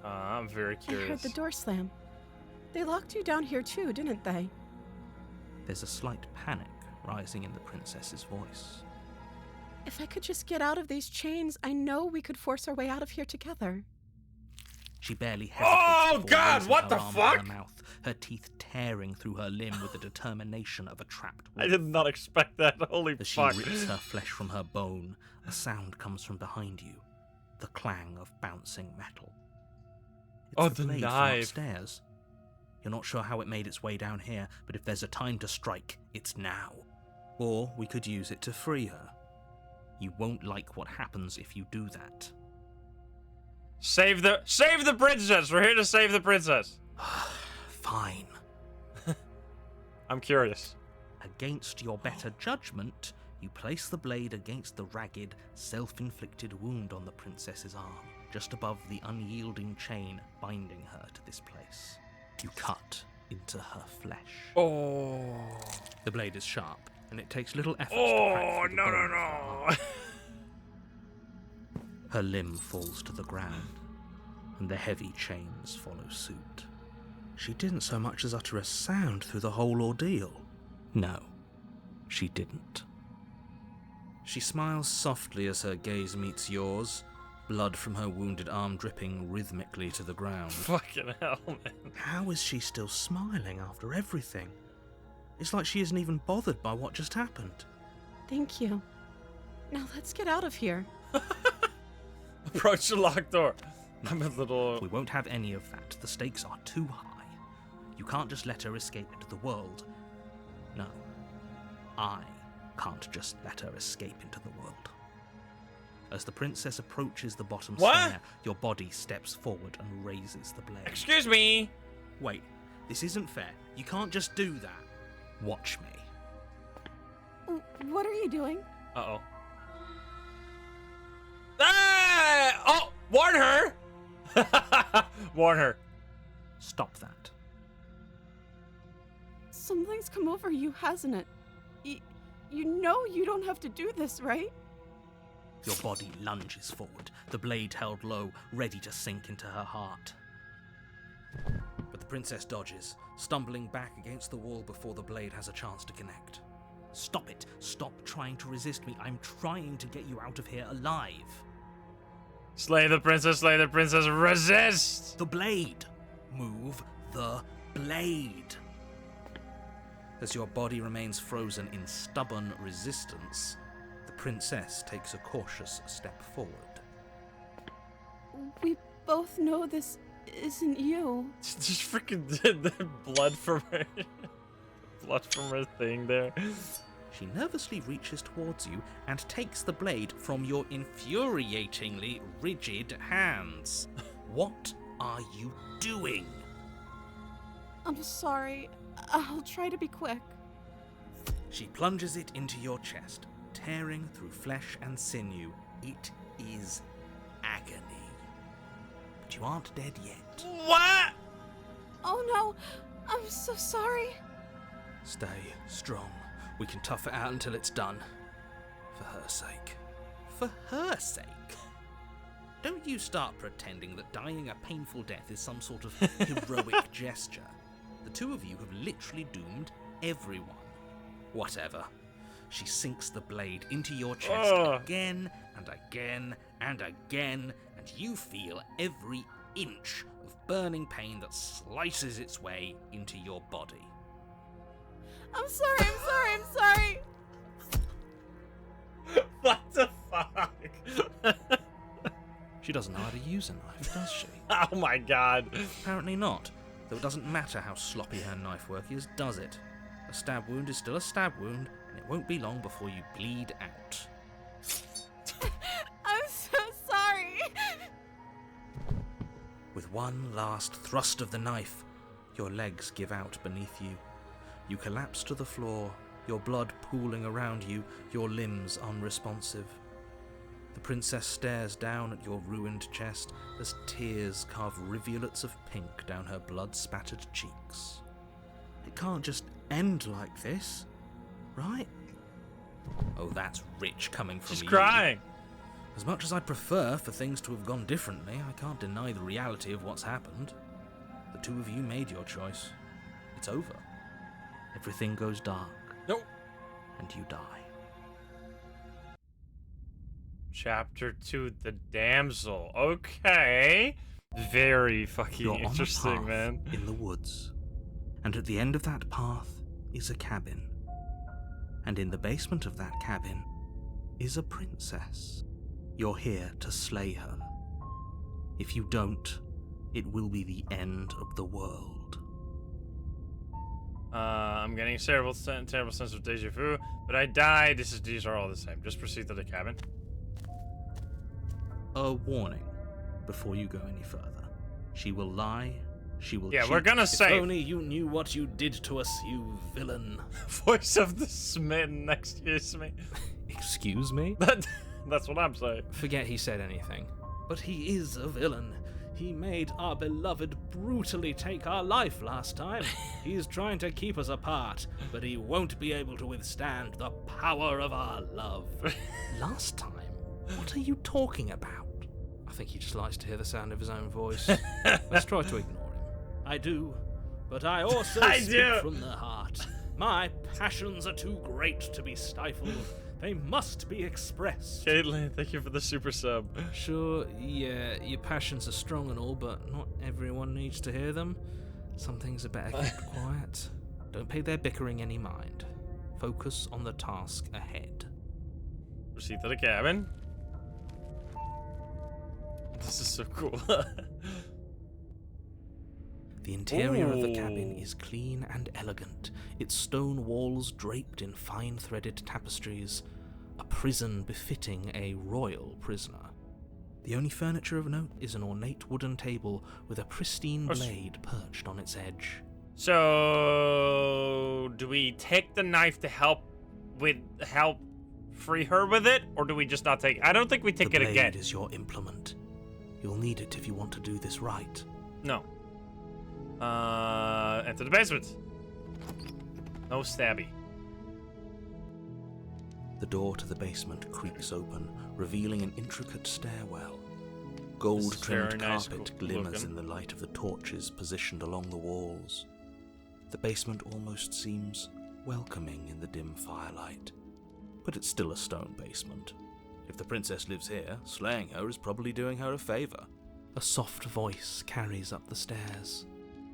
I'm very I heard curious. the door slam. They locked you down here too, didn't they? There's a slight panic rising in the princess's voice. If I could just get out of these chains, I know we could force our way out of here together. She barely hesitates. Oh, before God, raising what her the arm to fuck? Her mouth, her teeth tearing through her limb with the determination of a trapped I wolf. did not expect that. Holy As she fuck. rips her flesh from her bone, a sound comes from behind you. The clang of bouncing metal. It's Oh, the the blade from knife. upstairs. You're not sure how it made its way down here, but if there's a time to strike, it's now. Or we could use it to free her. You won't like what happens if you do that. Save the princess. We're here to save the princess. Fine. I'm curious. Against your better judgment, you place the blade against the ragged, self-inflicted wound on the princess's arm, just above the unyielding chain binding her to this place. You cut into her flesh. Oh. The blade is sharp, and it takes little effort to Oh, crack through the no, bone no, of her arm. no. Her limb falls to the ground, and the heavy chains follow suit. She didn't so much as utter a sound through the whole ordeal. No, she didn't. She smiles softly as her gaze meets yours, blood from her wounded arm dripping rhythmically to the ground. Fucking hell, man. How is she still smiling after everything? It's like she isn't even bothered by what just happened. Thank you. Now let's get out of here. Approach the locked door. I'm a little... We won't have any of that. The stakes are too high. You can't just let her escape into the world. No, I can't just let her escape into the world. As the princess approaches the bottom What? stair, your body steps forward and raises the blade. Excuse me. Wait, this isn't fair. You can't just do that. Watch me. What are you doing? Uh-oh. Ah! Oh! Warn her! Warn her. Stop that. Something's come over you, hasn't it? You know you don't have to do this, right? Your body lunges forward, the blade held low, ready to sink into her heart. But the princess dodges, stumbling back against the wall before the blade has a chance to connect. Stop it. Stop trying to resist me. I'm trying to get you out of here alive. Slay the princess, resist! The blade. Move the blade. As your body remains frozen in stubborn resistance, the princess takes a cautious step forward. We both know this isn't you. Just freaking the blood from her. Blood from her thing there. She nervously reaches towards you and takes the blade from your infuriatingly rigid hands. What are you doing? I'm sorry. I'll try to be quick. She plunges it into your chest, tearing through flesh and sinew. It is agony. But you aren't dead yet. What? Oh no, I'm so sorry. Stay strong. We can tough it out until it's done. For her sake. For her sake? Don't you start pretending that dying a painful death is some sort of heroic gesture. The two of you have literally doomed everyone. Whatever. She sinks the blade into your chest again and again and again, and you feel every inch of burning pain that slices its way into your body. I'm sorry. What the fuck? She doesn't know how to use a knife, does she? Oh my god. Apparently not, though it doesn't matter how sloppy her knife work is, does it? A stab wound is still a stab wound, and it won't be long before you bleed out. I'm so sorry. With one last thrust of the knife, your legs give out beneath you. You collapse to the floor, your blood pooling around you, your limbs unresponsive. The princess stares down at your ruined chest as tears carve rivulets of pink down her blood-spattered cheeks. It can't just end like this, right? Oh, that's rich coming from you. She's crying. As much as I'd prefer for things to have gone differently, I can't deny the reality of what's happened. The two of you made your choice. It's over. Everything goes dark. Nope. And you die. Chapter 2, The Damsel. Okay. Very fucking You're interesting, on a path man. in the woods. And at the end of that path is a cabin. And in the basement of that cabin is a princess. You're here to slay her. If you don't, it will be the end of the world. I'm getting a terrible sense of deja vu, but I died. These are all the same. Just proceed to the cabin. A warning before you go any further. She will lie. She will Yeah, cheat. we're gonna save. If only you knew what you did to us, you villain. Voice of the smitten, excuse me. Excuse me? That's what I'm saying. Forget he said anything. But he is a villain. He made our beloved brutally take our life last time. He's trying to keep us apart, but he won't be able to withstand the power of our love. Last time? What are you talking about? I think he just likes to hear the sound of his own voice. Let's try to ignore him. I do, but I also speak from the heart. My passions are too great to be stifled. They must be expressed. Caitlin, thank you for the super sub. Sure, yeah, your passions are strong and all, but not everyone needs to hear them. Some things are better kept quiet. Don't pay their bickering any mind. Focus on the task ahead. Proceed to the cabin. This is so cool. The interior of the cabin is clean and elegant, its stone walls draped in fine threaded tapestries, a prison befitting a royal prisoner. The only furniture of note is an ornate wooden table with a pristine blade perched on its edge. So, do we take the knife to help free her with it, or do we just not take it? I don't think we take it again. The blade is your implement. You'll need it if you want to do this right. No. Enter the basement. No stabby. The door to the basement creaks open, revealing an intricate stairwell. Gold-trimmed carpet glimmers in the light of the torches positioned along the walls. The basement almost seems welcoming in the dim firelight. But it's still a stone basement. If the princess lives here, slaying her is probably doing her a favor. A soft voice carries up the stairs.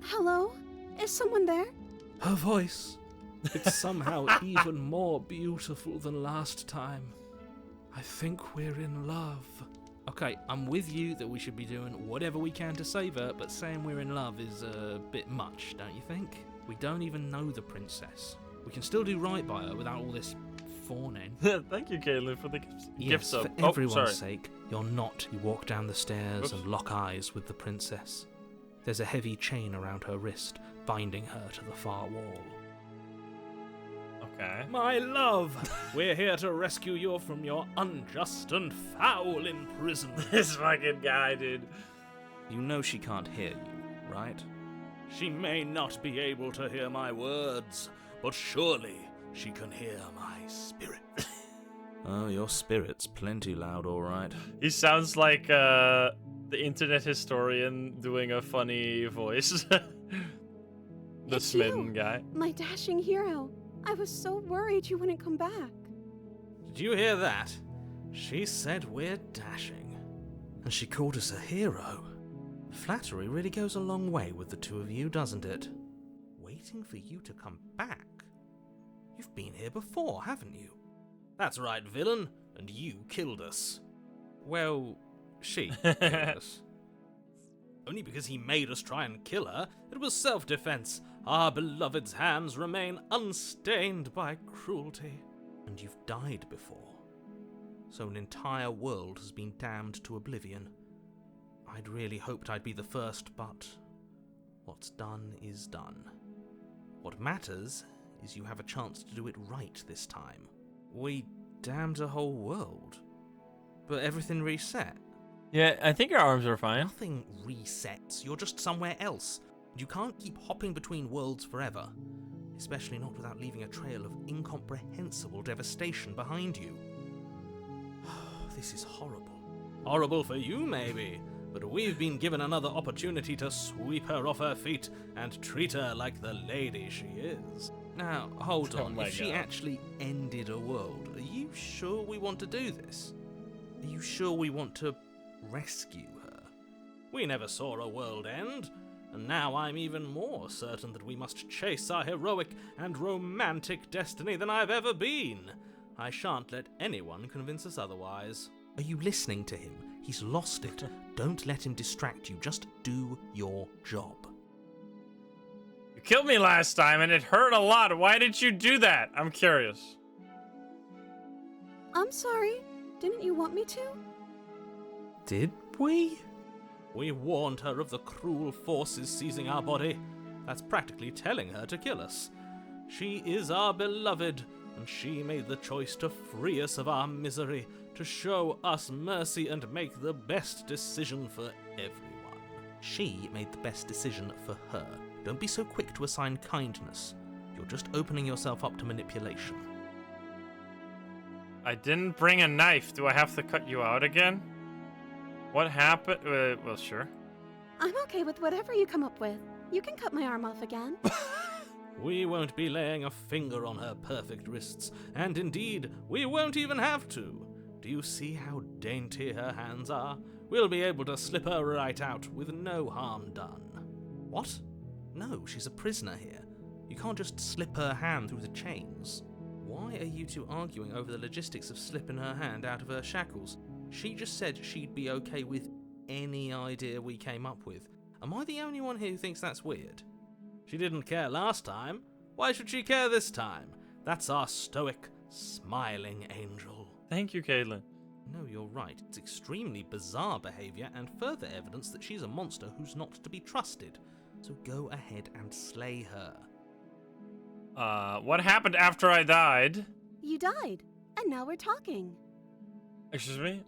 Hello? Is someone there? Her voice. It's somehow even more beautiful than last time. I think we're in love. Okay, I'm with you that we should be doing whatever we can to save her, but saying we're in love is a bit much, don't you think? We don't even know the princess. We can still do right by her without all this fawning. Thank you, Caitlin, for the gift Yes, sub. for everyone's sorry. sake, you're not. You walk down the stairs Oops. and lock eyes with the princess. There's a heavy chain around her wrist, binding her to the far wall. Okay. My love, we're here to rescue you from your unjust and foul imprisonment. This fucking guy, dude. You know she can't hear you, right? She may not be able to hear my words, but surely she can hear my spirit. Oh, your spirit's plenty loud, all right. He sounds like the internet historian doing a funny voice. The It's smitten you, guy. my dashing hero. I was so worried you wouldn't come back. Did you hear that? She said we're dashing. And she called us a hero. Flattery really goes a long way with the two of you, doesn't it? Waiting for you to come back? You've been here before, haven't you? That's right, villain, and you killed us. Well, she killed us. Only because he made us try and kill her. It was self-defense. Our beloved's hands remain unstained by cruelty. And you've died before. So an entire world has been damned to oblivion. I'd really hoped I'd be the first, but what's done is done. What matters is you have a chance to do it right this time. We damned a whole world, but everything reset. Yeah, I think your arms are fine. Nothing resets. You're just somewhere else. You can't keep hopping between worlds forever, especially not without leaving a trail of incomprehensible devastation behind you. This is horrible. Horrible for you, maybe, but we've been given another opportunity to sweep her off her feet and treat her like the lady she is. Now, hold Oh on. my If she God. actually ended a world, are you sure we want to do this? Are you sure we want to rescue her? We never saw a world end, and now I'm even more certain that we must chase our heroic and romantic destiny than I've ever been. I shan't let anyone convince us otherwise. Are you listening to him? He's lost it. Don't let him distract you. Just do your job. You killed me last time and it hurt a lot. Why did you do that? I'm curious. I'm sorry. Didn't you want me to? Did we? We warned her of the cruel forces seizing our body. That's practically telling her to kill us. She is our beloved, and she made the choice to free us of our misery, to show us mercy and make the best decision for everyone. She made the best decision for her. Don't be so quick to assign kindness. You're just opening yourself up to manipulation. I didn't bring a knife. Do I have to cut you out again? What happened? Well, sure. I'm okay with whatever you come up with. You can cut my arm off again. We won't be laying a finger on her perfect wrists, and indeed, we won't even have to. Do you see how dainty her hands are? We'll be able to slip her right out with no harm done. What? No, she's a prisoner here. You can't just slip her hand through the chains. Why are you two arguing over the logistics of slipping her hand out of her shackles? She just said she'd be okay with any idea we came up with. Am I the only one here who thinks that's weird? She didn't care last time. Why should she care this time? That's our stoic, smiling angel. Thank you, Caitlin. No, you're right. It's extremely bizarre behavior and further evidence that she's a monster who's not to be trusted. So go ahead and slay her. What happened after I died? You died, and now we're talking. Excuse me?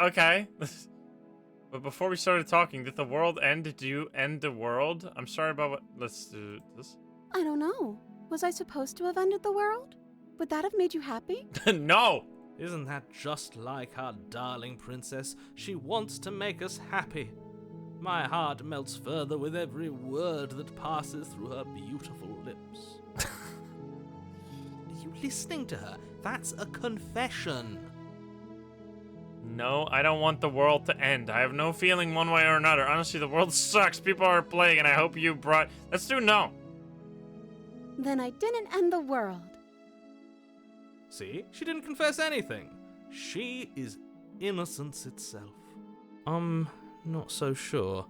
Okay. But before we started talking, did the world end? Did you end the world? I'm sorry about what... Let's do this. I don't know. Was I supposed to have ended the world? Would that have made you happy? No! Isn't that just like our darling princess? She wants to make us happy. My heart melts further with every word that passes through her beautiful lips. Are you listening to her? That's a confession. No, I don't want the world to end. I have no feeling one way or another. Honestly, the world sucks. People are plague, and I hope you brought... Let's do no. Then I didn't end the world. See? She didn't confess anything. She is innocence itself. I'm not so sure.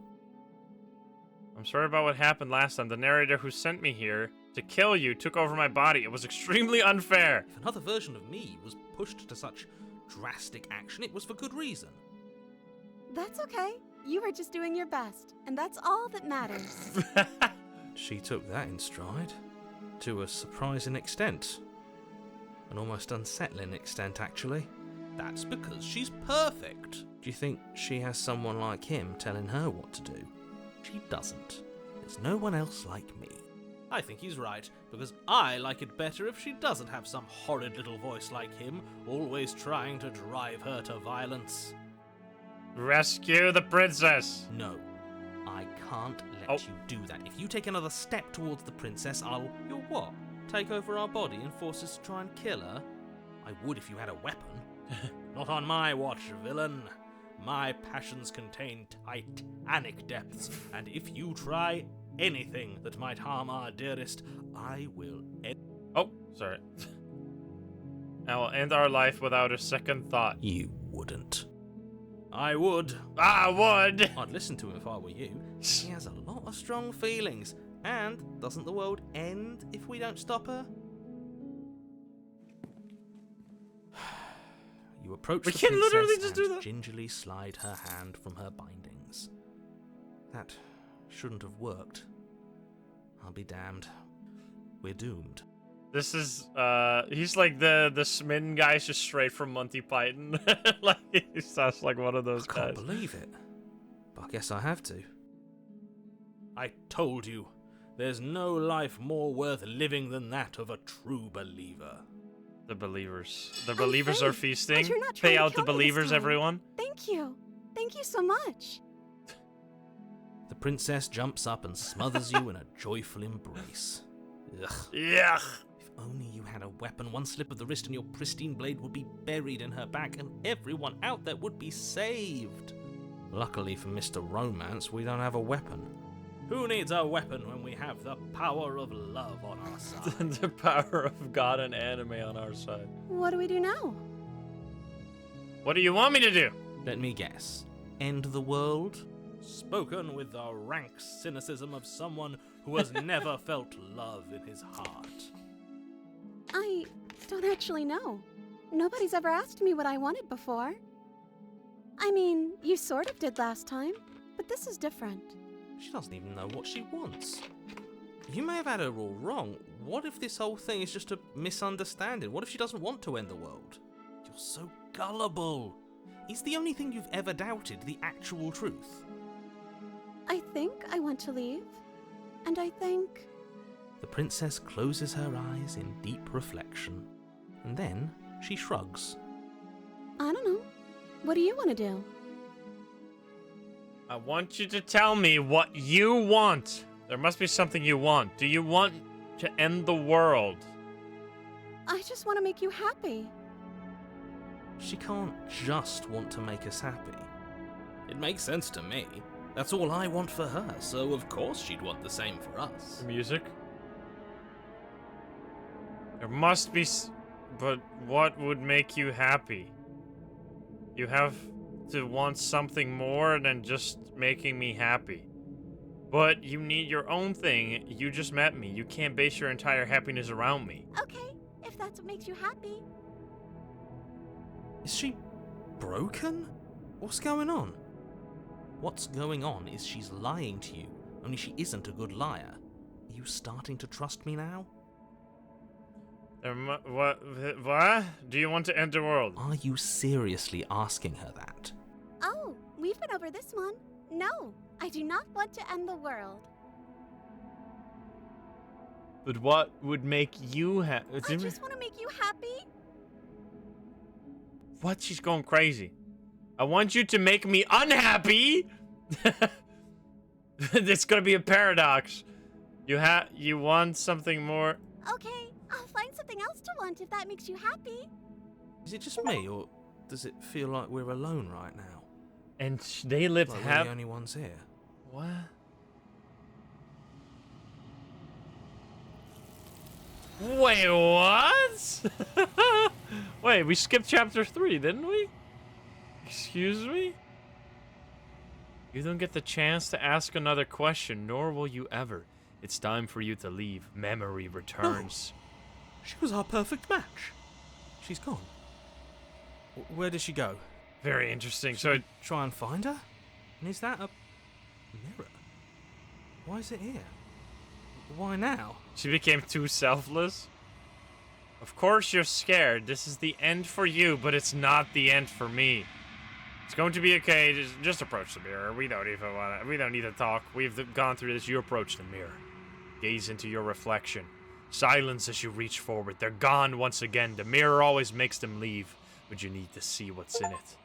I'm sorry about what happened last time. The narrator who sent me here to kill you took over my body. It was extremely unfair. If another version of me was pushed to such drastic action, it was for good reason. That's okay. You were just doing your best, and that's all that matters. She took that in stride. To a surprising extent. An almost unsettling extent, actually. That's because she's perfect. Do you think she has someone like him telling her what to do? She doesn't. There's no one else like me. I think he's right, because I like it better if she doesn't have some horrid little voice like him, always trying to drive her to violence. Rescue the princess! No, I can't let you do that. If you take another step towards the princess, You'll what? Take over our body and force us to try and kill her? I would if you had a weapon. Not on my watch, villain. My passions contain titanic depths, and if you try anything that might harm our dearest, I will end... Oh, sorry. I will end our life without a second thought. You wouldn't. I would. I would! I'd listen to him if I were you. He has a lot of strong feelings. And doesn't the world end if we don't stop her? You approach the can princess literally just and do that. gingerly slide her hand from her bindings. That shouldn't have worked. I'll be damned. We're doomed. This is, he's like the smitten guy just straight from Monty Python. Like, he sounds like one of those I guys. can't believe it. But I guess I have to. I told you. There's no life more worth living than that of a true believer. The believers. The believers are feasting. But you're not trying Pay to out the kill me this believers, time. everyone. Thank you. Thank you so much. The princess jumps up and smothers you in a joyful embrace. Ugh. Yeah. If only you had a weapon, one slip of the wrist and your pristine blade would be buried in her back and everyone out there would be saved. Luckily for Mr. Romance, we don't have a weapon. Who needs a weapon when we have the power of love on our side? The power of God and anime on our side. What do we do now? What do you want me to do? Let me guess. End the world? Spoken with the rank cynicism of someone who has never felt love in his heart. I don't actually know. Nobody's ever asked me what I wanted before. I mean, you sort of did last time, but this is different. She doesn't even know what she wants. You may have had her all wrong. What if this whole thing is just a misunderstanding? What if she doesn't want to end the world? You're so gullible. Is the only thing you've ever doubted the actual truth? I think I want to leave. And I think... The princess closes her eyes in deep reflection. And then she shrugs. I don't know. What do you want to do? I want you to tell me what you want. There must be something you want. Do you want to end the world? I just want to make you happy. She can't just want to make us happy. It makes sense to me. That's all I want for her, so of course she'd want the same for us. Music? There must be but what would make you happy? You have to want something more than just making me happy. But you need your own thing. You just met me. You can't base your entire happiness around me. Okay, if that's what makes you happy. Is she broken? What's going on? What's going on is she's lying to you, only she isn't a good liar. Are you starting to trust me now? What? Do you want to end the world? Are you seriously asking her that? Oh, we've been over this one. No, I do not want to end the world. But what would make you happy? I just want to make you happy. What? She's going crazy. I want you to make me unhappy. It's gonna be a paradox. You want something more. Okay, I'll find something else to want if that makes you happy. Is it just me, or does it feel like we're alone right now? And they lived Like we're the only ones here. What? Wait, what? Wait, we skipped chapter 3, didn't we? Excuse me? You don't get the chance to ask another question, nor will you ever. It's time for you to leave. Memory returns. No. She was our perfect match. She's gone. Where did she go? Very interesting. Should So we try and find her? And is that a mirror? Why is it here? Why now? she became too selfless. Of course you're scared. This is the end for you, but it's not the end for me. It's going to be okay. Just approach the mirror. We don't need to talk. We've gone through this. You approach the mirror. Gaze into your reflection. Silence as you reach forward. They're gone once again. The mirror always makes them leave, but you need to see what's in it.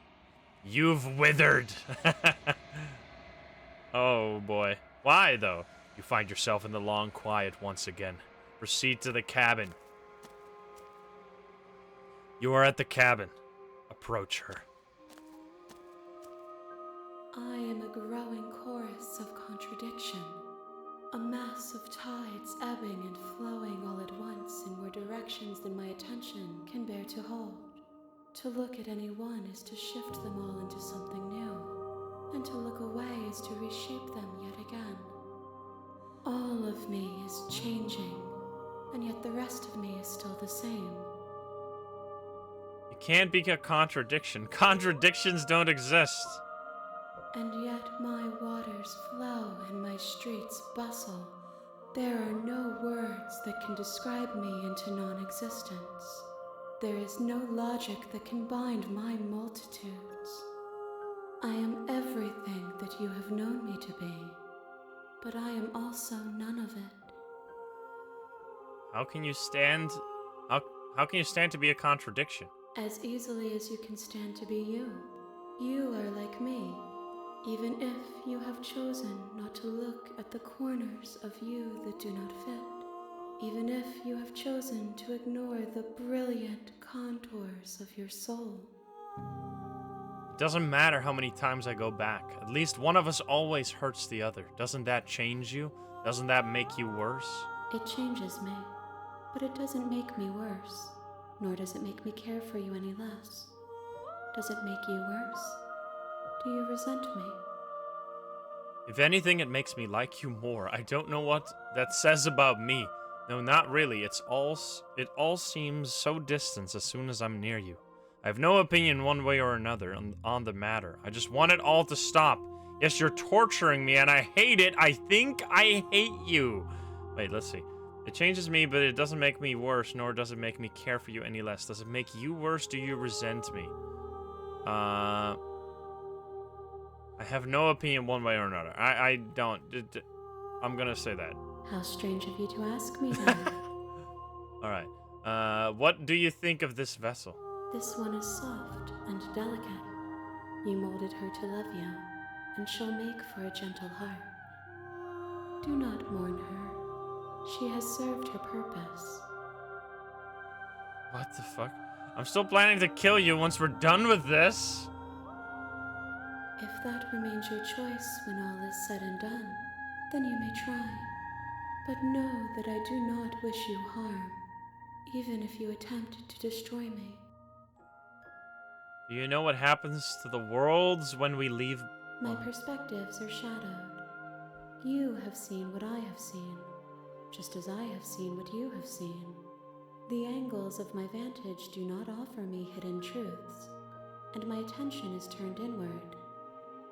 You've withered. Oh boy. Why though? You find yourself in the long quiet once again. Proceed to the cabin. You are at the cabin. Approach her. I am a growing chorus of contradiction. A mass of tides ebbing and flowing all at once in more directions than my attention can bear to hold. To look at any one is to shift them all into something new, and to look away is to reshape them yet again. All of me is changing, and yet the rest of me is still the same. It can't be a contradiction. Contradictions don't exist. And yet my waters flow and my streets bustle. There are no words that can describe me into non-existence. There is no logic that can bind my multitudes. I am everything that you have known me to be, but I am also none of it. How can you stand... How can you stand to be a contradiction? As easily as you can stand to be you. You are like me, even if you have chosen not to look at the corners of you that do not fit. Even if you have chosen to ignore the brilliant contours of your soul. It doesn't matter how many times I go back. At least one of us always hurts the other. Doesn't that change you? Doesn't that make you worse? It changes me, but it doesn't make me worse. Nor does it make me care for you any less. Does it make you worse? Do you resent me? If anything, it makes me like you more. I don't know what that says about me. No, not really. It all seems so distant as soon as I'm near you. I have no opinion one way or another on the matter. I just want it all to stop. Yes, you're torturing me, and I hate it. I think I hate you. Wait, let's see. It changes me, but it doesn't make me worse, nor does it make me care for you any less. Does it make you worse? Do you resent me? I have no opinion one way or another. I don't. I'm gonna say that. How strange of you to ask me then. Alright. What do you think of this vessel? This one is soft and delicate. You molded her to love you, and she'll make for a gentle heart. Do not mourn her. She has served her purpose. What the fuck? I'm still planning to kill you once we're done with this. If that remains your choice when all is said and done, then you may try. But know that I do not wish you harm, even if you attempt to destroy me. Do you know what happens to the worlds when we leave? My perspectives are shadowed. You have seen what I have seen, just as I have seen what you have seen. The angles of my vantage do not offer me hidden truths, and my attention is turned inward,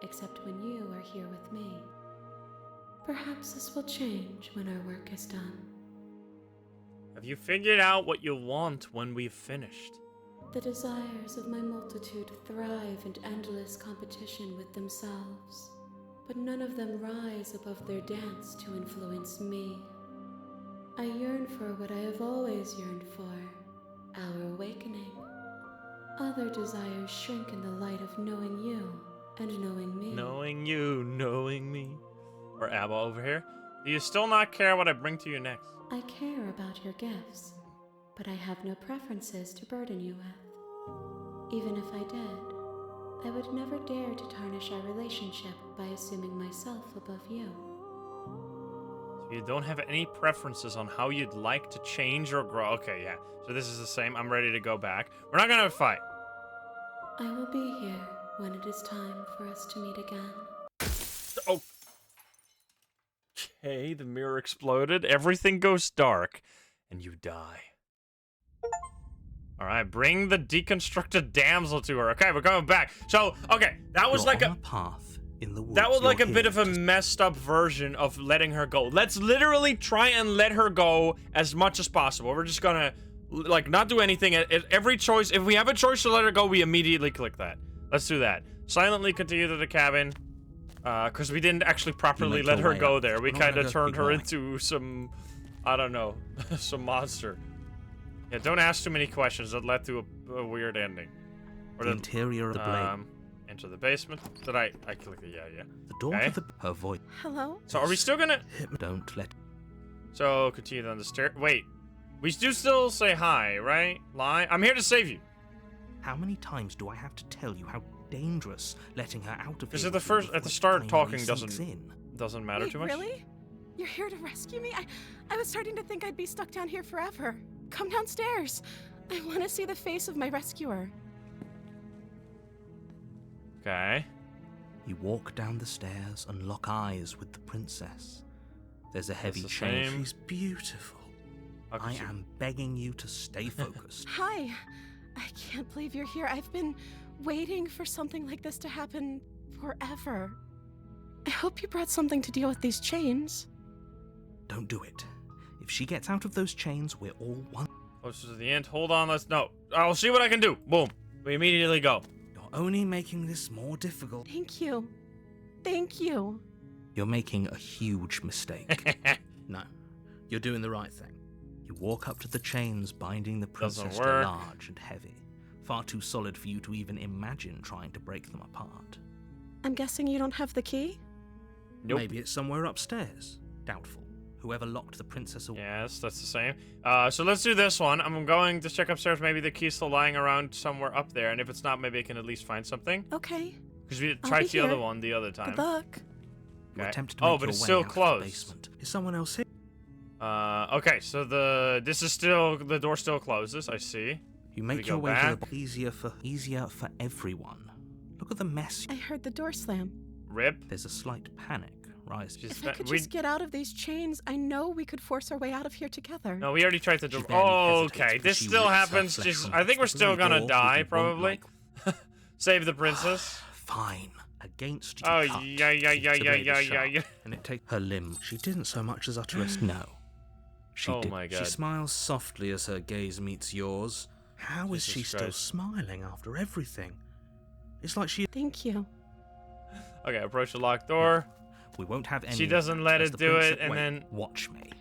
except when you are here with me. Perhaps this will change when our work is done. Have you figured out what you want when we've finished? The desires of my multitude thrive in endless competition with themselves, but none of them rise above their dance to influence me. I yearn for what I have always yearned for, our awakening. Other desires shrink in the light of knowing you and knowing me. Knowing you, knowing me. Or Abba over here. Do you still not care what I bring to you next? I care about your gifts, but I have no preferences to burden you with. Even if I did, I would never dare to tarnish our relationship by assuming myself above you. So You don't have any preferences on how you'd like to change or grow. Okay, yeah. So this is the same. I'm ready to go back. We're not gonna fight. I will be here when it is time for us to meet again. Oh. Okay, the mirror exploded. Everything goes dark, and you die. All right, bring the deconstructed damsel to her. Okay, we're going back. So, okay, that was like a path in the woods. that was like a bit of a messed up version of letting her go. Let's literally try and let her go as much as possible. We're just gonna like not do anything. At every choice, if we have a choice to let her go, we immediately click that. Let's do that. Silently continue to the cabin. Because we didn't actually properly let her go there. We kind of turned her into some, I don't know, some monster. Yeah, don't ask too many questions. That led to a weird ending. Or the interior of the blade. Enter the basement. Did I clicked it? Yeah. The door to the... Her voice. Hello? So are we still gonna... Don't let... So, continue down the stair... Wait. We do still say hi, right? Lie? I'm here to save you. How many times do I have to tell you how dangerous letting her out of here? Because at the start talking doesn't matter too much. Really? You're here to rescue me? I was starting to think I'd be stuck down here forever. Come downstairs. I want to see the face of my rescuer. Okay. You walk down the stairs and lock eyes with the princess. There's a heavy chain. She's beautiful. I am begging you to stay focused. Hi. I can't believe you're here. I've been waiting for something like this to happen forever. I hope you brought something to deal with these chains. Don't do it. If she gets out of those chains, we're all one. Oh, this is the end. Hold on, no. I'll see what I can do. Boom. We immediately go. You're only making this more difficult. Thank you. Thank you. You're making a huge mistake. No, you're doing the right thing. You walk up to the chains binding the princess to large and heavy. Far too solid for you to even imagine trying to break them apart. I'm guessing you don't have the key? Nope. Maybe it's somewhere upstairs. Doubtful. Whoever locked the princess away. Yes, that's the same. So let's do this one. I'm going to check upstairs. Maybe the key's still lying around somewhere up there. And if it's not, maybe I can at least find something. Okay. Because we tried the other one the other time. Good luck. You attempted to make but your it's way still out of the closed. basement. Is someone else here? Okay, so the door still closes, I see. You make your way to the easier for everyone. Look at the mess. I heard the door slam. Rip. There's a slight panic rising. If I could just get out of these chains, I know we could force our way out of here together. No, we already tried to do. Oh, okay, this still happens. I think we're still gonna die, probably. Save the princess. Fine. Against you. Oh, yeah. And it takes her limb. She didn't so much as utter a no. She did. My God. She smiles softly as her gaze meets yours. How is she still smiling after everything? It's like she... Thank you. Okay, approach the locked door. We won't have any... She doesn't let it do it, and then... Watch me.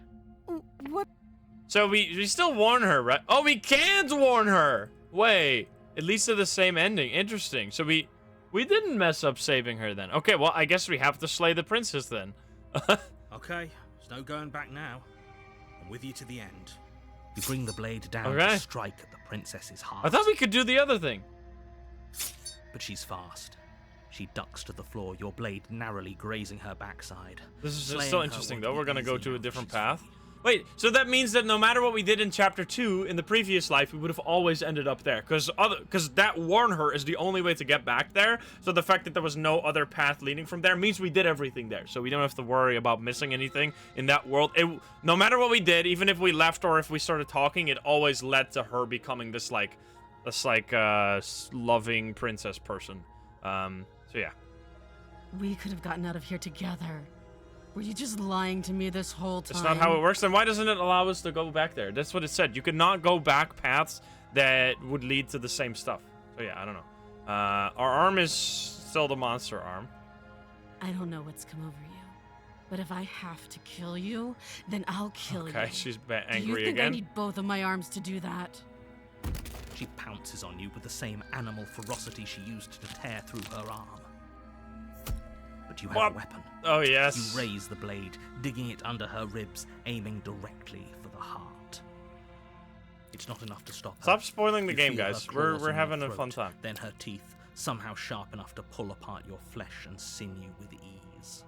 What? So we still warn her, right? Oh, we can't warn her! Wait. It leads to the same ending. Interesting. So we didn't mess up saving her then. Okay, well, I guess we have to slay the princess then. Okay, there's no going back now. I'm with you to the end. You bring the blade down to strike at the princess's heart. I thought we could do the other thing. But she's fast. She ducks to the floor, your blade narrowly grazing her backside. This is still interesting, though. We're going to go to a different path. Wait, so that means that no matter what we did in Chapter 2, in the previous life, we would have always ended up there. Because that warn her is the only way to get back there. So the fact that there was no other path leading from there means we did everything there. So we don't have to worry about missing anything in that world. No matter what we did, even if we left or if we started talking, it always led to her becoming this loving princess person. So yeah. We could have gotten out of here together. Were you just lying to me this whole time? It's not how it works. Then why doesn't it allow us to go back there? That's what it said. You could not go back paths that would lead to the same stuff. So yeah, I don't know. Our arm is still the monster arm. I don't know what's come over you, but if I have to kill you, then I'll kill you. Okay, she's angry again. Do you think I need both of my arms to do that? She pounces on you with the same animal ferocity she used to tear through her arm. But you have a weapon. Oh, yes. You raise the blade, digging it under her ribs, aiming directly for the heart. It's not enough to stop her. Stop spoiling the game, guys. We're having a fun time. Then her teeth, somehow sharp enough to pull apart your flesh and sinew with ease.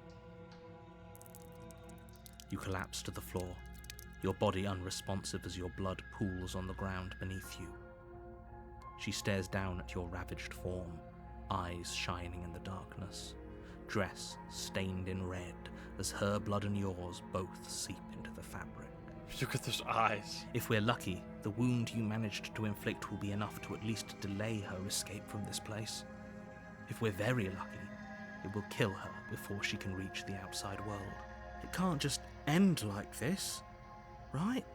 You collapse to the floor, your body unresponsive as your blood pools on the ground beneath you. She stares down at your ravaged form, eyes shining in the darkness, dress stained in red as her blood and yours both seep into the fabric. Look at those eyes. If we're lucky, the wound you managed to inflict will be enough to at least delay her escape from this place. If we're very lucky, it will kill her before she can reach the outside world. It can't just end like this, right?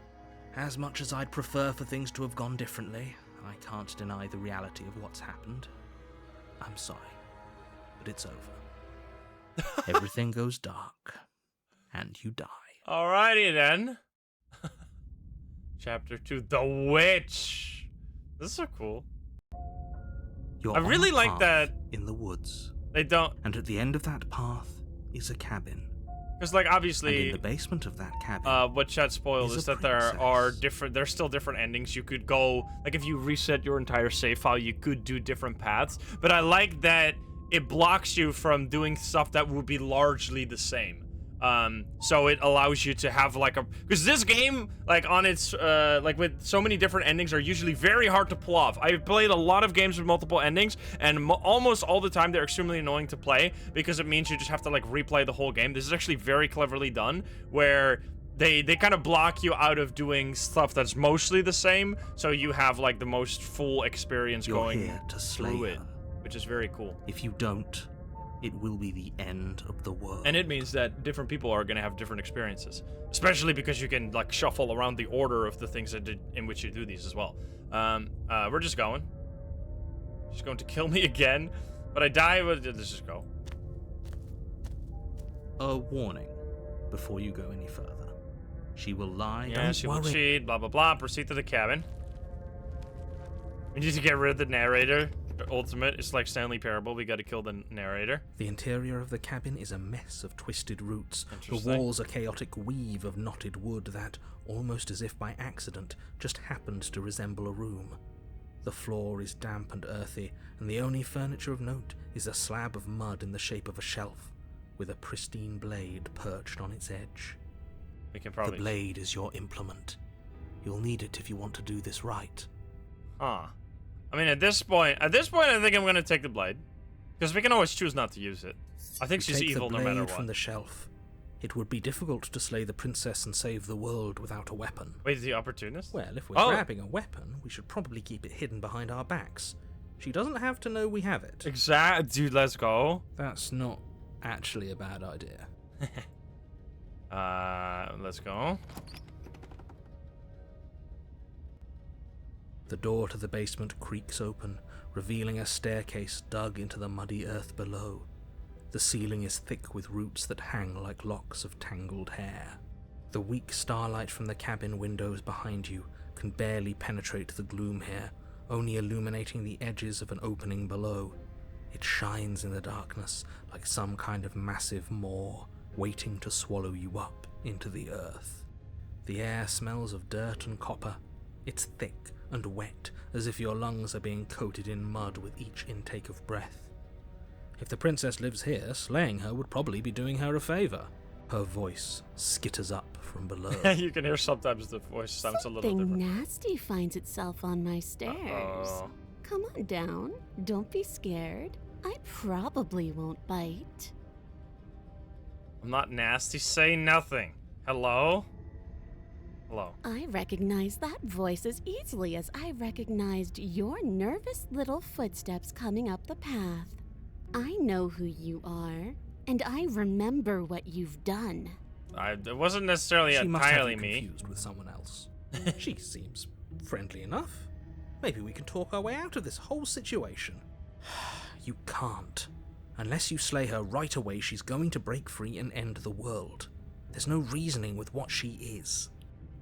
As much as I'd prefer for things to have gone differently, I can't deny the reality of what's happened. I'm sorry, but it's over. Everything goes dark, and you die. Alrighty then. Chapter 2, The Witch. This is so cool. You're I really on a like path that in the woods. they don't, And at the end of that path is a cabin. because like And obviously in the basement of that cabin, what Chat spoiled is is a that there are princess. there's still different endings. You could go, like if you reset your entire save file, you could do different paths. But I like that it blocks you from doing stuff that would be largely the same. So it allows you to have like because this game, like on its, like with so many different endings, are usually very hard to pull off. I've played a lot of games with multiple endings, and almost all the time they're extremely annoying to play because it means you just have to like replay the whole game. This is actually very cleverly done, where they kind of block you out of doing stuff that's mostly the same, so you have like the most full experience you're going here to slay through it, her. which is very cool. If you don't, it will be the end of the world. And it means that different people are going to have different experiences, especially because you can like shuffle around the order of the things that in which you do these as well. We're just going. She's going to kill me again, but I die. Let's just go. A warning before you go any further. She will lie. Yeah, Don't she will worry. cheat. Blah blah blah. Proceed to the cabin. We need to get rid of the narrator. The ultimate. It's like Stanley Parable. We got to kill the narrator. The interior of the cabin is a mess of twisted roots. The Interesting. walls a chaotic weave of knotted wood that, almost as if by accident, just happened to resemble a room. The floor is damp and earthy, and the only furniture of note is a slab of mud in the shape of a shelf, with a pristine blade perched on its edge. We can probably. The blade is your implement. You'll need it if you want to do this right. Huh. I mean, at this point, I think I'm gonna take the blade, because we can always choose not to use it. I think she's Take evil the no blade matter what. from the shelf. It would be difficult to slay the princess and save the world without a weapon. Wait, the opportunist? Well, if we're Oh. grabbing a weapon, we should probably keep it hidden behind our backs. She doesn't have to know we have it. Exact, dude. Let's go. That's not actually a bad idea. Let's go. The door to the basement creaks open, revealing a staircase dug into the muddy earth below. The ceiling is thick with roots that hang like locks of tangled hair. The weak starlight from the cabin windows behind you can barely penetrate the gloom here, only illuminating the edges of an opening below. It shines in the darkness like some kind of massive maw, waiting to swallow you up into the earth. The air smells of dirt and copper. It's thick and wet, as if your lungs are being coated in mud with each intake of breath. If the princess lives here, slaying her would probably be doing her a favor. Her voice skitters up from below. You can hear sometimes the voice sounds a little Something different. nasty finds itself on my stairs. Uh-oh. Come on down. Don't be scared. I probably won't bite. I'm not nasty. Say nothing. Hello? Hello. I recognize that voice as easily as I recognized your nervous little footsteps coming up the path. I know who you are, and I remember what you've done. It wasn't necessarily She must have entirely you me. confused with someone else. She seems friendly enough. Maybe we can talk our way out of this whole situation. You can't. Unless you slay her right away, she's going to break free and end the world. There's no reasoning with what she is.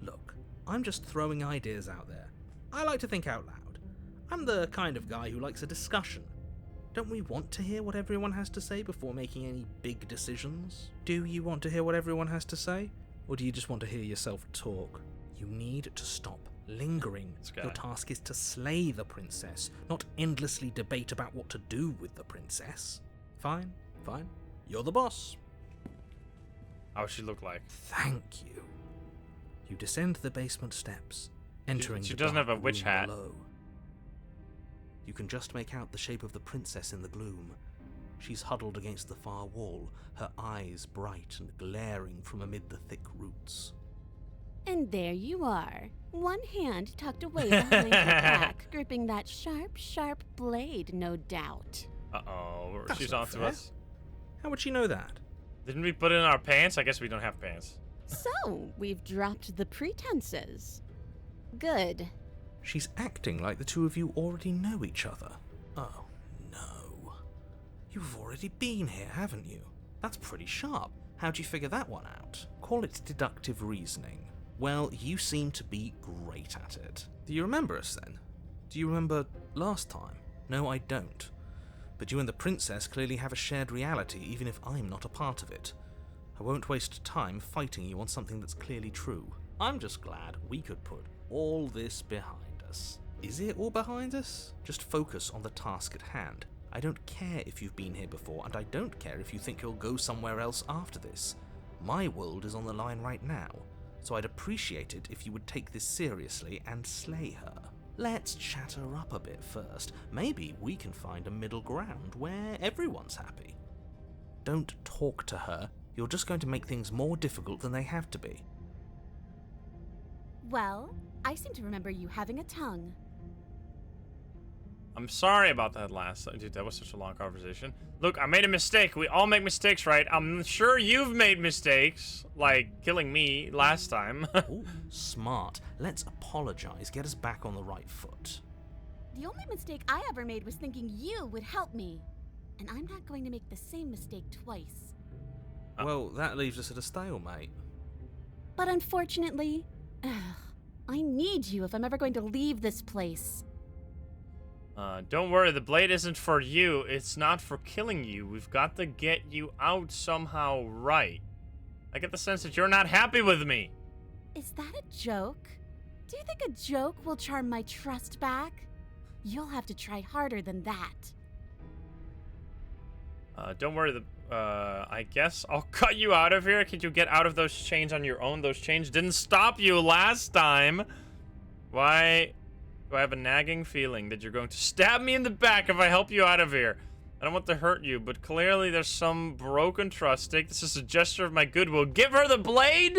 Look, I'm just throwing ideas out there. I like to think out loud. I'm the kind of guy who likes a discussion. Don't we want to hear what everyone has to say before making any big decisions? Do you want to hear what everyone has to say? Or do you just want to hear yourself talk? You need to stop lingering. Your task is to slay the princess, not endlessly debate about what to do with the princess. Fine, fine. You're the boss. How would she look like? Thank you. You descend the basement steps, entering She the doesn't have dark a witch room hat. below. You can just make out the shape of the princess in the gloom. She's huddled against the far wall, her eyes bright and glaring from amid the thick roots. And there you are, one hand tucked away behind your back, gripping that sharp, sharp blade, no doubt. Uh-oh, That's she's not onto fair. us. How would she know that? Didn't we put it in our pants? I guess we don't have pants. So, we've dropped the pretenses. Good. She's acting like the two of you already know each other. Oh, no. You've already been here, haven't you? That's pretty sharp. How'd you figure that one out? Call it deductive reasoning. Well, you seem to be great at it. Do you remember us then? Do you remember last time? No, I don't. But you and the princess clearly have a shared reality, even if I'm not a part of it. I won't waste time fighting you on something that's clearly true. I'm just glad we could put all this behind us. Is it all behind us? Just focus on the task at hand. I don't care if you've been here before, and I don't care if you think you'll go somewhere else after this. My world is on the line right now, so I'd appreciate it if you would take this seriously and slay her. Let's chat her up a bit first. Maybe we can find a middle ground where everyone's happy. Don't talk to her. You're just going to make things more difficult than they have to be. Well, I seem to remember you having a tongue. I'm sorry about that last time. Dude, that was such a long conversation. Look, I made a mistake. We all make mistakes, right? I'm sure you've made mistakes, like killing me last time. Ooh, smart. Let's apologize. Get us back on the right foot. The only mistake I ever made was thinking you would help me. And I'm not going to make the same mistake twice. Well, that leaves us at a stalemate. But unfortunately, I need you if I'm ever going to leave this place. Don't worry, the blade isn't for you. It's not for killing you. We've got to get you out somehow right. I get the sense that you're not happy with me. Is that a joke? Do you think a joke will charm my trust back? You'll have to try harder than that. Don't worry, I guess I'll cut you out of here. Can you get out of those chains on your own? Those chains didn't stop you last time. Why do I have a nagging feeling that you're going to stab me in the back if I help you out of here? I don't want to hurt you, but clearly there's some broken trust. Take this as a gesture of my goodwill. Give her the blade?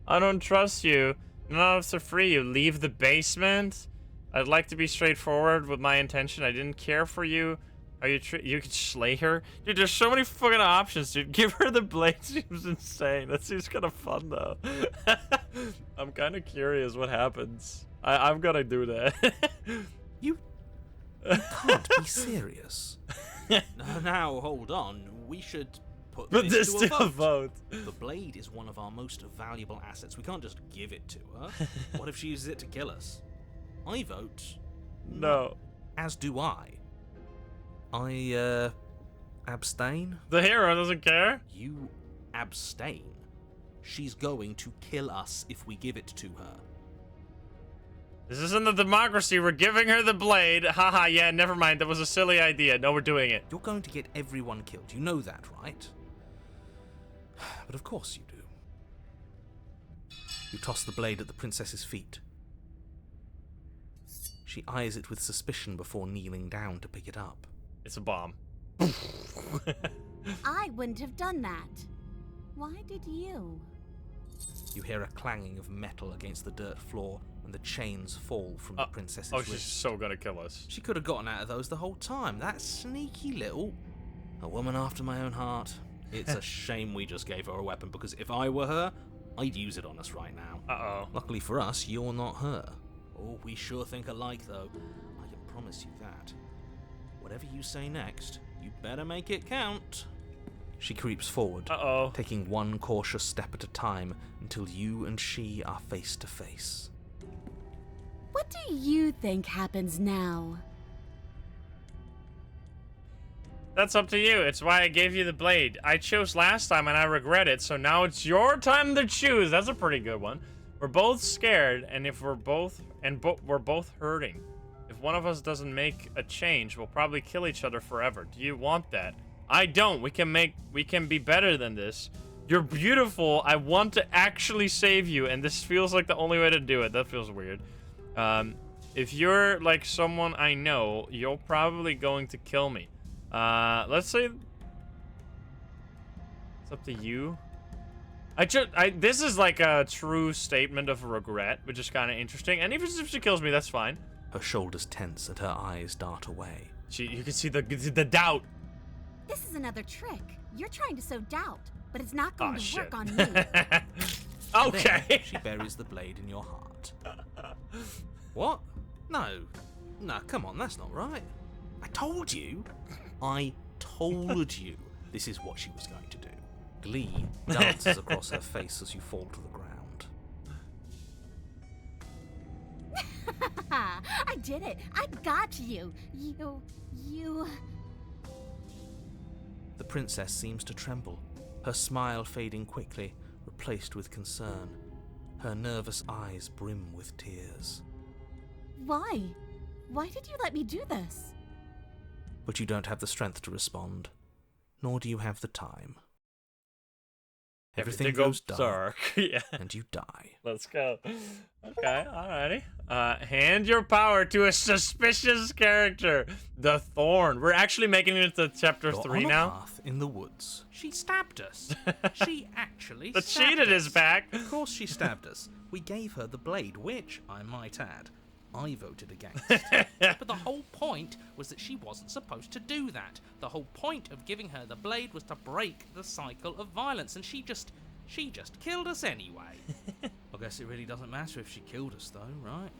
I don't trust you. None of us are free. You leave the basement? I'd like to be straightforward with my intention. I didn't care for you. Are you could slay her? Dude, there's so many fucking options, dude. Give her the blade seems insane. That seems kind of fun, though. I'm kind of curious what happens. I'm gonna do that. You can't be serious. Now, hold on. We should put this to a vote. The blade is one of our most valuable assets. We can't just give it to her. What if she uses it to kill us? I vote no. As do I. I abstain. The hero doesn't care. You abstain. She's going to kill us if we give it to her. This isn't a democracy. We're giving her the blade. Haha, yeah, never mind. That was a silly idea. No, we're doing it. You're going to get everyone killed. You know that, right? But of course you do. You toss the blade at the princess's feet. She eyes it with suspicion before kneeling down to pick it up. It's a bomb. I wouldn't have done that. Why did you? You hear a clanging of metal against the dirt floor and the chains fall from the princess's wrist. She's so gonna kill us. She could have gotten out of those the whole time. That sneaky little... A woman after my own heart. It's a shame we just gave her a weapon, because if I were her, I'd use it on us right now. Uh-oh. Luckily for us, you're not her. Oh, we sure think alike, though. I can promise you that. Whatever you say next, you better make it count. She creeps forward, taking one cautious step at a time until you and she are face to face. What do you think happens now? That's up to you. It's why I gave you the blade. I chose last time and I regret it, so now it's your time to choose. That's a pretty good one. We're both scared, and if we're both hurting. If one of us doesn't make a change, we'll probably kill each other forever. Do you want that? I don't. We can be better than this. You're beautiful. I want to actually save you, and this feels like the only way to do it. That feels weird. If you're like someone I know, you're probably going to kill me. Let's say it's up to you. This is like a true statement of regret, which is kind of interesting. And even if she kills me, that's fine. Her shoulders tense and her eyes dart away. You can see the doubt. This is another trick. You're trying to sow doubt, but it's not going to work on me. Okay. Then she buries the blade in your heart. What? No, come on, that's not right. I told you. This is what she was going to do. Glee dances across her face as you fall to the ground. I did it. I got you. You... The princess seems to tremble, her smile fading quickly, replaced with concern. Her nervous eyes brim with tears. Why? Why did you let me do this? But you don't have the strength to respond, nor do you have the time. Everything goes dark, yeah. And you die. Let's go. Okay, alrighty. Hand your power to a suspicious character, the Thorn. We're actually making it to chapter 3 now. On a path in the woods. She stabbed us. She actually The stabbed cheated us. is back. Of course she stabbed us. We gave her the blade, which, I might add, I voted against. But the whole point was that she wasn't supposed to do that. The whole point of giving her the blade was to break the cycle of violence, and she just killed us anyway. I guess it really doesn't matter if she killed us, though, right?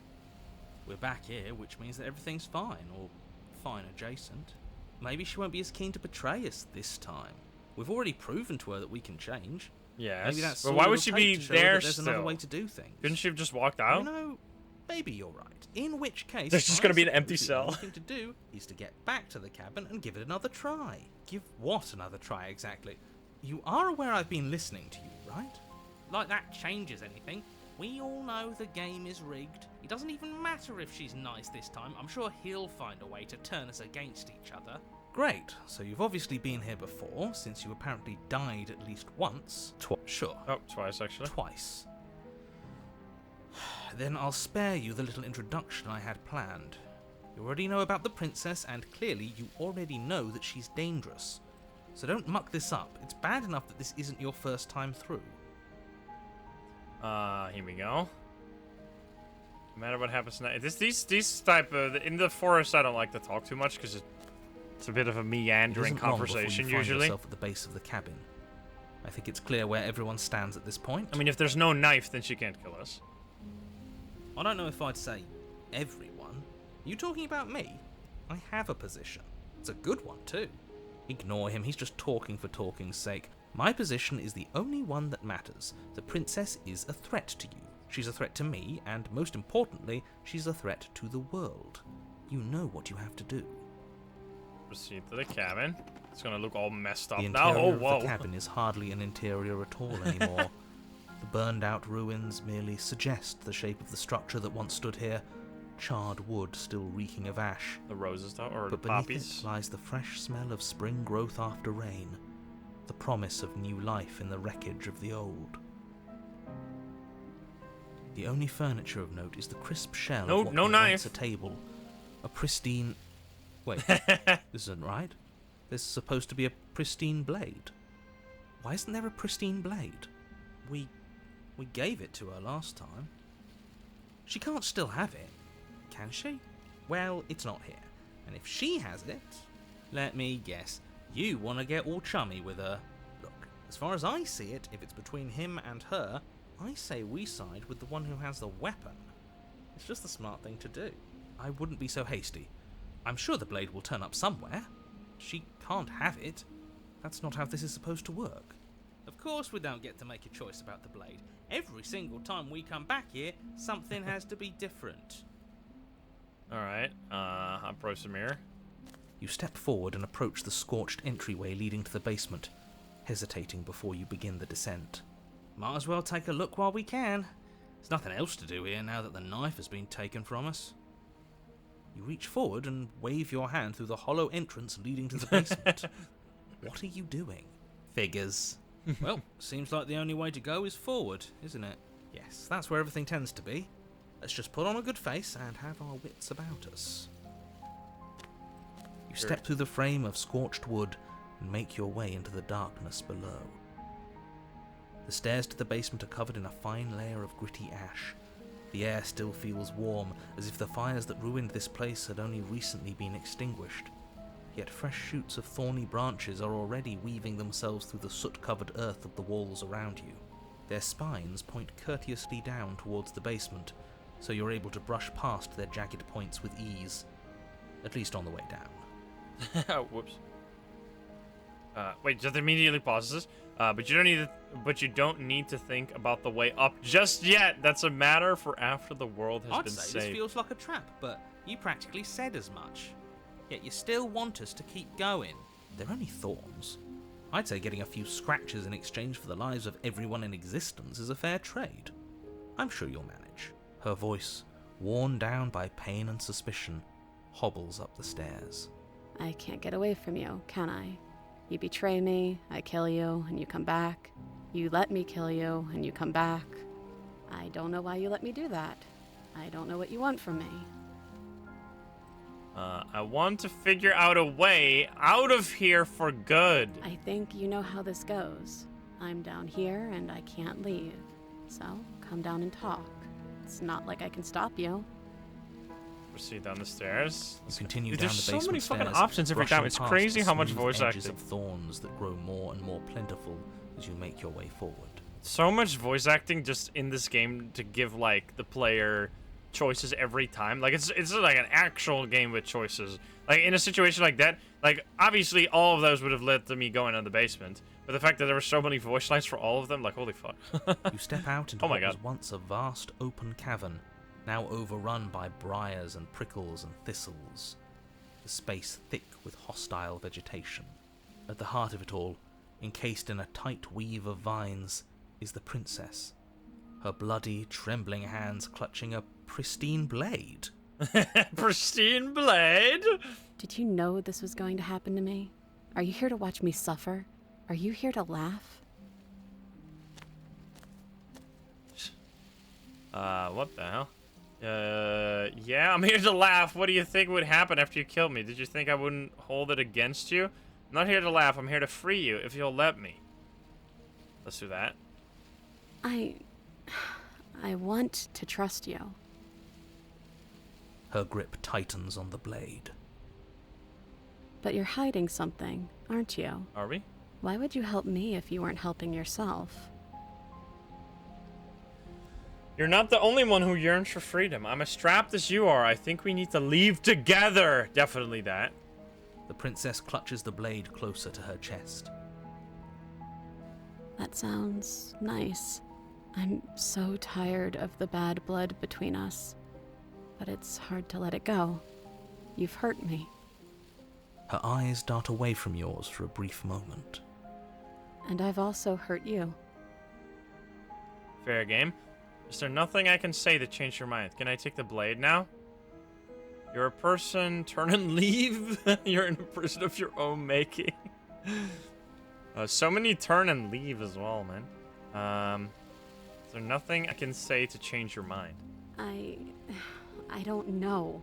We're back here, which means that everything's fine, or fine adjacent. Maybe she won't be as keen to betray us this time. We've already proven to her that we can change. Yes. Maybe that's But all why it'll would she take be to show there that there's still? another way to do things. Couldn't she have just walked out? You know, maybe you're right. In which case, There's just I gonna be an empty suppose the only cell. thing to do is to get back to the cabin and give it another try. Give what another try exactly? You are aware I've been listening to you, right? Like that changes anything. We all know the game is rigged. It doesn't even matter if she's nice this time. I'm sure he'll find a way to turn us against each other. Great. So you've obviously been here before, since you apparently died at least once. Sure. Oh, twice actually. Twice. Then I'll spare you the little introduction I had planned. You already know about the princess, and clearly you already know that she's dangerous. So don't muck this up. It's bad enough that this isn't your first time through. Here we go. No matter what happens now. These type of in the forest, I don't like to talk too much because it's a bit of a meandering conversation You usually. find yourself at the base of the cabin. I think it's clear where everyone stands at this point. I mean, if there's no knife, then she can't kill us. I don't know if I'd say everyone. You talking about me? I have a position. It's a good one too. Ignore him, he's just talking for talking's sake. My position is the only one that matters. The princess is a threat to you. She's a threat to me, and most importantly, she's a threat to the world. You know what you have to do. Proceed to the cabin. It's gonna look all messed up The now. interior Oh, whoa. of the cabin is hardly an interior at all anymore. The burned out ruins merely suggest the shape of the structure that once stood here, charred wood still reeking of ash. The roses, though, or But the beneath poppies. it lies the fresh smell of spring growth after rain, the promise of new life in the wreckage of the old. The only furniture of note is the crisp shell of what No was knife. once a table, a pristine... Wait, this isn't right. There's supposed to be a pristine blade. Why isn't there a pristine blade? We gave it to her last time. She can't still have it, can she? Well, it's not here. And if she has it, let me guess, you want to get all chummy with her. Look, as far as I see it, if it's between him and her, I say we side with the one who has the weapon. It's just the smart thing to do. I wouldn't be so hasty. I'm sure the blade will turn up somewhere. She can't have it. That's not how this is supposed to work. Of course we don't get to make a choice about the blade. Every single time we come back here, something has to be different. Alright, approach the mirror. You step forward and approach the scorched entryway leading to the basement, hesitating before you begin the descent. Might as well take a look while we can. There's nothing else to do here now that the knife has been taken from us. You reach forward and wave your hand through the hollow entrance leading to the basement. What are you doing? Figures. Well, seems like the only way to go is forward, isn't it? Yes, that's where everything tends to be. Let's just put on a good face and have our wits about us. You step through the frame of scorched wood and make your way into the darkness below. The stairs to the basement are covered in a fine layer of gritty ash. The air still feels warm, as if the fires that ruined this place had only recently been extinguished. Yet fresh shoots of thorny branches are already weaving themselves through the soot-covered earth of the walls around you. Their spines point courteously down towards the basement, so you're able to brush past their jagged points with ease. At least on the way down. Whoops. Wait, just immediately pauses. But you don't need to think about the way up just yet. That's a matter for after the world has been saved. I'd say this feels like a trap, but you practically said as much. Yet you still want us to keep going. They're only thorns. I'd say getting a few scratches in exchange for the lives of everyone in existence is a fair trade. I'm sure you'll manage. Her voice, worn down by pain and suspicion, hobbles up the stairs. I can't get away from you, can I? You betray me, I kill you, and you come back. You let me kill you, and you come back. I don't know why you let me do that. I don't know what you want from me. I want to figure out a way out of here for good. I think you know how this goes. I'm down here, and I can't leave. So, come down and talk. It's not like I can stop you. Proceed down the stairs. You continue Dude, down there's the basement so many fucking stairs, options every time. It's brushing crazy past how the much smooth voice edges acting. of thorns that grow more and more plentiful as you make your way forward. So much voice acting just in this game to give like the player choices every time. Like it's like an actual game with choices. Like in a situation like that, like obviously all of those would have led to me going in the basement. But the fact that there were so many voice lines for all of them, like holy fuck. You step out into what was once a vast open cavern, now overrun by briars and prickles and thistles. The space thick with hostile vegetation. At the heart of it all, encased in a tight weave of vines, is the princess. Her bloody, trembling hands clutching a pristine blade. Pristine blade? Did you know this was going to happen to me? Are you here to watch me suffer? Are you here to laugh? What the hell? Yeah, I'm here to laugh. What do you think would happen after you killed me? Did you think I wouldn't hold it against you? I'm not here to laugh. I'm here to free you if you'll let me. Let's do that. I want to trust you. Her grip tightens on the blade. But you're hiding something, aren't you? Are we? Why would you help me if you weren't helping yourself? You're not the only one who yearns for freedom. I'm as trapped as you are. I think we need to leave together. Definitely that. The princess clutches the blade closer to her chest. That sounds nice. I'm so tired of the bad blood between us. But it's hard to let it go. You've hurt me. Her eyes dart away from yours for a brief moment. And I've also hurt you. Fair game. Is there nothing I can say to change your mind? Can I take the blade now? You're a person, turn and leave. You're in a prison of your own making. So many turn and leave as well, man. Is there nothing I can say to change your mind? I don't know.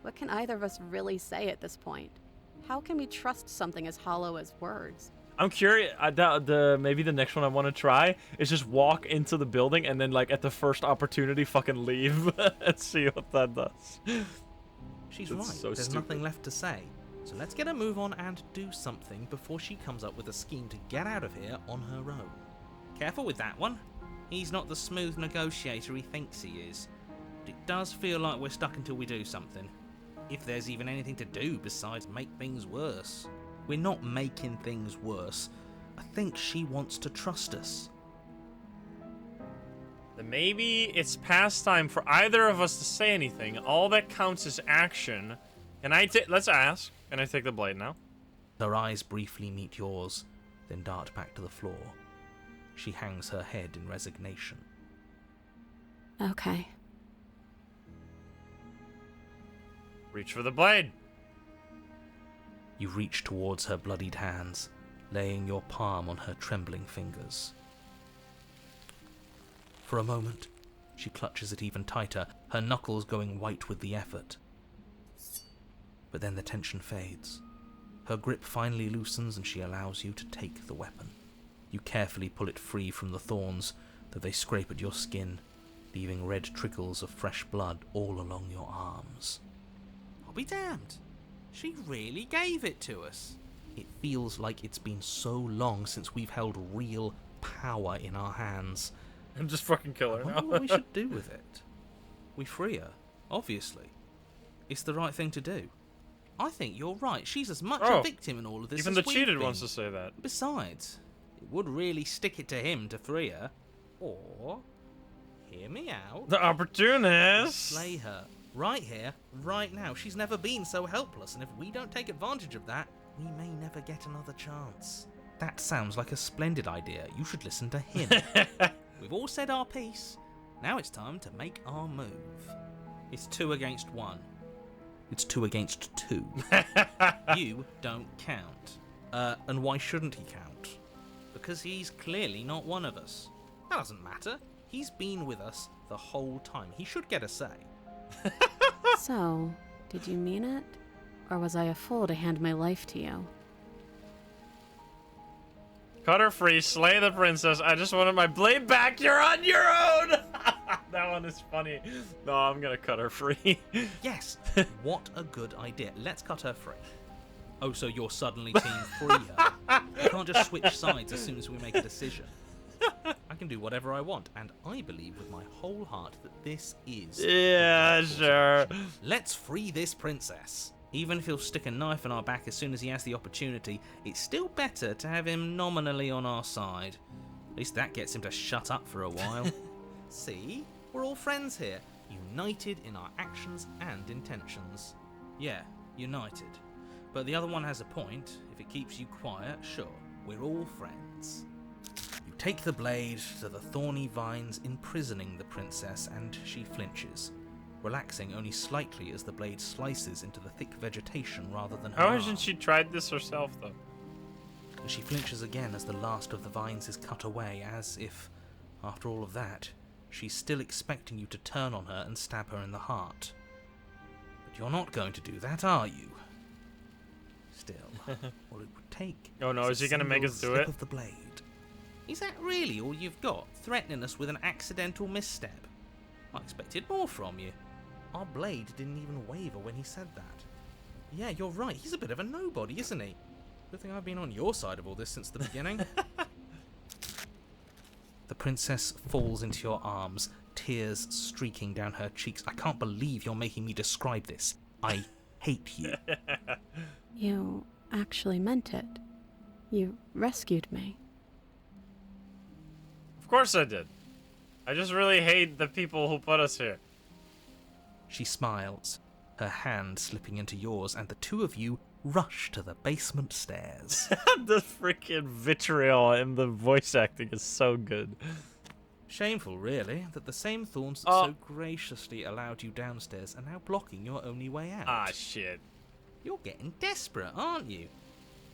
What can either of us really say at this point? How can we trust something as hollow as words? I'm curious. Maybe the next one I want to try is just walk into the building and then, like, at the first opportunity, fucking leave and see what that does. She's right. There's nothing left to say. So let's get a move on and do something before she comes up with a scheme to get out of here on her own. Careful with that one. He's not the smooth negotiator he thinks he is. But it does feel like we're stuck until we do something. If there's even anything to do besides make things worse. We're not making things worse. I think she wants to trust us. Then maybe it's past time for either of us to say anything. All that counts is action. Can I let's ask. Can I take the blade now? Her eyes briefly meet yours, then dart back to the floor. She hangs her head in resignation. Okay. Reach for the blade. You reach towards her bloodied hands, laying your palm on her trembling fingers. For a moment, she clutches it even tighter, her knuckles going white with the effort. But then the tension fades. Her grip finally loosens and she allows you to take the weapon. You carefully pull it free from the thorns, though they scrape at your skin, leaving red trickles of fresh blood all along your arms. I'll be damned. She really gave it to us. It feels like it's been so long since we've held real power in our hands. And just fucking kill her I now. wonder what we should do with it. We free her, obviously. It's the right thing to do. I think you're right. She's as much Oh, a victim in all of this Even as the we've cheated been. wants to say that. Besides, it would really stick it to him to free her. Or, hear me out, The opportunist! slay her. Right here, right now. She's never been so helpless, and if we don't take advantage of that, we may never get another chance. That sounds like a splendid idea. You should listen to him. We've all said our piece. Now it's time to make our move. It's 2 against 1. It's 2 against 2. You don't count. And why shouldn't he count? Because he's clearly not one of us. That doesn't matter. He's been with us the whole time. He should get a say. So, did you mean it? Or was I a fool to hand my life to you? Cut her free, slay the princess. I just wanted my blade back. You're on your own! That one is funny. No, I'm gonna cut her free. Yes, what a good idea. Let's cut her free. Oh, so you're suddenly team free her. You can't just switch sides as soon as we make a decision. I can do whatever I want, and I believe with my whole heart that this is... Yeah, sure. Let's free this princess. Even if he'll stick a knife in our back as soon as he has the opportunity, it's still better to have him nominally on our side. At least that gets him to shut up for a while. See? We're all friends here, united in our actions and intentions. Yeah, united. But the other one has a point. If it keeps you quiet, sure, we're all friends. You take the blade to the thorny vines imprisoning the princess, and she flinches, relaxing only slightly as the blade slices into the thick vegetation rather than her How arm. hasn't she tried this herself, though? And she flinches again as the last of the vines is cut away, as if, after all of that, she's still expecting you to turn on her and stab her in the heart. But you're not going to do that, are you? Still, all it would take Oh no, is he gonna make us do slip it? of the blade. Is that really all you've got? Threatening us with an accidental misstep? I expected more from you. Our blade didn't even waver when he said that. Yeah, you're right. He's a bit of a nobody, isn't he? Good thing I've been on your side of all this since the beginning. The princess falls into your arms, tears streaking down her cheeks. I can't believe you're making me describe this. I hate you. You actually meant it. You rescued me. Of course I did. I just really hate the people who put us here. She smiles, her hand slipping into yours, and the two of you rush to the basement stairs. The freaking vitriol in the voice acting is so good. Shameful, really, that the same thorns that so graciously allowed you downstairs are now blocking your only way out. Ah, shit. You're getting desperate, aren't you?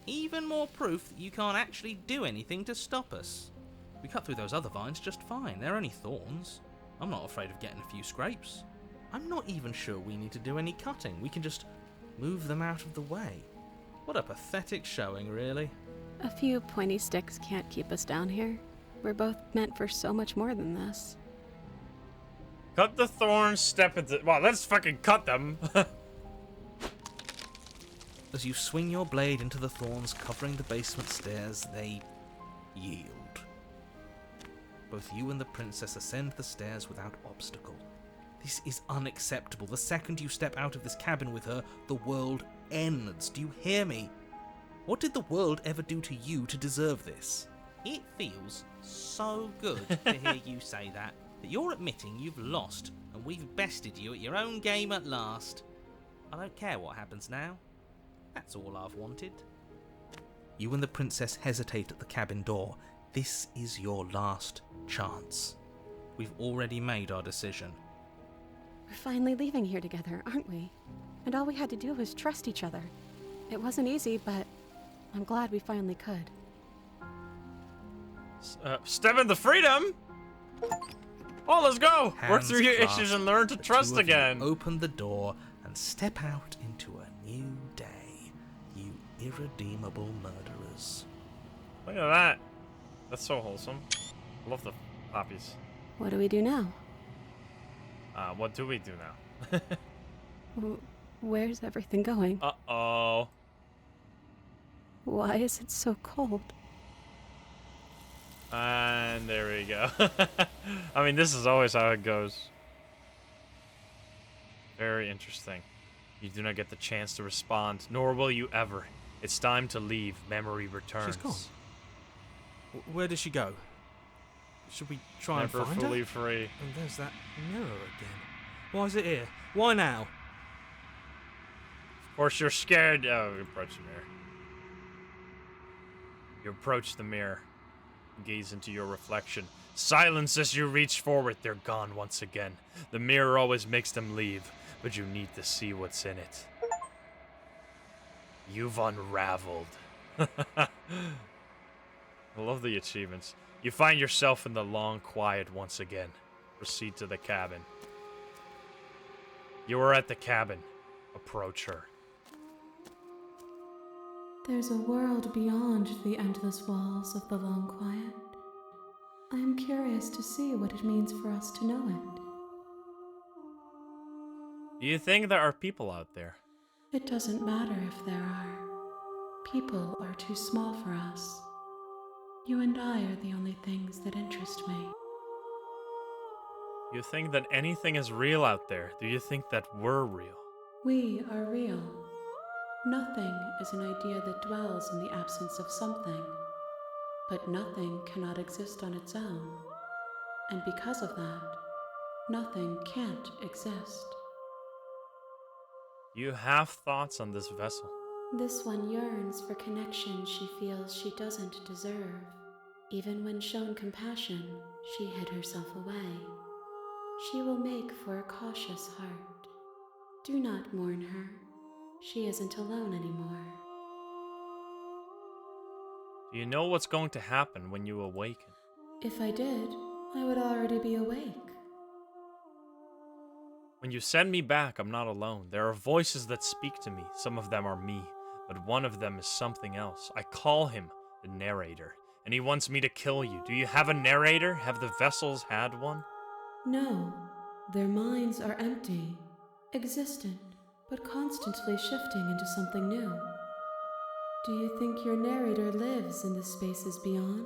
Even more proof that you can't actually do anything to stop us. We cut through those other vines just fine. They're only thorns. I'm not afraid of getting a few scrapes. I'm not even sure we need to do any cutting. We can just move them out of the way. What a pathetic showing, really. A few pointy sticks can't keep us down here. We're both meant for so much more than this. Cut the thorns, step into... Well, let's fucking cut them. As you swing your blade into the thorns covering the basement stairs, they yield. Both you and the princess ascend the stairs without obstacle. This is unacceptable. The second you step out of this cabin with her, the world ends. Do you hear me? What did the world ever do to you to deserve this? It feels so good to hear you say that you're admitting you've lost and we've bested you at your own game at last. I don't care what happens now. That's all I've wanted. You and the princess hesitate at the cabin door. This is your last chance. We've already made our decision. We're finally leaving here together, aren't we? And all we had to do was trust each other. It wasn't easy, but I'm glad we finally could. Step into freedom? Oh, let's go! Work Hands through your clasped, issues and learn to the trust two of you again. Open the door and step out into a new day, you irredeemable murderers. Look at that. That's so wholesome. I love the poppies. What do we do now? What do we do now? Where's everything going? Uh-oh. Why is it so cold? And there we go. I mean, this is always how it goes. Very interesting. You do not get the chance to respond, nor will you ever. It's time to leave. Memory returns. She's gone. Where did she go? Should we try Never and find fully her? free. And there's that mirror again. Why is it here? Why now? Of course, you're scared. Oh, you approach the mirror. You approach the mirror. Gaze into your reflection. Silence as you reach forward. They're gone once again. The mirror always makes them leave, but you need to see what's in it. You've unraveled. I love the achievements. You find yourself in the long quiet once again. Proceed to the cabin. You are at the cabin. Approach her. There's a world beyond the endless walls of the long quiet. I am curious to see what it means for us to know it. Do you think there are people out there? It doesn't matter if there are. People are too small for us. You and I are the only things that interest me. You think that anything is real out there? Do you think that we're real? We are real. Nothing is an idea that dwells in the absence of something. But nothing cannot exist on its own. And because of that, nothing can't exist. You have thoughts on this vessel. This one yearns for connection she feels she doesn't deserve. Even when shown compassion, she hid herself away. She will make for a cautious heart. Do not mourn her. She isn't alone anymore. Do you know what's going to happen when you awaken? If I did, I would already be awake. When you send me back, I'm not alone. There are voices that speak to me. Some of them are me, but one of them is something else. I call him the narrator, and he wants me to kill you. Do you have a narrator? Have the vessels had one? No, their minds are empty, existent, but constantly shifting into something new. Do you think your narrator lives in the spaces beyond?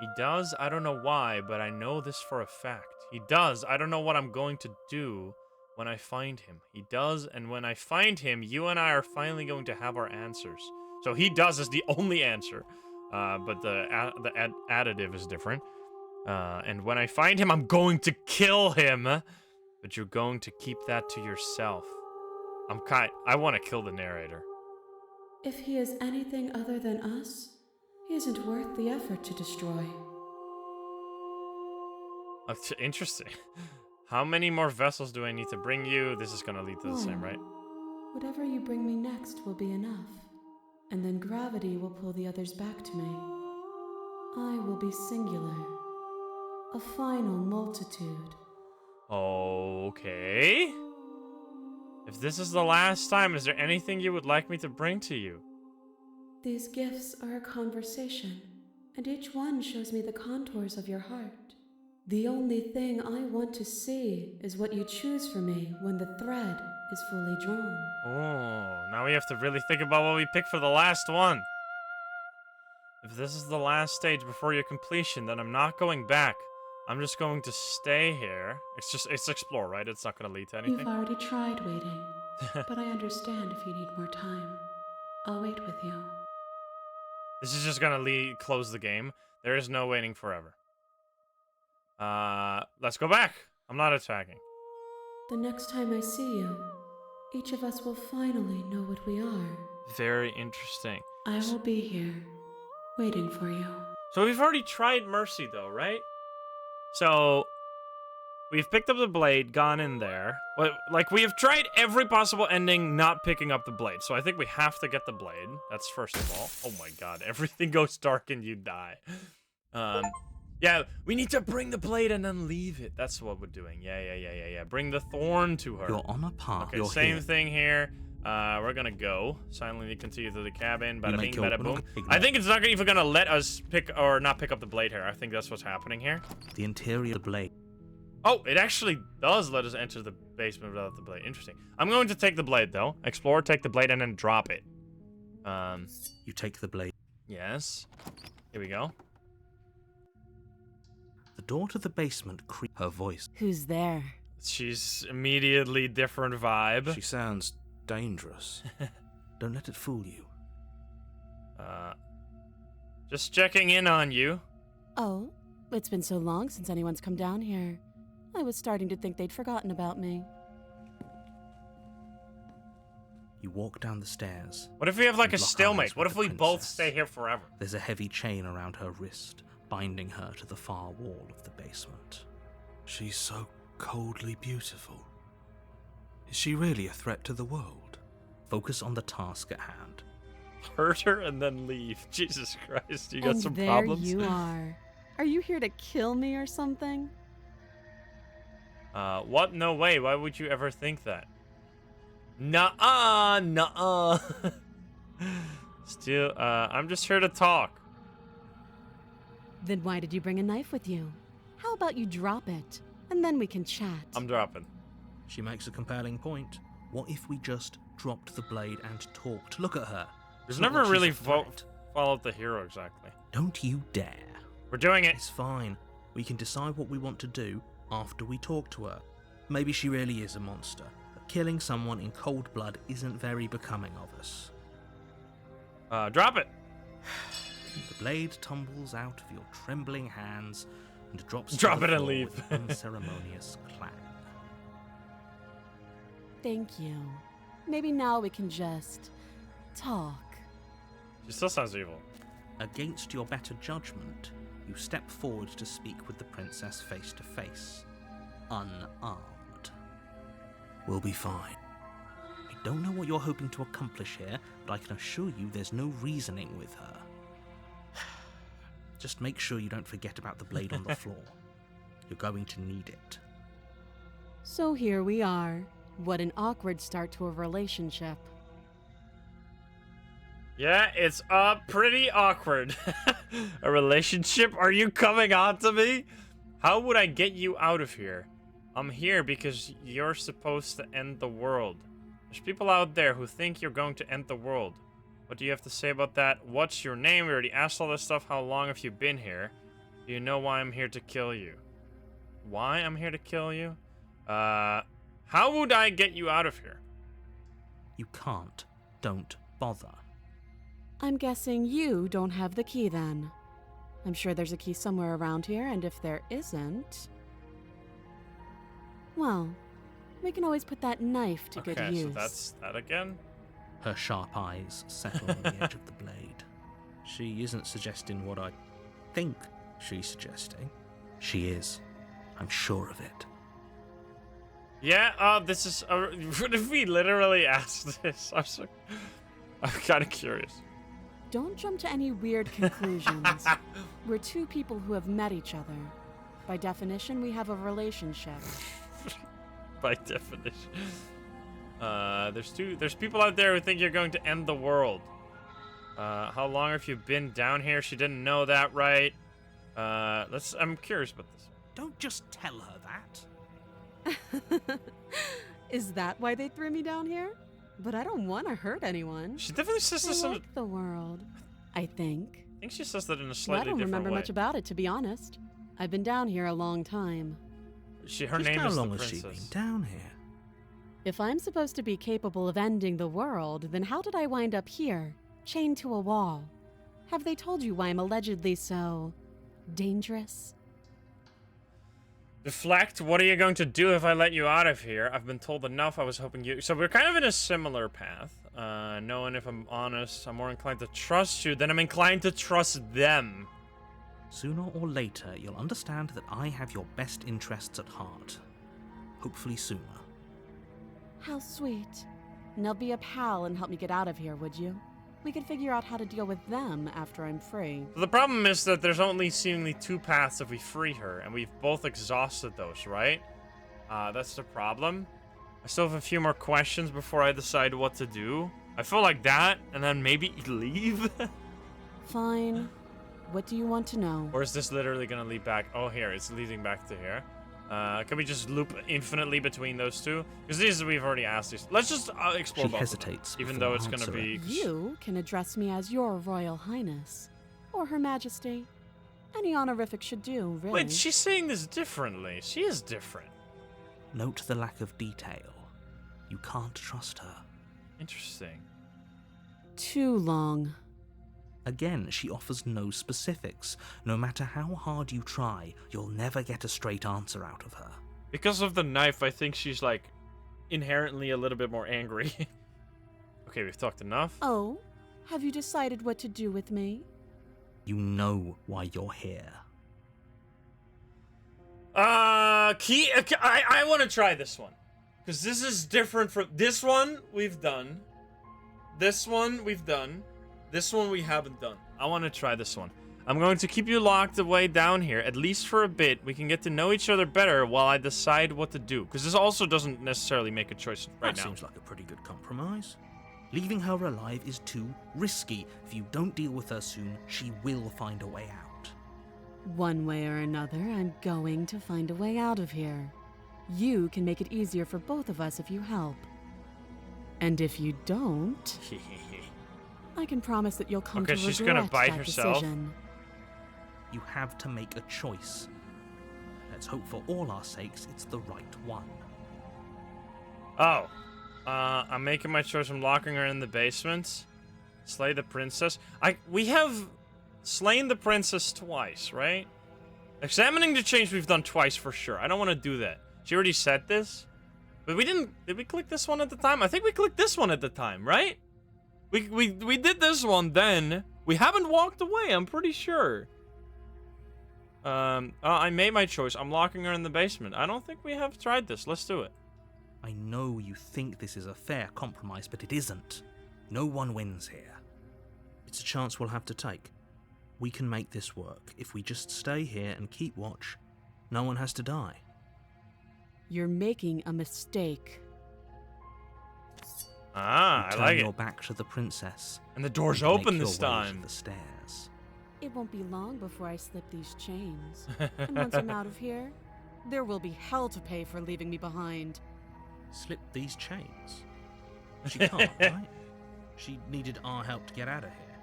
He does. I don't know why, but I know this for a fact. He does. I don't know what I'm going to do when I find him. He does, and when I find him, you and I are finally going to have our answers. So he does is the only answer, but the additive is different. And when I find him, I'm going to kill him, but you're going to keep that to yourself. I want to kill the narrator. If he is anything other than us, he isn't worth the effort to destroy. That's interesting. How many more vessels do I need to bring you? This is going to lead to the same, right? Whatever you bring me next will be enough, and then gravity will pull the others back to me. I will be singular, a final multitude. Okay. If this is the last time, is there anything you would like me to bring to you? These gifts are a conversation, and each one shows me the contours of your heart. The only thing I want to see is what you choose for me when the thread is fully drawn. Oh, now we have to really think about what we pick for the last one. If this is the last stage before your completion, then I'm not going back. I'm just going to stay here. It's explore, right? It's not going to lead to anything. You've already tried waiting, but I understand if you need more time. I'll wait with you. This is just going to close the game. There is no waiting forever. Let's go back. I'm not attacking. The next time I see you, each of us will finally know what we are. Very interesting. I will be here, waiting for you. So we've already tried mercy, though, right? So We've picked up the blade, gone in there. Like, we have tried every possible ending not picking up the blade. So I think we have to get the blade. That's first of all. Oh my god, everything goes dark and you die. Yeah, we need to bring the blade and then leave it. That's what we're doing. Yeah. Bring the Thorn to her. You're on a path. Okay, You're same here. thing here. We're gonna go. Silently continue to the cabin. Bada make bing, your- bada boom. ignore. I think it's not even gonna let us pick or not pick up the blade here. I think that's what's happening here. The interior blade. Oh, it actually does let us enter the basement without the blade. Interesting. I'm going to take the blade, though. Explore, take the blade, and then drop it. You take the blade. Yes. Here we go. The door to the basement creaks. Her voice. Who's there? She's immediately different vibe. She sounds dangerous. Don't let it fool you. Just checking in on you. Oh, it's been so long since anyone's come down here. I was starting to think they'd forgotten about me. You walk down the stairs. What if we have like a and lock stalemate? eyes What with if the we both princess. stay here forever? There's a heavy chain around her wrist, binding her to the far wall of the basement. She's so coldly beautiful. Is she really a threat to the world? Focus on the task at hand. Hurt her and then leave. Jesus Christ, you got And some there problems? you are. Are you here to kill me or something? What? No way. Why would you ever think that? Nuh-uh. Still, I'm just here to talk. Then why did you bring a knife with you? How about you drop it, and then we can chat? I'm dropping. She makes a compelling point. What if we just dropped the blade and talked? Look at her. There's It's not never like she's really a threat. followed the hero exactly. Don't you dare. We're doing it. It's fine. We can decide what we want to do after we talk to her. Maybe she really is a monster, but killing someone in cold blood isn't very becoming of us. Drop it. The blade tumbles out of your trembling hands and drops Drop to the it and floor leave. with unceremonious clang. Thank you. Maybe now we can just talk. She still sounds evil. Against your better judgment, you step forward to speak with the princess face to face, unarmed. We'll be fine. I don't know what you're hoping to accomplish here, but I can assure you there's no reasoning with her. Just make sure you don't forget about the blade on the floor. You're going to need it. So here we are. What an awkward start to a relationship. Yeah, it's pretty awkward. A relationship? Are you coming on to me? How would I get you out of here? I'm here because you're supposed to end the world. There's people out there who think you're going to end the world. What do you have to say about that? What's your name? We already asked all this stuff. How long have you been here? Do you know why I'm here to kill you? Why I'm here to kill you? How would I get you out of here? You can't. Don't bother. I'm guessing you don't have the key then. I'm sure there's a key somewhere around here, and if there isn't... well, we can always put that knife to good use. Okay, so that's that again? Her sharp eyes settle on the edge of the blade. She isn't suggesting what I think she's suggesting. She is. I'm sure of it. Yeah, this is... what if we literally asked this? I'm kind of curious. Don't jump to any weird conclusions. We're two people who have met each other. By definition, we have a relationship. By definition. There's people out there who think you're going to end the world. How long have you been down here? She didn't know that, right? I'm curious about this. Don't just tell her that. Is that why they threw me down here? But I don't want to hurt anyone. She definitely says this I in like the world, I think. I think she says that in a Well, slightly I don't different remember way. much about it, to be honest. I've been down here a long time. Her Just name how is long the has she princess. been down here? If I'm supposed to be capable of ending the world, then how did I wind up here, chained to a wall? Have they told you why I'm allegedly so... dangerous? Deflect, what are you going to do if I let you out of here? I've been told enough, I was hoping you... So we're kind of in a similar path. Knowing if I'm honest, I'm more inclined to trust you than I'm inclined to trust them. Sooner or later, you'll understand that I have your best interests at heart. Hopefully sooner. How sweet. Now be a pal and help me get out of here, would you? We could figure out how to deal with them after I'm free. The problem is that there's only seemingly 2 paths if we free her, and we've both exhausted those, right? That's the problem. I still have a few more questions before I decide what to do. I feel like that, and then maybe leave? Fine. What do you want to know? Or is this literally gonna lead back? Oh, here, it's leading back to here. Can we just loop infinitely between those two? Because these we've already asked these. Let's just explore both hesitates of them, even though it's gonna be. You can address me as your Royal Highness, or Her Majesty. Any honorific should do, really. Wait, she's saying this differently. She is different. Note the lack of detail. You can't trust her. Interesting. Too long. Again, she offers no specifics. No matter how hard you try, you'll never get a straight answer out of her. Because of the knife, I think she's, like, inherently a little bit more angry. Okay, we've talked enough. Oh, have you decided what to do with me? You know why you're here. I want to try this one. Because this is different from... This one, we've done. This one, we've done. This one we haven't done. I want to try this one. I'm going to keep you locked away down here, at least for a bit. We can get to know each other better while I decide what to do. Because this also doesn't necessarily make a choice right now. That seems like a pretty good compromise. Leaving her alive is too risky. If you don't deal with her soon, she will find a way out. One way or another, I'm going to find a way out of here. You can make it easier for both of us if you help. And if you don't... I can promise that you'll come to regret she's gonna bite that herself. decision. You have to make a choice. Let's hope for all our sakes it's the right one. Oh. I'm making my choice. I'm locking her in the basement. Slay the princess. We have slain the princess twice, right? Examining the change we've done twice for sure. I don't want to do that. She already said this. But we didn't... Did we click this one at the time? I think we clicked this one at the time, right? We did this one then. We haven't walked away, I'm pretty sure. I made my choice. I'm locking her in the basement. I don't think we have tried this. Let's do it. I know you think this is a fair compromise, but it isn't. No one wins here. It's a chance we'll have to take. We can make this work. If we just stay here and keep watch, no one has to die. You're making a mistake. Ah, I like it. Turn your back to the princess. And the door's open this time. The stairs. It won't be long before I slip these chains. And once I'm out of here, there will be hell to pay for leaving me behind. Slip these chains? She can't, right? She needed our help to get out of here.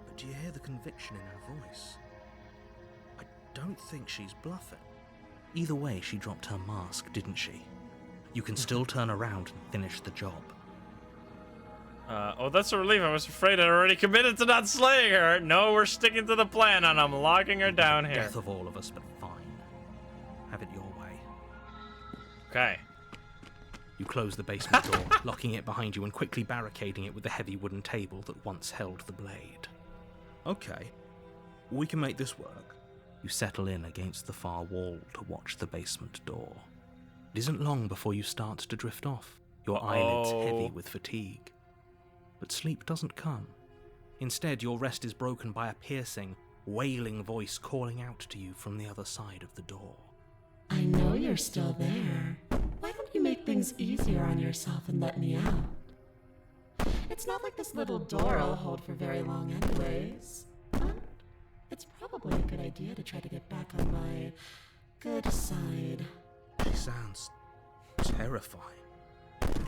But do you hear the conviction in her voice? I don't think she's bluffing. Either way, she dropped her mask, didn't she? You can still turn around and finish the job. Oh, that's a relief. I was afraid I'd already committed to not slaying her. No, we're sticking to the plan, and I'm locking her down here. Death of all of us, but fine. Have it your way. Okay. You close the basement door, locking it behind you and quickly barricading it with the heavy wooden table that once held the blade. Okay. We can make this work. You settle in against the far wall to watch the basement door. It isn't long before you start to drift off, your eyelids heavy with fatigue. But sleep doesn't come. Instead, your rest is broken by a piercing, wailing voice calling out to you from the other side of the door. I know you're still there. Why don't you make things easier on yourself and let me out? It's not like this little door will hold for very long anyways. But it's probably a good idea to try to get back on my good side. She sounds terrifying.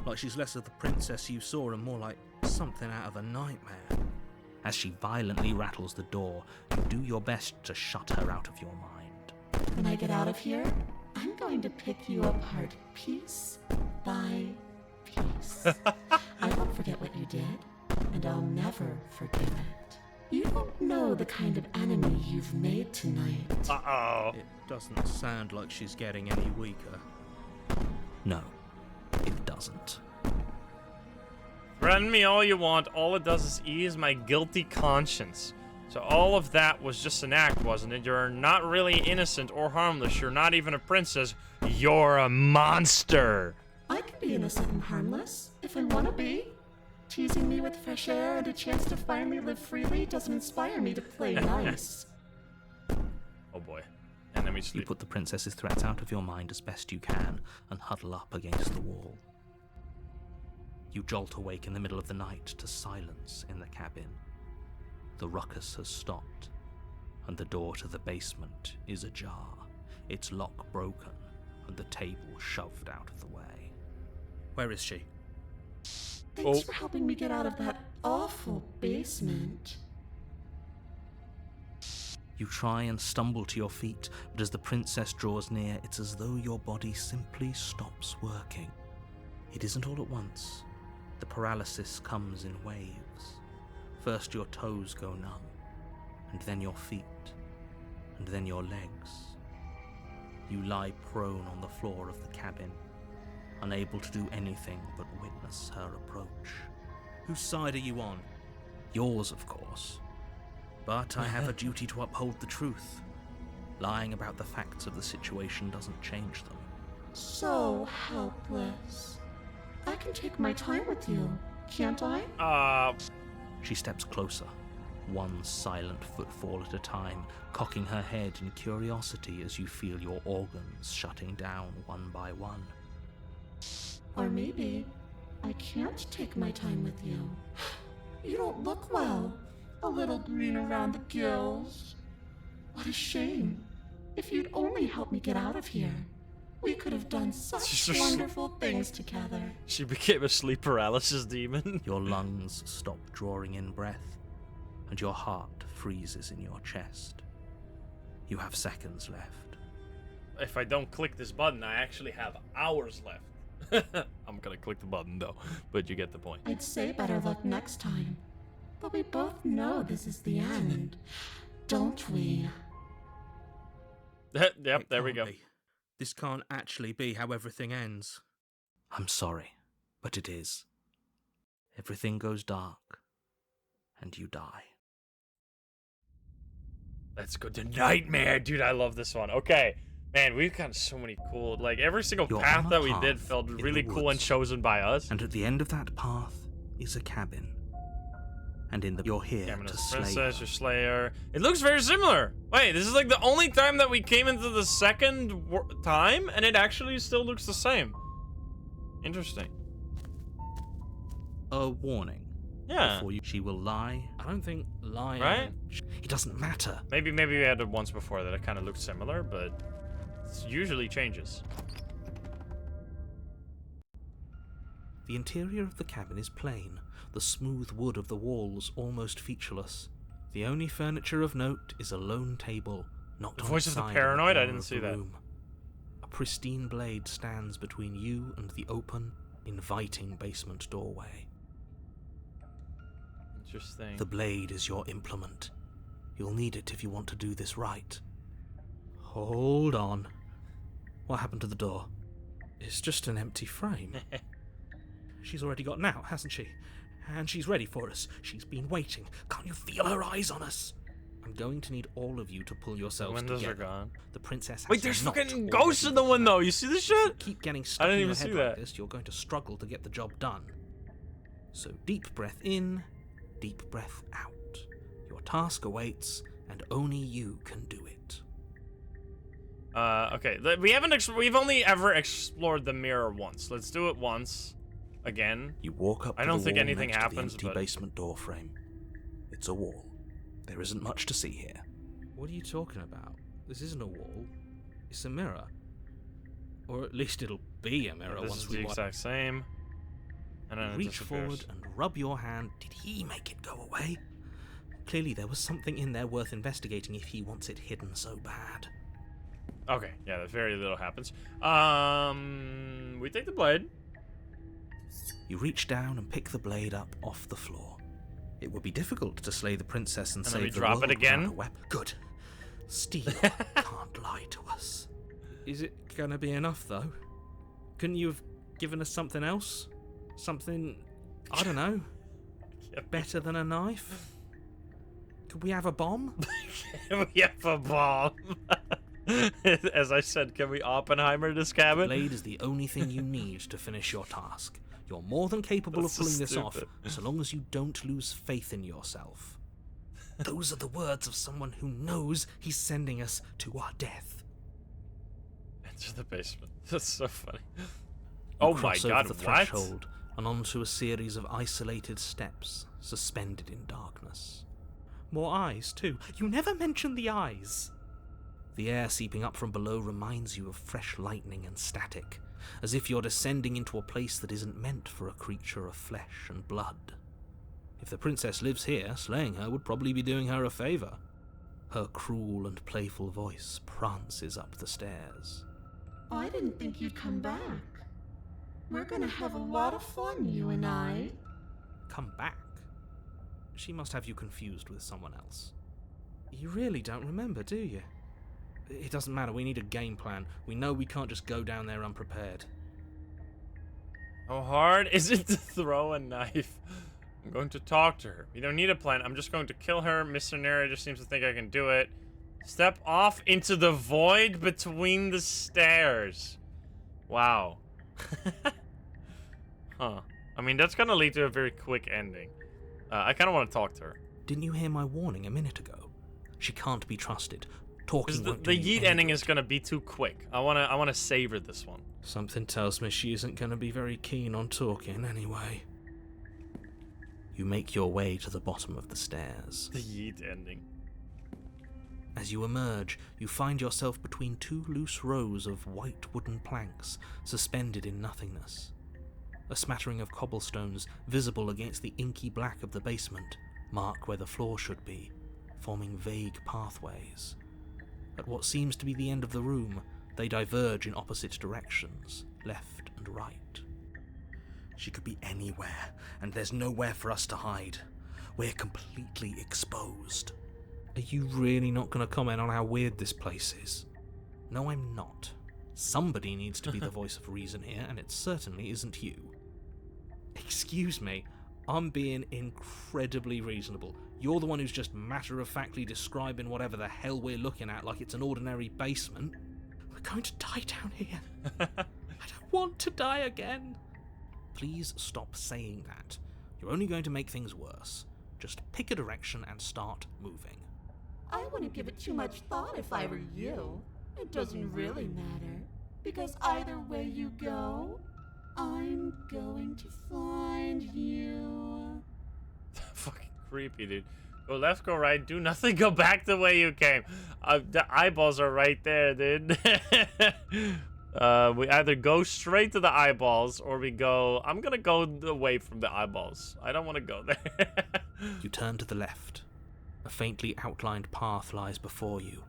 Like she's less of the princess you saw and more like something out of a nightmare. As she violently rattles the door, you do your best to shut her out of your mind. When I get out of here, I'm going to pick you apart piece by piece. I won't forget what you did, and I'll never forgive it. You don't know the kind of enemy you've made tonight. Uh-oh. It doesn't sound like she's getting any weaker. No, it doesn't. Threaten me all you want. All it does is ease my guilty conscience. So all of that was just an act, wasn't it? You're not really innocent or harmless. You're not even a princess. You're a monster. I can be innocent and harmless, if I want to be. Teasing me with fresh air and a chance to finally live freely doesn't inspire me to play nice. Oh boy. And then we sleep. You put the princess's threats out of your mind as best you can and huddle up against the wall. You jolt awake in the middle of the night to silence in the cabin. The ruckus has stopped, and the door to the basement is ajar, its lock broken, and the table shoved out of the way. Where is she? Thanks for helping me get out of that awful basement. You try and stumble to your feet, but as the princess draws near, it's as though your body simply stops working. It isn't all at once. The paralysis comes in waves. First your toes go numb, and then your feet, and then your legs. You lie prone on the floor of the cabin, unable to do anything but witness her approach. Whose side are you on? Yours, of course. But I have a duty to uphold the truth. Lying about the facts of the situation doesn't change them. So helpless. I can take my time with you, can't I? She steps closer, one silent footfall at a time, cocking her head in curiosity as you feel your organs shutting down one by one. Or maybe I can't take my time with you. You don't look well. A little green around the gills. What a shame. If you'd only helped me get out of here, we could have done such wonderful things together. She became a sleep paralysis demon. Your lungs stop drawing in breath, and your heart freezes in your chest. You have seconds left. If I don't click this button, I actually have hours left. I'm gonna click the button though, but you get the point. I'd say better luck next time. But we both know this is the end, don't we? Yep, there we go. This can't actually be how everything ends. I'm sorry, but it is. Everything goes dark, and you die. Let's go to Nightmare. Dude, I love this one. Okay. Man, we've got so many cool... Like, every single path that we did felt really cool and chosen by us. And at the end of that path is a cabin. And in the... You're here to slay princess, her. your slayer. It looks very similar. Wait, this is like the only time that we came into the second time, and it actually still looks the same. Interesting. A warning. Yeah. Before she will lie. I don't think lying... Right? It doesn't matter. Maybe we had it once before that it kind of looked similar, but it usually changes. The interior of the cabin is plain, the smooth wood of the walls almost featureless. The only furniture of note is a lone table, knocked The on voice its of the side paranoid? I in the corner didn't of see the that. room. A pristine blade stands between you and the open, inviting basement doorway. Interesting. The blade is your implement. You'll need it if you want to do this right. Hold on. What happened to the door? It's just an empty frame. She's already gotten out, hasn't she? And she's ready for us. She's been waiting. Can't you feel her eyes on us? I'm going to need all of you to pull yourselves The windows together. are gone. The princess has Wait, there's not fucking already ghosts in the window. You see this shit? Keep getting stuck I didn't in your even head see like that. this, you're going to struggle to get the job done. So deep breath in, deep breath out. Your task awaits, and only you can do it. Okay. We've only ever explored the mirror once. Let's do it once. Again. You walk up to I don't the think wall anything next happens, to the empty but... basement door frame. It's a wall. There isn't much to see here. What are you talking about? This isn't a wall. It's a mirror. Or at least it'll be a mirror This once is we the exact same. And then it Reach disappears. forward and rub your hand. Did he make it go away? Clearly there was something in there worth investigating if he wants it hidden so bad. Okay, yeah, very little happens. We take the blade. You reach down and pick the blade up off the floor. It would be difficult to slay the princess and And then we save the drop world it again? without a weapon. Good. Steve can't lie to us. Is it gonna be enough, though? Couldn't you have given us something else? Something, I don't know, better than a knife? Could we have a bomb? We have a bomb. As I said, can we Oppenheimer this cabin? Blade is the only thing you need to finish your task. You're more than capable of pulling this off, so long as you don't lose faith in yourself. Those are the words of someone who knows he's sending us to our death. Enter the basement. That's so funny. You Oh my cross god, over the what? threshold and onto a series of isolated steps, suspended in darkness. More eyes, too. You never mentioned the eyes. The air seeping up from below reminds you of fresh lightning and static, as if you're descending into a place that isn't meant for a creature of flesh and blood. If the princess lives here, slaying her would probably be doing her a favour. Her cruel and playful voice prances up the stairs. I didn't think you'd come back. We're gonna have a lot of fun, you and I. Come back? She must have you confused with someone else. You really don't remember, do you? It doesn't matter, we need a game plan. We know we can't just go down there unprepared. How hard is it to throw a knife? I'm going to talk to her. We don't need a plan. I'm just going to kill her. Mr. Narrator seems to think I can do it. Step off into the void between the stairs. Wow. Huh. I mean, that's gonna lead to a very quick ending. I kind of want to talk to her. Didn't you hear my warning a minute ago? She can't be trusted. Talking won't The do you yeet any ending good. is gonna be too quick. I wanna savor this one. Something tells me she isn't going to be very keen on talking anyway. You make your way to the bottom of the stairs. The yeet ending. As you emerge, you find yourself between two loose rows of white wooden planks suspended in nothingness. A smattering of cobblestones visible against the inky black of the basement mark where the floor should be, forming vague pathways. At what seems to be the end of the room, they diverge in opposite directions, left and right. She could be anywhere, and there's nowhere for us to hide. We're completely exposed. Are you really not going to comment on how weird this place is? No, I'm not. Somebody needs to be the voice of reason here, and it certainly isn't you. Excuse me, I'm being incredibly reasonable. You're the one who's just matter-of-factly describing whatever the hell we're looking at like it's an ordinary basement. We're going to die down here. I don't want to die again. Please stop saying that. You're only going to make things worse. Just pick a direction and start moving. I wouldn't give it too much thought if I were you. It doesn't really matter, because either way you go, I'm going to find you. Fucking creepy, dude. Go left, go right, do nothing, go back the way you came. The eyeballs are right there, dude. We either go straight to the eyeballs, or we go... I'm gonna go away from the eyeballs. I don't want to go there. You turn to the left. A faintly outlined path lies before you.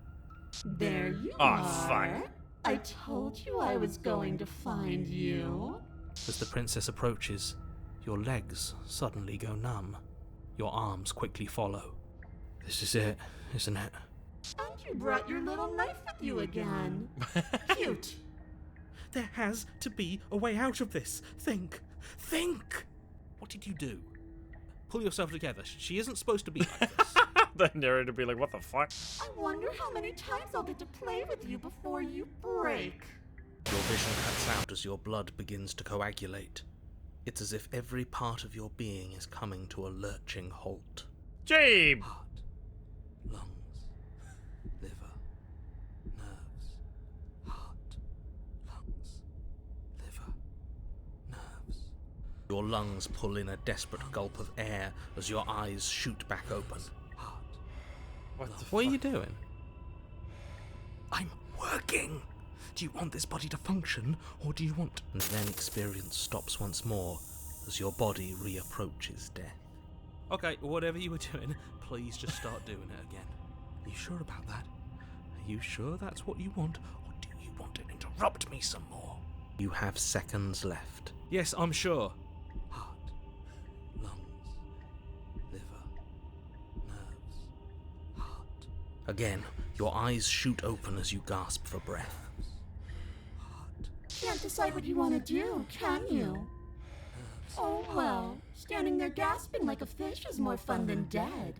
There you Oh, are. fuck. I told you I was going to find you. As the princess approaches, your legs suddenly go numb. Your arms quickly follow. This is it, isn't it? And you brought your little knife with you again. Cute. There has to be a way out of this. Think. What did you do? Pull yourself together. She isn't supposed to be like this. The narrator be like, what the fuck? I wonder how many times I'll get to play with you before you break. Your vision cuts out as your blood begins to coagulate. It's as if every part of your being is coming to a lurching halt. Jabe! Heart, lungs, liver, nerves. Heart, lungs, liver, nerves. Your lungs pull in a desperate gulp of air as your eyes shoot back open. Heart. What are you doing? I'm working! Do you want this body to function, or do you want... And then experience stops once more, as your body reapproaches death. Okay, whatever you were doing, please just start doing it again. Are you sure about that? Are you sure that's what you want, or do you want to interrupt me some more? You have seconds left. Yes, I'm sure. Heart, lungs, liver, nerves, heart. Again, your eyes shoot open as you gasp for breath. Can't decide what you want to do, can you? Oh well, standing there gasping like a fish is more fun than dead.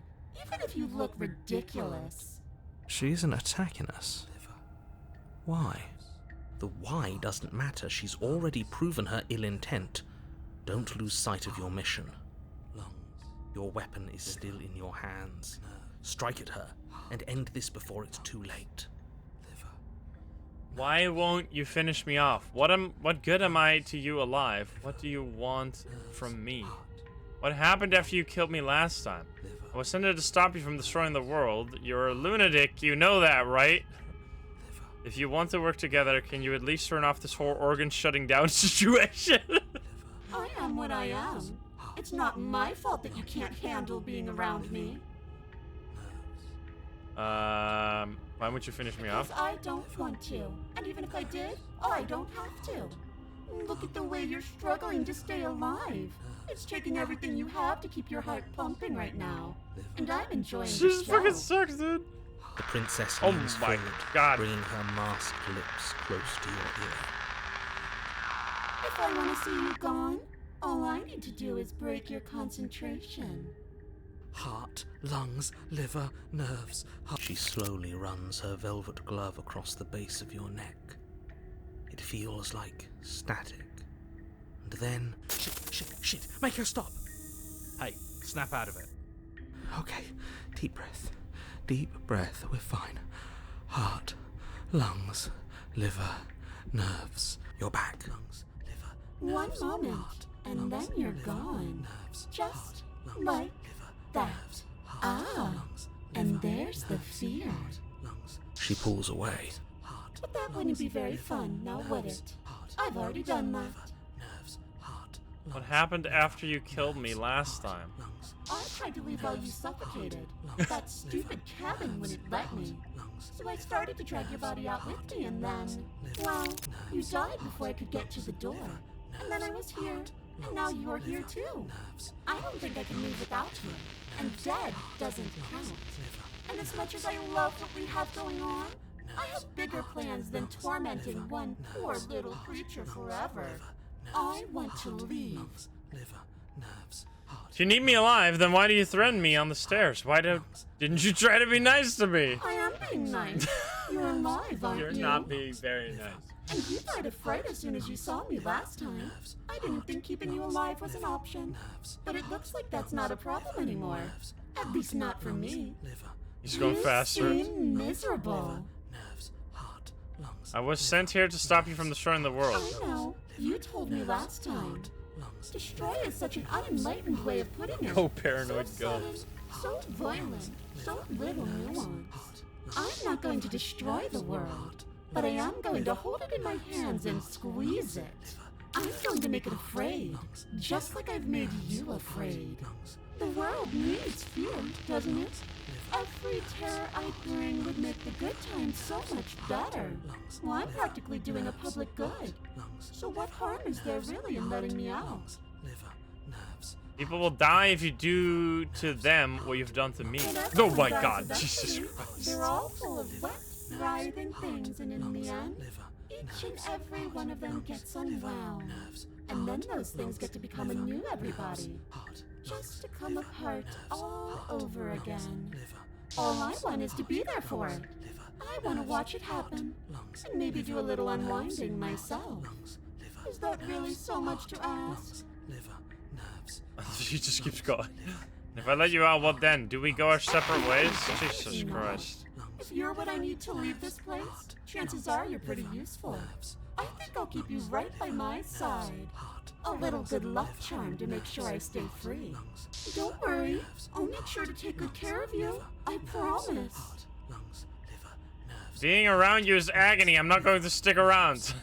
even if you look ridiculous. She isn't attacking us. Why? The why doesn't matter. She's already proven her ill intent. Don't lose sight of your mission. Your weapon is still in your hands. Strike at her and end this before it's too late. Why won't you finish me off? What good am I to you alive? What do you want from me? What happened after you killed me last time? I was sent here to stop you from destroying the world. You're a lunatic, you know that, right? If you want to work together, can you at least turn off this whole organ shutting down situation? I am what I am. It's not my fault that you can't handle being around me. Why won't you finish me Because off? I don't want to. And even if I did, I don't have to. Look at the way you're struggling to stay alive. It's taking everything you have to keep your heart pumping right now. And I'm enjoying She the just show. fucking sucks, dude. The princess Oh leans my forward, God. bringing her masked lips close to your ear. If I want to see you gone, all I need to do is break your concentration. Heart, lungs, liver, nerves. She slowly runs her velvet glove across the base of your neck. It feels like static. And then... Shit, make her stop! Hey, snap out of it. Okay, deep breath, we're fine. Heart, lungs, liver, nerves. You're back. Lungs, liver, One moment, and then you're gone. Just like that. Ah, and there's the fear. She pulls away. But that wouldn't be very fun, now would it? I've already done that. What happened after you killed me last time? I tried to leave while you suffocated. That stupid cabin wouldn't let me. So I started to drag your body out with me, and then, well, you died before I could get to the door. And then I was here, and now you're here too. I don't think I can move without you. And dead doesn't count. And as much as I love what we have going on, I have bigger plans than tormenting one poor little creature forever. I want to leave. If you need me alive, then why do you threaten me on the stairs? Didn't you try to be nice to me? I am being nice. You're alive, aren't you? You're not being very nice. And you died of fright as soon as you saw me last time. I didn't think keeping you alive was an option. But it looks like that's not a problem anymore. At least not for me. He's going faster. You seem miserable. I was sent here to stop you from destroying the world. I know. You told me last time. Destroy is such an unenlightened way of putting it. Go paranoid, so go. sudden, so violent, so little nuanced. I'm not going to destroy the world, but I am going to hold it in my hands and squeeze it. I'm going to make it afraid, just like I've made you afraid. The world needs fear, doesn't it? Every terror I bring would make the good times so much better. Well, I'm practically doing a public good. So what harm is there really in letting me out? People will die if you do to them what you've done to me. Oh my God, Jesus Christ. They're all full of wet, writhing things, and in the end, each and every one of them gets unwound. And then those things get to become a new everybody. Just to come apart all over again. All I want is to be there for it. I want to watch it happen. And maybe do a little unwinding myself. Is that really so much to ask? She just keeps going. If I let you out, what then? Do we go our separate ways? Jesus No. Christ. If you're what I need to leave this place, chances are you're pretty useful. I think I'll keep you right by my side. A little good luck charm to make sure I stay free. Don't worry, I'll make sure to take good care of you. I promise. Being around you is agony. I'm not going to stick around.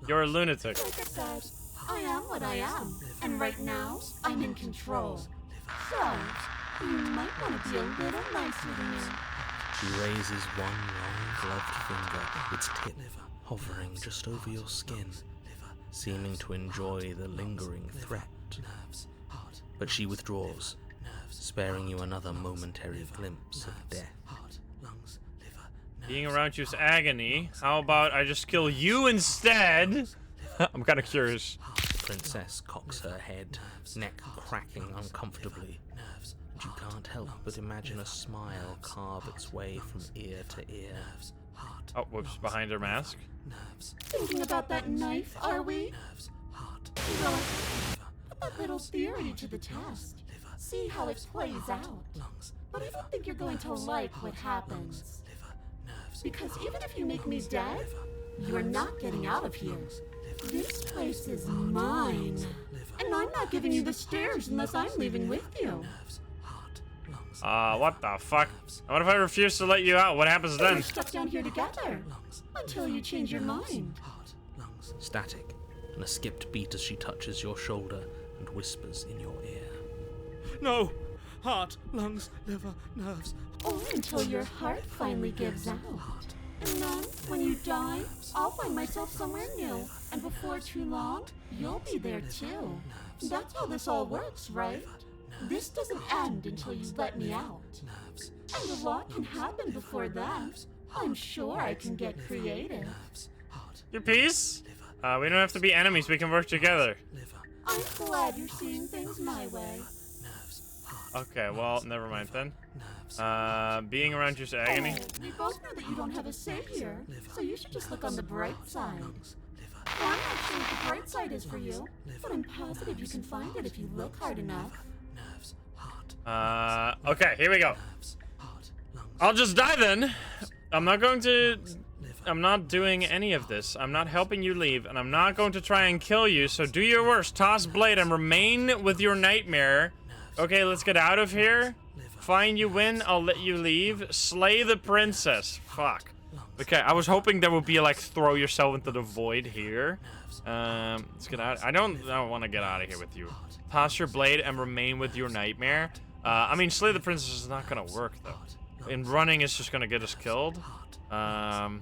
You're a lunatic. Like I said, I am what I am, and right now, I'm in control. So, you might want to be a little nicer to me. She raises one long gloved finger, its tip hovering just over your skin, seeming to enjoy the lingering threat. But she withdraws, sparing you another momentary glimpse of death. Being around you is agony. How about I just kill you instead? I'm kind of curious. princess cocks her head, neck cracking uncomfortably. And you can't help but imagine a smile carve its way from ear to ear. Oh, whoops, behind her mask. Thinking about that knife, are we? Well, put that little theory to the test. See how it plays out. But I don't think you're going to like what happens. Because even if you make me dead, you're not getting out of here. This place is mine. And I'm not giving you the stairs unless I'm leaving with you. What the fuck? What if I refuse to let you out? What happens then? We're stuck down here together. Until you change your mind. Static, and a skipped beat as she touches your shoulder and whispers in your ear. No! Heart, lungs, liver, nerves. Or until your heart finally gives out. And then, when you die, I'll find myself somewhere new. And before too long, you'll be there too. That's how this all works, right? This doesn't end until you let me out. And a lot can happen before then. I'm sure I can get creative. Your piece? We don't have to be enemies, we can work together. I'm glad you're seeing things my way. Okay, well, never mind then. Being around your agony. Oh, we both know that you don't have a savior, so you should just look on the bright side. Well, I'm not sure what the bright side is for you, but I'm positive you can find it if you look hard enough. Okay, here we go. I'll just die then. I'm not doing any of this. I'm not helping you leave, and I'm not going to try and kill you, so do your worst. Toss blade and remain with your nightmare. Okay, let's get out of here. Fine, you win. I'll let you leave. Slay the princess. Fuck. Okay, I was hoping there would be like throw yourself into the void here. Let's get out. I don't want to get out of here with you. Toss your blade and remain with your nightmare. I mean, slay the princess is not gonna work though. And running is just gonna get us killed. Fine,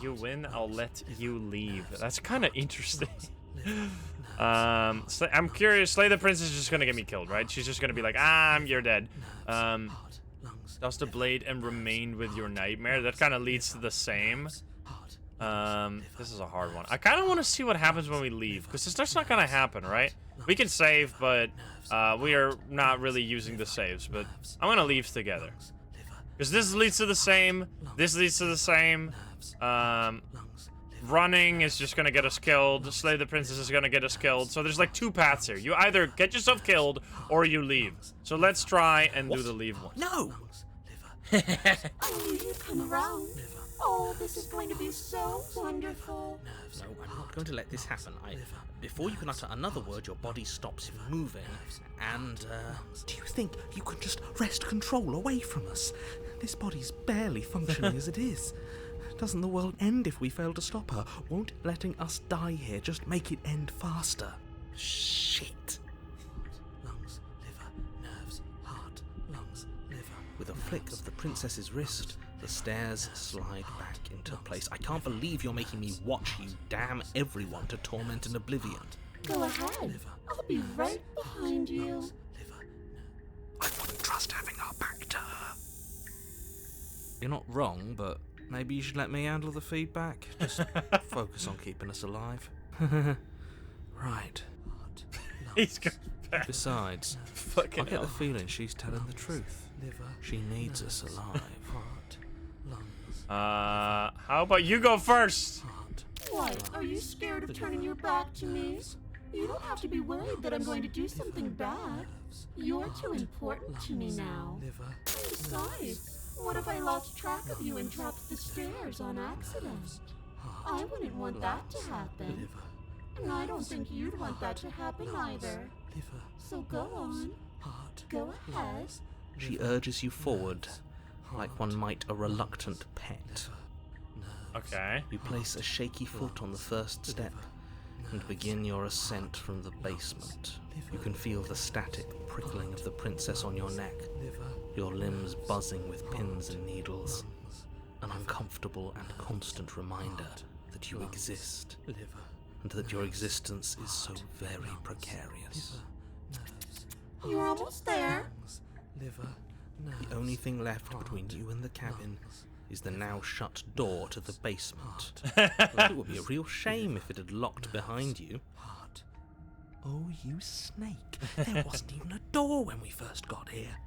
you win. I'll let you leave. That's kind of interesting. I'm curious. Slay the princess is just gonna get me killed, right? She's just gonna be like, you're dead. Toss the blade and remain with your nightmare. That kind of leads to the same. This is a hard one. I kind of want to see what happens when we leave, because that's not gonna happen, right? We can save, but we are not really using the saves. But I'm gonna leave together, because this leads to the same. This leads to the same. Running is just gonna get us killed. Slay the princess is gonna get us killed. So there's like two paths here. You either get yourself killed or you leave. So let's try and do the leave one. No! I knew you'd come around. Oh, this is going to be so wonderful. No, I'm not going to let this happen. Before you can utter another word, your body stops moving. And, do you think you can just wrest control away from us? This body's barely functioning as it is. Doesn't the world end if we fail to stop her? Won't letting us die here just make it end faster? Shit. Lungs, liver, nerves, heart, lungs, liver. With a flick of the princess's wrist, the stairs slide back into place. I can't believe you're making me watch you damn everyone to torment and oblivion. Go ahead. I'll be right behind you. I wouldn't trust having our back to her. You're not wrong, but maybe you should let me handle the feedback. Just focus on keeping us alive. Right. He's going back. Besides, Fucking I get hell. the feeling she's telling the truth. She needs us alive. How about you go first? What? Are you scared of turning your back to me? You don't have to be worried that I'm going to do something bad. You're too important to me now. Besides, what if I lost track of you and dropped the stairs on accident? I wouldn't want that to happen. And I don't think you'd want that to happen either. So go on. Go ahead. She urges you forward, like one might a reluctant pet. Okay. You place a shaky foot on the first step and begin your ascent from the basement. You can feel the static prickling of the princess on your neck, your limbs buzzing with pins and needles. An uncomfortable and constant reminder that you exist, and that your existence is so very precarious. You're almost there. The only thing left between you and the cabin is the now shut door to the basement. Well, it would be a real shame if it had locked behind you. Oh, you snake. There wasn't even a door when we first got here.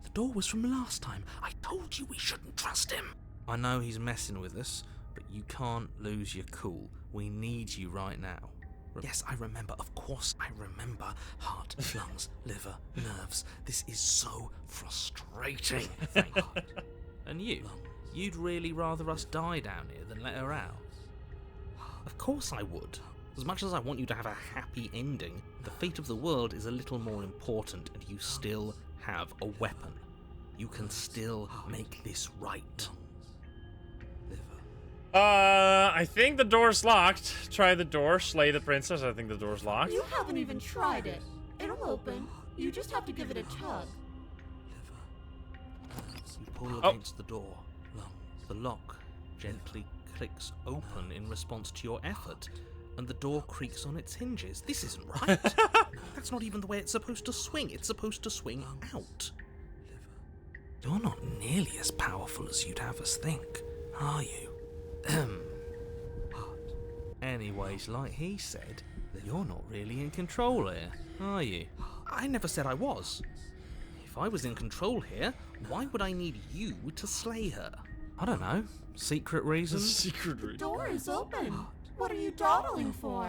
The door was from last time. I told you we shouldn't trust him. I know he's messing with us, but you can't lose your cool. We need you right now. Yes, I remember. Of course I remember. Heart, lungs, liver, nerves. This is so frustrating. Thank God. And you? You'd really rather us die down here than let her out? Of course I would. As much as I want you to have a happy ending, the fate of the world is a little more important, and you still have a weapon. You can still make this right. I think the door's locked. Try the door, slay the princess. I think the door's locked. You haven't even tried it. It'll open. You just have to give it a tug. You pull against the door. The lock gently clicks open in response to your effort, and the door creaks on its hinges. This isn't right. That's not even the way it's supposed to swing. It's supposed to swing out. You're not nearly as powerful as you'd have us think, are you? Anyways, like he said, you're not really in control here, are you? I never said I was. If I was in control here, why would I need you to slay her? I don't know. Secret reasons? Secret The reason. door is open. What are you dawdling for?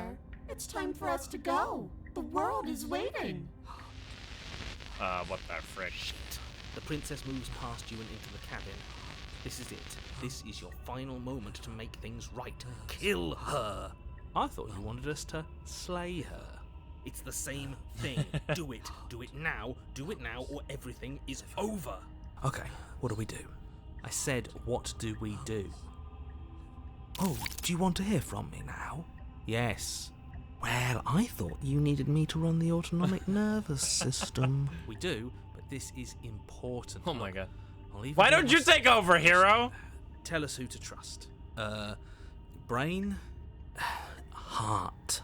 It's time for us to go. The world is waiting. What the frick? The princess moves past you and into the cabin. This is it. This is your final moment to make things right. Kill her. I thought you wanted us to slay her. It's the same thing. Do it. Do it now. Do it now, or everything is over. Okay, what do we do? I said, what do we do? Oh, do you want to hear from me now? Yes. Well, I thought you needed me to run the autonomic nervous system. We do, but this is important. Oh my god. Why don't you take over, hero? Tell us who to trust. Brain? Heart.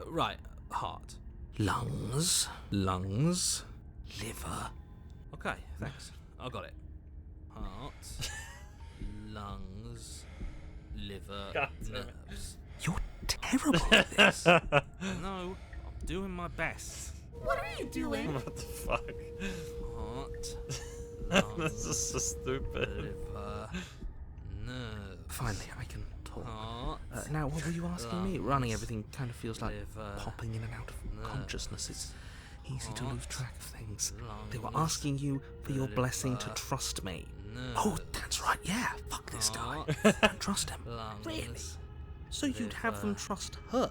Right, heart. Lungs. Lungs. Liver. Okay, thanks. I got it. Heart. Lungs. Liver. God damn it. Nerves. You're terrible at this. No, I'm doing my best. What are you doing? What the fuck? Heart. This is so stupid. Liver. Nerves. Finally, I can talk. Now, what were you asking me? Running everything kind of feels like popping in and out of consciousness. It's easy to lose track of things. They were asking you for your blessing to trust me. Oh, that's right, yeah. Fuck this guy. Don't trust him. Really? So you'd have them trust her?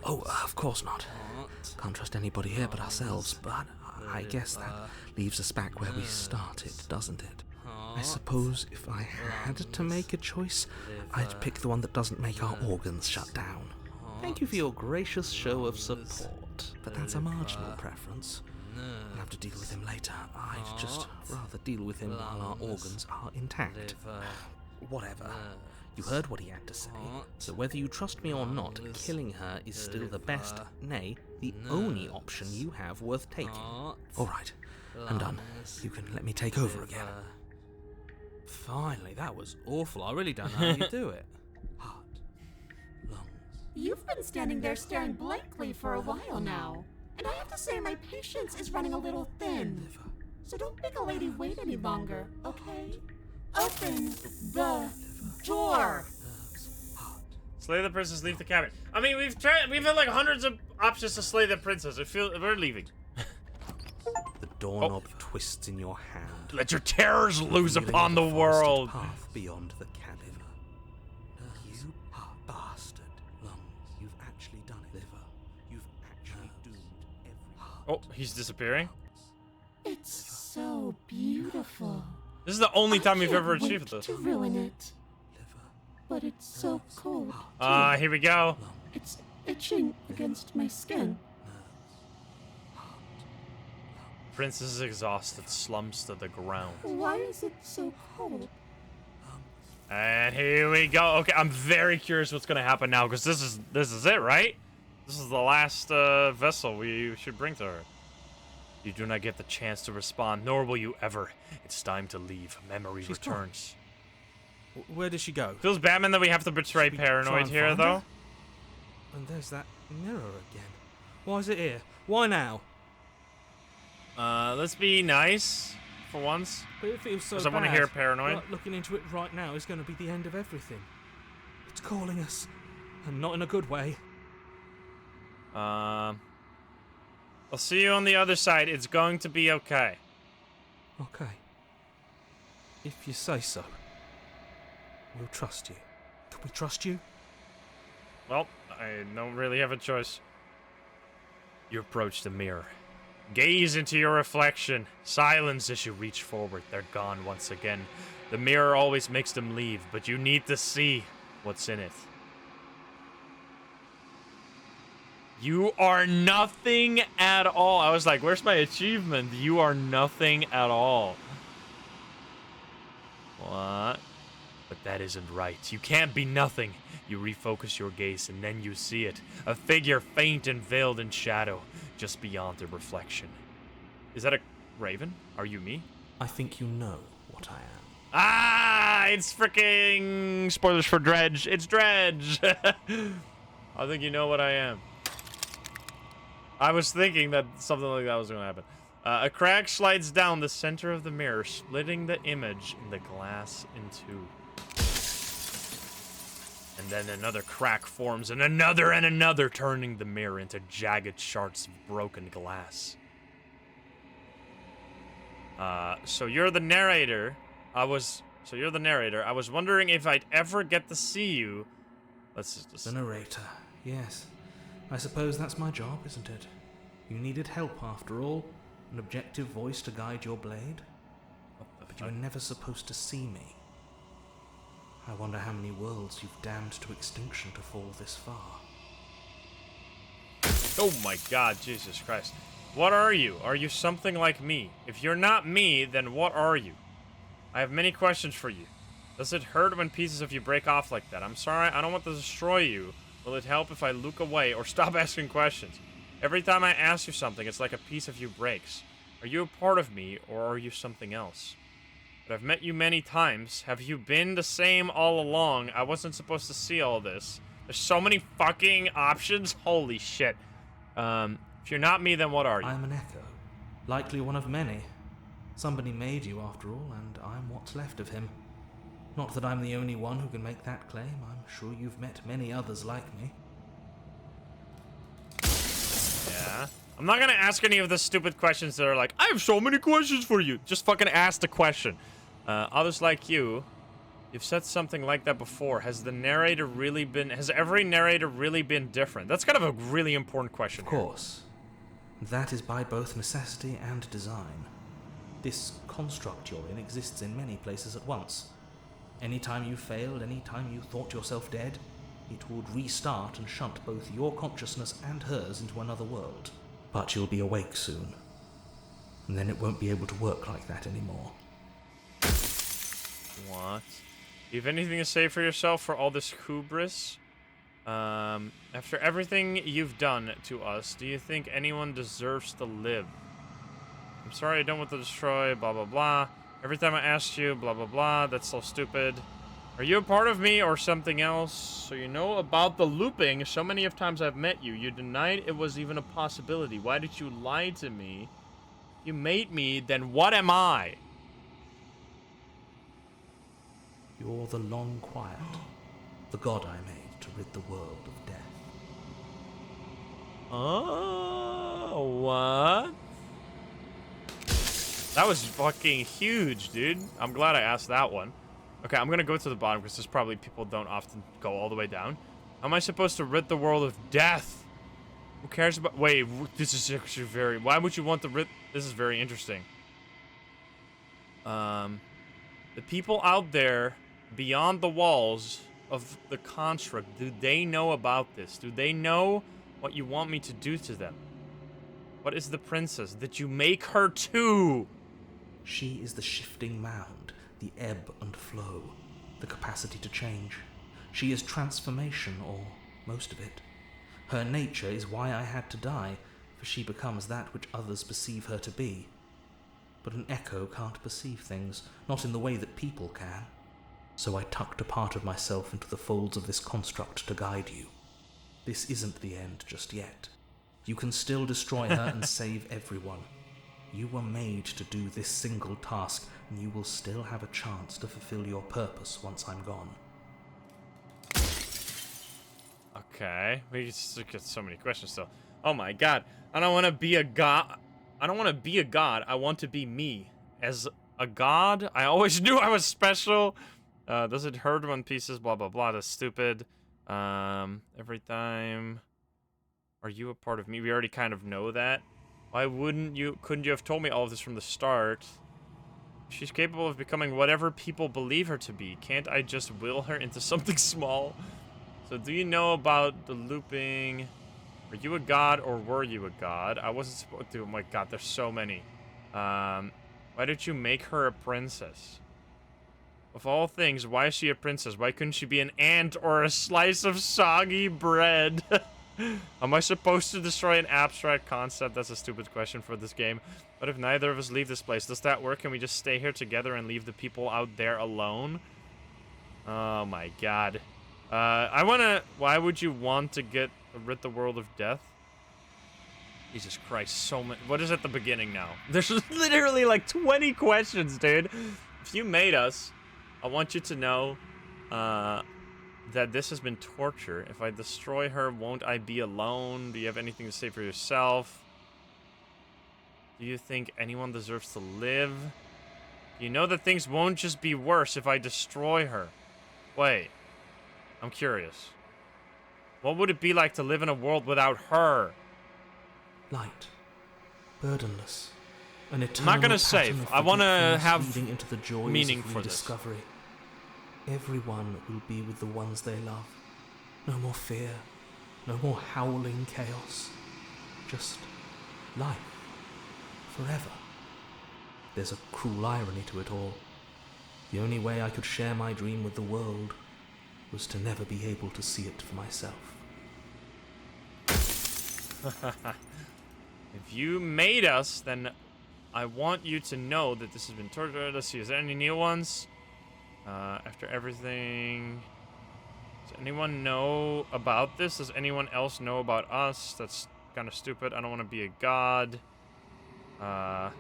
Oh, of course not. Can't trust anybody here but ourselves, but I guess that leaves us back where we started, doesn't it? I suppose if I had to make a choice, I'd pick the one that doesn't make our organs shut down. Thank you for your gracious show of support, but that's a marginal preference. We'll have to deal with him later. I'd just rather deal with him while our organs are intact. Whatever. You heard what he had to say, so whether you trust me or not, killing her is still the best, nay, the only option you have worth taking. Alright, I'm done. You can let me take over again. Finally, that was awful. I really don't know how you do it. Heart. Lungs. You've been standing there staring blankly for a while now. And I have to say my patience is running a little thin. So don't make a lady wait any longer, okay? Open the door! Slay the princess, leave the cabin. I mean, we've had like hundreds of options to slay the princess. We're leaving. The doorknob twists in your hand. Let your terrors loose revealing upon the forested world. Path beyond the cabin. You bastard. Lungs. You've actually done it. Liver. You've actually doomed every. Oh, he's disappearing. It's so beautiful. This is the only time we've ever Can't wait achieved this. to ruin it. But it's so cold. Here we go. It's itching against my skin. Princess is exhausted, slumps to the ground. Why is it so cold? And here we go. Okay, I'm very curious what's gonna happen now, because this is it, right? This is the last vessel we should bring to her. You do not get the chance to respond, nor will you ever. It's time to leave. Memory returns. Where did she go? Feels Batman that we have to betray Should we try Paranoid and here, find though. her? And there's that mirror again. Why is it here? Why now? Let's be nice for once. But it feels so bad. Because I want to hear Paranoid. Like looking into it right now is going to be the end of everything. It's calling us. And not in a good way. I'll see you on the other side. It's going to be okay. Okay. If you say so. We'll trust you. Can we trust you? Well, I don't really have a choice. You approach the mirror. Gaze into your reflection. Silence as you reach forward. They're gone once again. The mirror always makes them leave, but you need to see what's in it. You are nothing at all. I was like, where's my achievement? You are nothing at all. What? But that isn't right. You can't be nothing. You refocus your gaze and then you see it. A figure faint and veiled in shadow, just beyond the reflection. Is that a raven? Are you me? I think you know what I am. Ah, it's freaking spoilers for Dredge. It's Dredge. I think you know what I am. I was thinking that something like that was going to happen. A crack slides down the center of the mirror, splitting the image in the glass in two. And then another crack forms, and another, turning the mirror into jagged shards of broken glass. So you're the narrator. I was wondering if I'd ever get to see you. Let's just... The narrator, yes. I suppose that's my job, isn't it? You needed help, after all. An objective voice to guide your blade. But you were never supposed to see me. I wonder how many worlds you've damned to extinction to fall this far. Oh my god, Jesus Christ. What are you? Are you something like me? If you're not me, then what are you? I have many questions for you. Does it hurt when pieces of you break off like that? I'm sorry, I don't want to destroy you. Will it help if I look away or stop asking questions? Every time I ask you something, it's like a piece of you breaks. Are you a part of me, or are you something else? But I've met you many times. Have you been the same all along? I wasn't supposed to see all this. There's so many fucking options. Holy shit. If you're not me, then what are you? I'm an echo. Likely one of many. Somebody made you, after all, and I'm what's left of him. Not that I'm the only one who can make that claim. I'm sure you've met many others like me. Yeah. I'm not gonna ask any of the stupid questions that are like, I have so many questions for you. Just fucking ask the question. Others like you, you've said something like that before. Has every narrator really been different? That's kind of a really important question. Of course. That is by both necessity and design. This construct you're in exists in many places at once. Anytime you failed, anytime you thought yourself dead, it would restart and shunt both your consciousness and hers into another world. But you'll be awake soon. And then it won't be able to work like that anymore. What? Do you have anything to say for yourself for all this hubris? After everything you've done to us, do you think anyone deserves to live? I'm sorry, I don't want to destroy, blah, blah, blah. Every time I asked you, blah, blah, blah, that's so stupid. Are you a part of me or something else? So you know about the looping. So many of times I've met you. You denied it was even a possibility. Why did you lie to me? You made me, then what am I? You're the long quiet, the god I made to rid the world of death. Oh, what? That was fucking huge, dude. I'm glad I asked that one. Okay, I'm gonna go to the bottom because there's probably people don't often go all the way down. How am I supposed to rid the world of death? Who cares about... Wait, this is actually very... Why would you want to rid... This is very interesting. The people out there beyond the walls of the construct, do they know about this? Do they know what you want me to do to them? What is the princess? Did you make her too? She is the shifting mound, the ebb and flow, the capacity to change. She is transformation, or most of it. Her nature is why I had to die, for she becomes that which others perceive her to be. But an echo can't perceive things, not in the way that people can. So I tucked a part of myself into the folds of this construct to guide you. This isn't the end just yet. You can still destroy her and save everyone. You were made to do this single task, and you will still have a chance to fulfill your purpose once I'm gone. Okay, we just get so many questions still. Oh my god, I don't want to be a god. I don't want to be a god. I want to be me. As a god, I always knew I was special. Does it hurt when pieces? Blah blah blah. That's stupid. Every time. Are you a part of me? We already kind of know that. Why couldn't you have told me all of this from the start? She's capable of becoming whatever people believe her to be. Can't I just will her into something small? So do you know about the looping? Are you a god or were you a god? I wasn't supposed to. Oh my god, there's so many. Why did you make her a princess? Of all things, why is she a princess? Why couldn't she be an ant or a slice of soggy bread? Am I supposed to destroy an abstract concept? That's a stupid question for this game. But if neither of us leave this place, does that work? Can we just stay here together and leave the people out there alone? Oh my god. Why would you want to rid the world of death? Jesus Christ, so many. What is at the beginning now? There's literally like 20 questions, dude. If you made us, I want you to know, that this has been torture. If I destroy her, won't I be alone? Do you have anything to say for yourself? Do you think anyone deserves to live? You know that things won't just be worse if I destroy her. Wait. I'm curious. What would it be like to live in a world without her? Light. Burdenless. An eternal I'm not gonna pattern save. of I want to forgetfulness have leading into the joys meaning of for this. rediscovery. Everyone will be with the ones they love. No more fear. No more howling chaos. Just life. Forever. There's a cruel irony to it all. The only way I could share my dream with the world was to never be able to see it for myself. If you made us, then I want you to know that this has been torture. Let's see, is there any new ones? After everything... Does anyone know about this? Does anyone else know about us? That's kind of stupid. I don't want to be a god. God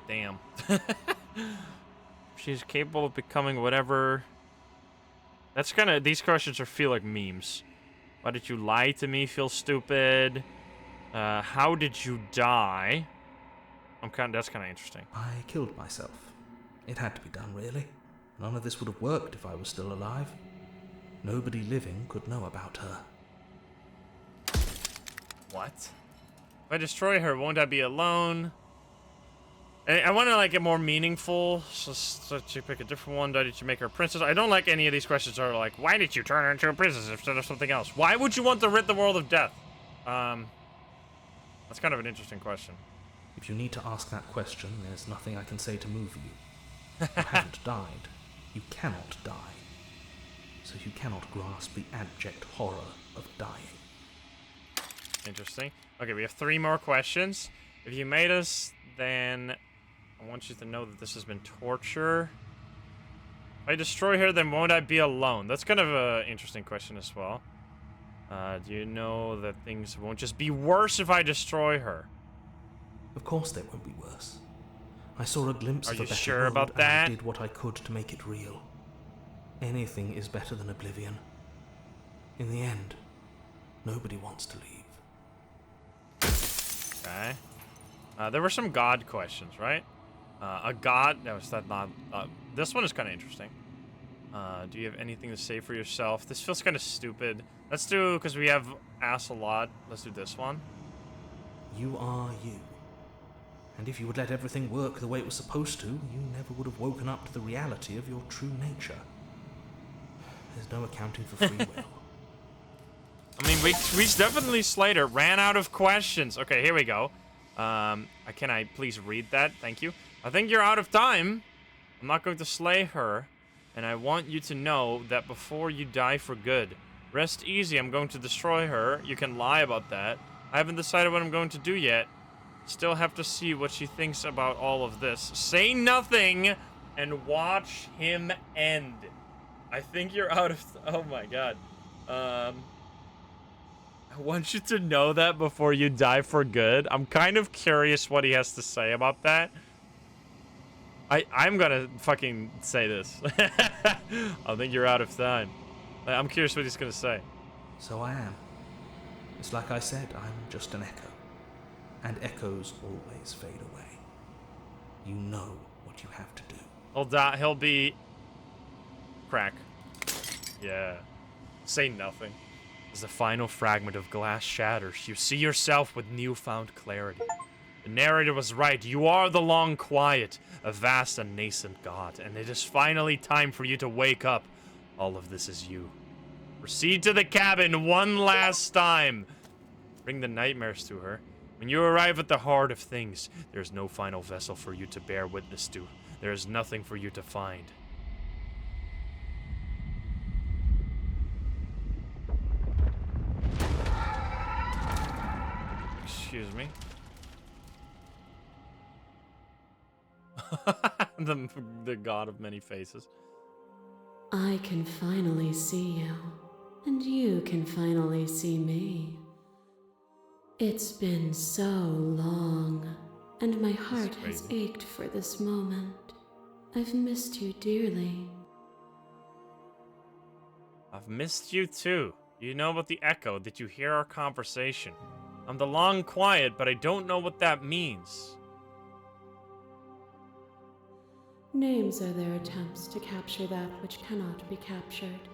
damn. She's capable of becoming whatever... That's kind of... These questions feel like memes. Why did you lie to me? Feel stupid. How did you die? That's kind of interesting. I killed myself. It had to be done, really. None of this would have worked if I was still alive. Nobody living could know about her. What? If I destroy her, won't I be alone? I want to like get more meaningful. So you pick a different one. Why did you make her a princess? I don't like any of these questions. Are like, why did you turn her into a princess instead of something else? Why would you want to rid the world of death? That's kind of an interesting question. If you need to ask that question, there's nothing I can say to move you. You haven't died. You cannot die. So you cannot grasp the abject horror of dying. Interesting. Okay, we have 3 more questions. If you made us, then I want you to know that this has been torture. If I destroy her, then won't I be alone? That's kind of an interesting question as well. Do you know that things won't just be worse if I destroy her? Of course they won't be worse. I saw a glimpse Are of a you better sure world, about and I that? did what I could to make it real. Anything is better than oblivion. In the end, nobody wants to leave. Okay. There were some god questions, right? A god... No, is that not... this one is kind of interesting. Do you have anything to say for yourself? This feels kind of stupid. Let's do... Because we have asked a lot. Let's do this one. You are you. And if you would let everything work the way it was supposed to, you never would have woken up to the reality of your true nature. There's no accounting for free will. I mean, we definitely Slater ran out of questions. Okay, here we go. Can I please read that? Thank you. I think you're out of time. I'm not going to slay her. And I want you to know that before you die for good. Rest easy, I'm going to destroy her. You can lie about that. I haven't decided what I'm going to do yet. Still have to see what she thinks about all of this. Say nothing and watch him end. I think you're out of... Oh my god. I want you to know that before you die for good. I'm kind of curious what he has to say about that. I'm gonna fucking say this. I think you're out of time. I'm curious what he's gonna say. So I am. It's like I said, I'm just an echo. And echoes always fade away. You know what you have to do. He'll be... Crack. Yeah. Say nothing. As the final fragment of glass shatters, you see yourself with newfound clarity. The narrator was right. You are the long quiet, a vast and nascent god, and it is finally time for you to wake up. All of this is you. Proceed to the cabin one last time. Bring the nightmares to her. When you arrive at the heart of things, there is no final vessel for you to bear witness to. There is nothing for you to find. Excuse me. the god of many faces. I can finally see you, and you can finally see me. It's been so long, and my heart has ached for this moment. I've missed you dearly. I've missed you too. You know about the echo? Did you hear our conversation? I'm the long quiet, but I don't know what that means. Names are their attempts to capture that which cannot be captured.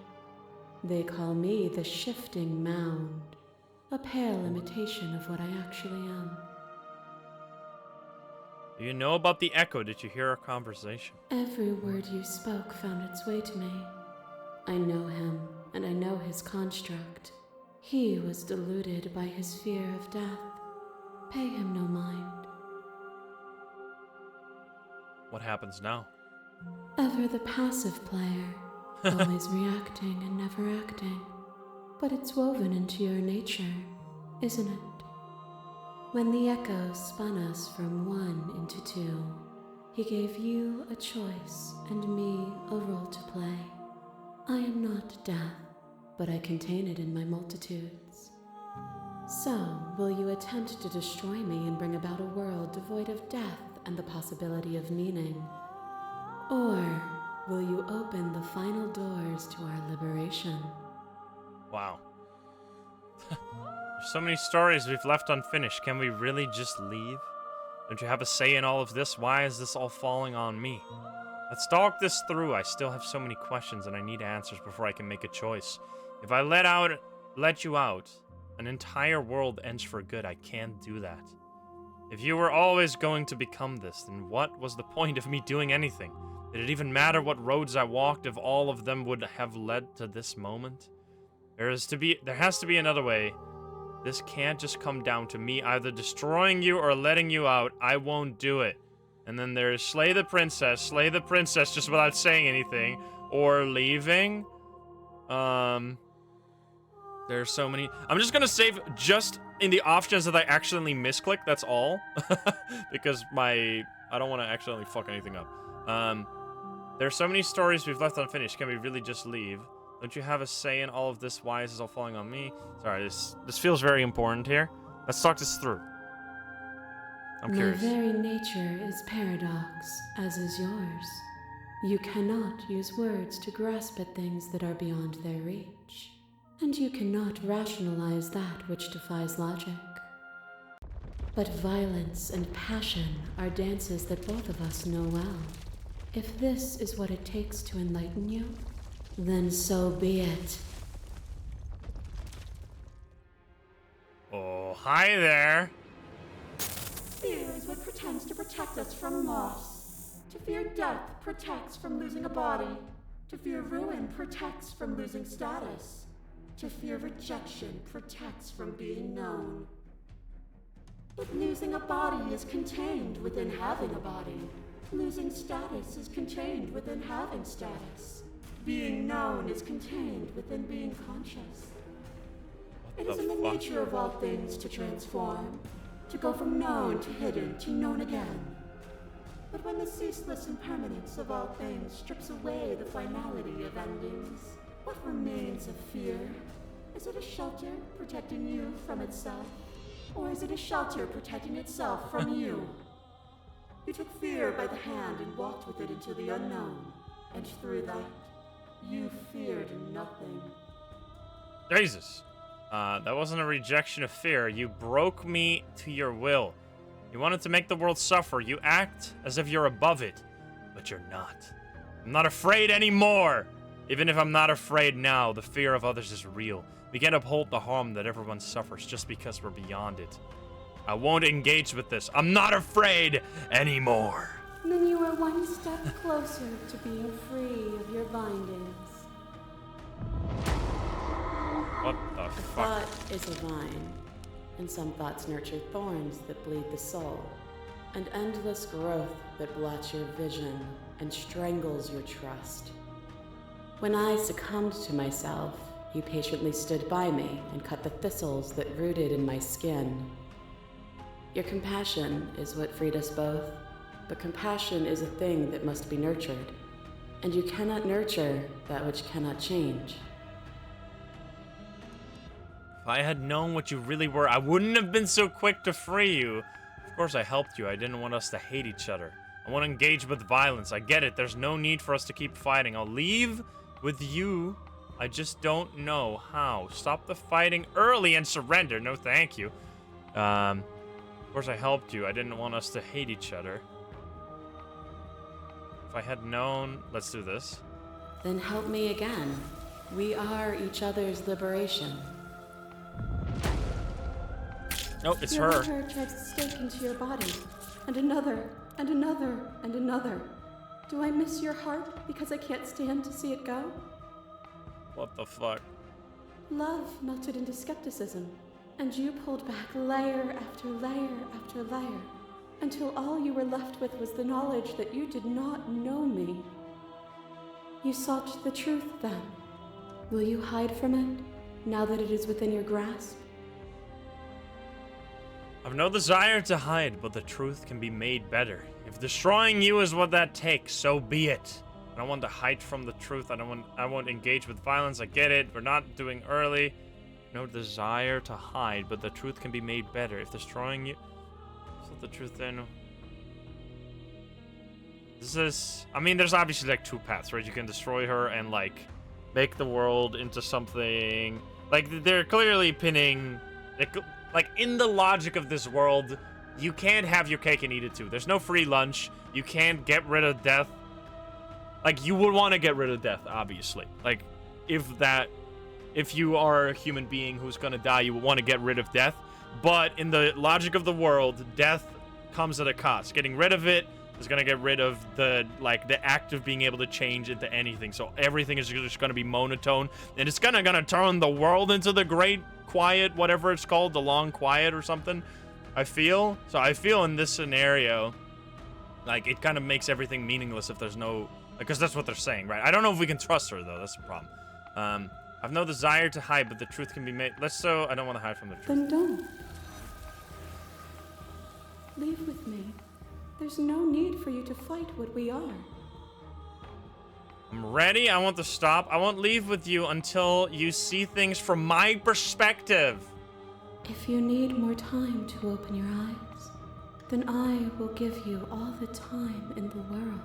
They call me the shifting mound, a pale imitation of what I actually am. Do you know about the echo? Did you hear our conversation? Every word you spoke found its way to me. I know him, and I know his construct. He was deluded by his fear of death. Pay him no mind. What happens now? Ever the passive player, always reacting and never acting. But it's woven into your nature, isn't it? When the echo spun us from one into two, he gave you a choice and me a role to play. I am not death, but I contain it in my multitudes. So, will you attempt to destroy me and bring about a world devoid of death and the possibility of meaning? Or will you open the final doors to our liberation? Wow. There's so many stories we've left unfinished. Can we really just leave? Don't you have a say in all of this? Why is this all falling on me? Let's talk this through. I still have so many questions and I need answers before I can make a choice. If I let you out, an entire world ends for good. I can't do that. If you were always going to become this, then what was the point of me doing anything? Did it even matter what roads I walked if all of them would have led to this moment? There has to be another way. This can't just come down to me either destroying you or letting you out. I won't do it. And then there's slay the princess just without saying anything, or leaving. There's so many. I'm just gonna save just in the options that I accidentally misclick, that's all. Because I don't want to accidentally fuck anything up. There's so many stories we've left unfinished. Can we really just leave? Don't you have a say in all of this? Why is this all falling on me? Sorry, this feels very important here. Let's talk this through. I'm curious. My very nature is paradox, as is yours. You cannot use words to grasp at things that are beyond their reach. And you cannot rationalize that which defies logic. But violence and passion are dances that both of us know well. If this is what it takes to enlighten you, then so be it. Oh, hi there. Fear is what pretends to protect us from loss. To fear death protects from losing a body. To fear ruin protects from losing status. To fear rejection protects from being known. But losing a body is contained within having a body. Losing status is contained within having status. Being known is contained within being conscious. It is in the nature of all things to transform, to go from known to hidden to known again. But when the ceaseless impermanence of all things strips away the finality of endings, what remains of fear? Is it a shelter protecting you from itself? Or is it a shelter protecting itself from you? You took fear by the hand and walked with it into the unknown. And through that, you feared nothing. Jesus. That wasn't a rejection of fear. You broke me to your will. You wanted to make the world suffer. You act as if you're above it, but you're not. I'm not afraid anymore. Even if I'm not afraid now, the fear of others is real. We can't uphold the harm that everyone suffers just because we're beyond it. I won't engage with this. I'm not afraid anymore. Then you are one step closer to being free of your bindings. What the A fuck? thought is a vine, and some thoughts nurture thorns that bleed the soul, and endless growth that blots your vision and strangles your trust. When I succumbed to myself, you patiently stood by me and cut the thistles that rooted in my skin. Your compassion is what freed us both, but compassion is a thing that must be nurtured, and you cannot nurture that which cannot change. If I had known what you really were, I wouldn't have been so quick to free you. Of course I helped you. I didn't want us to hate each other. I want to engage with violence. I get it. There's no need for us to keep fighting. I'll leave with you. I just don't know how. Stop the fighting early and surrender. No, thank you. Of course I helped you. I didn't want us to hate each other. If I had known... Let's do this. Then help me again. We are each other's liberation. Oh, it's your her. liver drives a stake into your body, and another, and another, and another. Do I miss your heart because I can't stand to see it go? What the fuck? Love melted into skepticism, and you pulled back layer after layer after layer, until all you were left with was the knowledge that you did not know me. You sought the truth then. Will you hide from it, now that it is within your grasp? I've no desire to hide, but the truth can be made better. If destroying you is what that takes, so be it. I don't want to hide from the truth. I won't engage with violence. I get it. We're not doing early. No desire to hide, but the truth can be made better. If destroying you is not the truth, then this is... I mean, there's obviously like two paths, right? You can destroy her and like make the world into something... Like, they're clearly pinning... Like, in the logic of this world, you can't have your cake and eat it too. There's no free lunch. You can't get rid of death. Like, you would want to get rid of death, obviously. Like, if you are a human being who's gonna die, you would want to get rid of death. But in the logic of the world, death comes at a cost. Getting rid of it is gonna get rid of the act of being able to change into anything. So everything is just gonna be monotone, and it's gonna turn the world into the great quiet, whatever it's called, the long quiet or something. I feel in this scenario, like, it kind of makes everything meaningless if there's no, because that's what they're saying, right? I don't know if we can trust her though. That's the problem. I've no desire to hide, but the truth can be made. I don't want to hide from the truth. Then don't. Leave with me. There's no need for you to fight what we are. I'm ready. I want to stop. I won't leave with you until you see things from my perspective. If you need more time to open your eyes, then I will give you all the time in the world.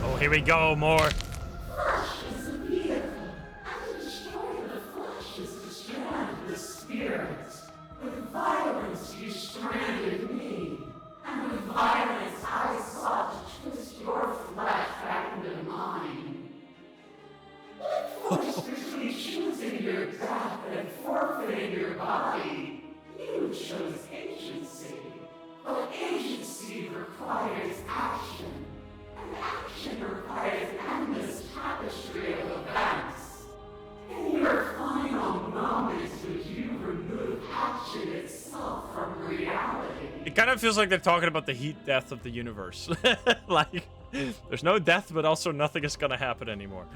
Oh, here we go, more. Flesh is a vehicle, and to destroy the flesh is to strand the spirit. With violence you stranded me, and with violence I sought to twist your flesh back into mine. Forced between choosing your death and forfeiting your body, you chose agency. But agency requires action, and action requires an endless tapestry of events. In your final moments would you remove action itself from reality. It kind of feels like they're talking about the heat death of the universe. Like, there's no death, but also nothing is gonna happen anymore.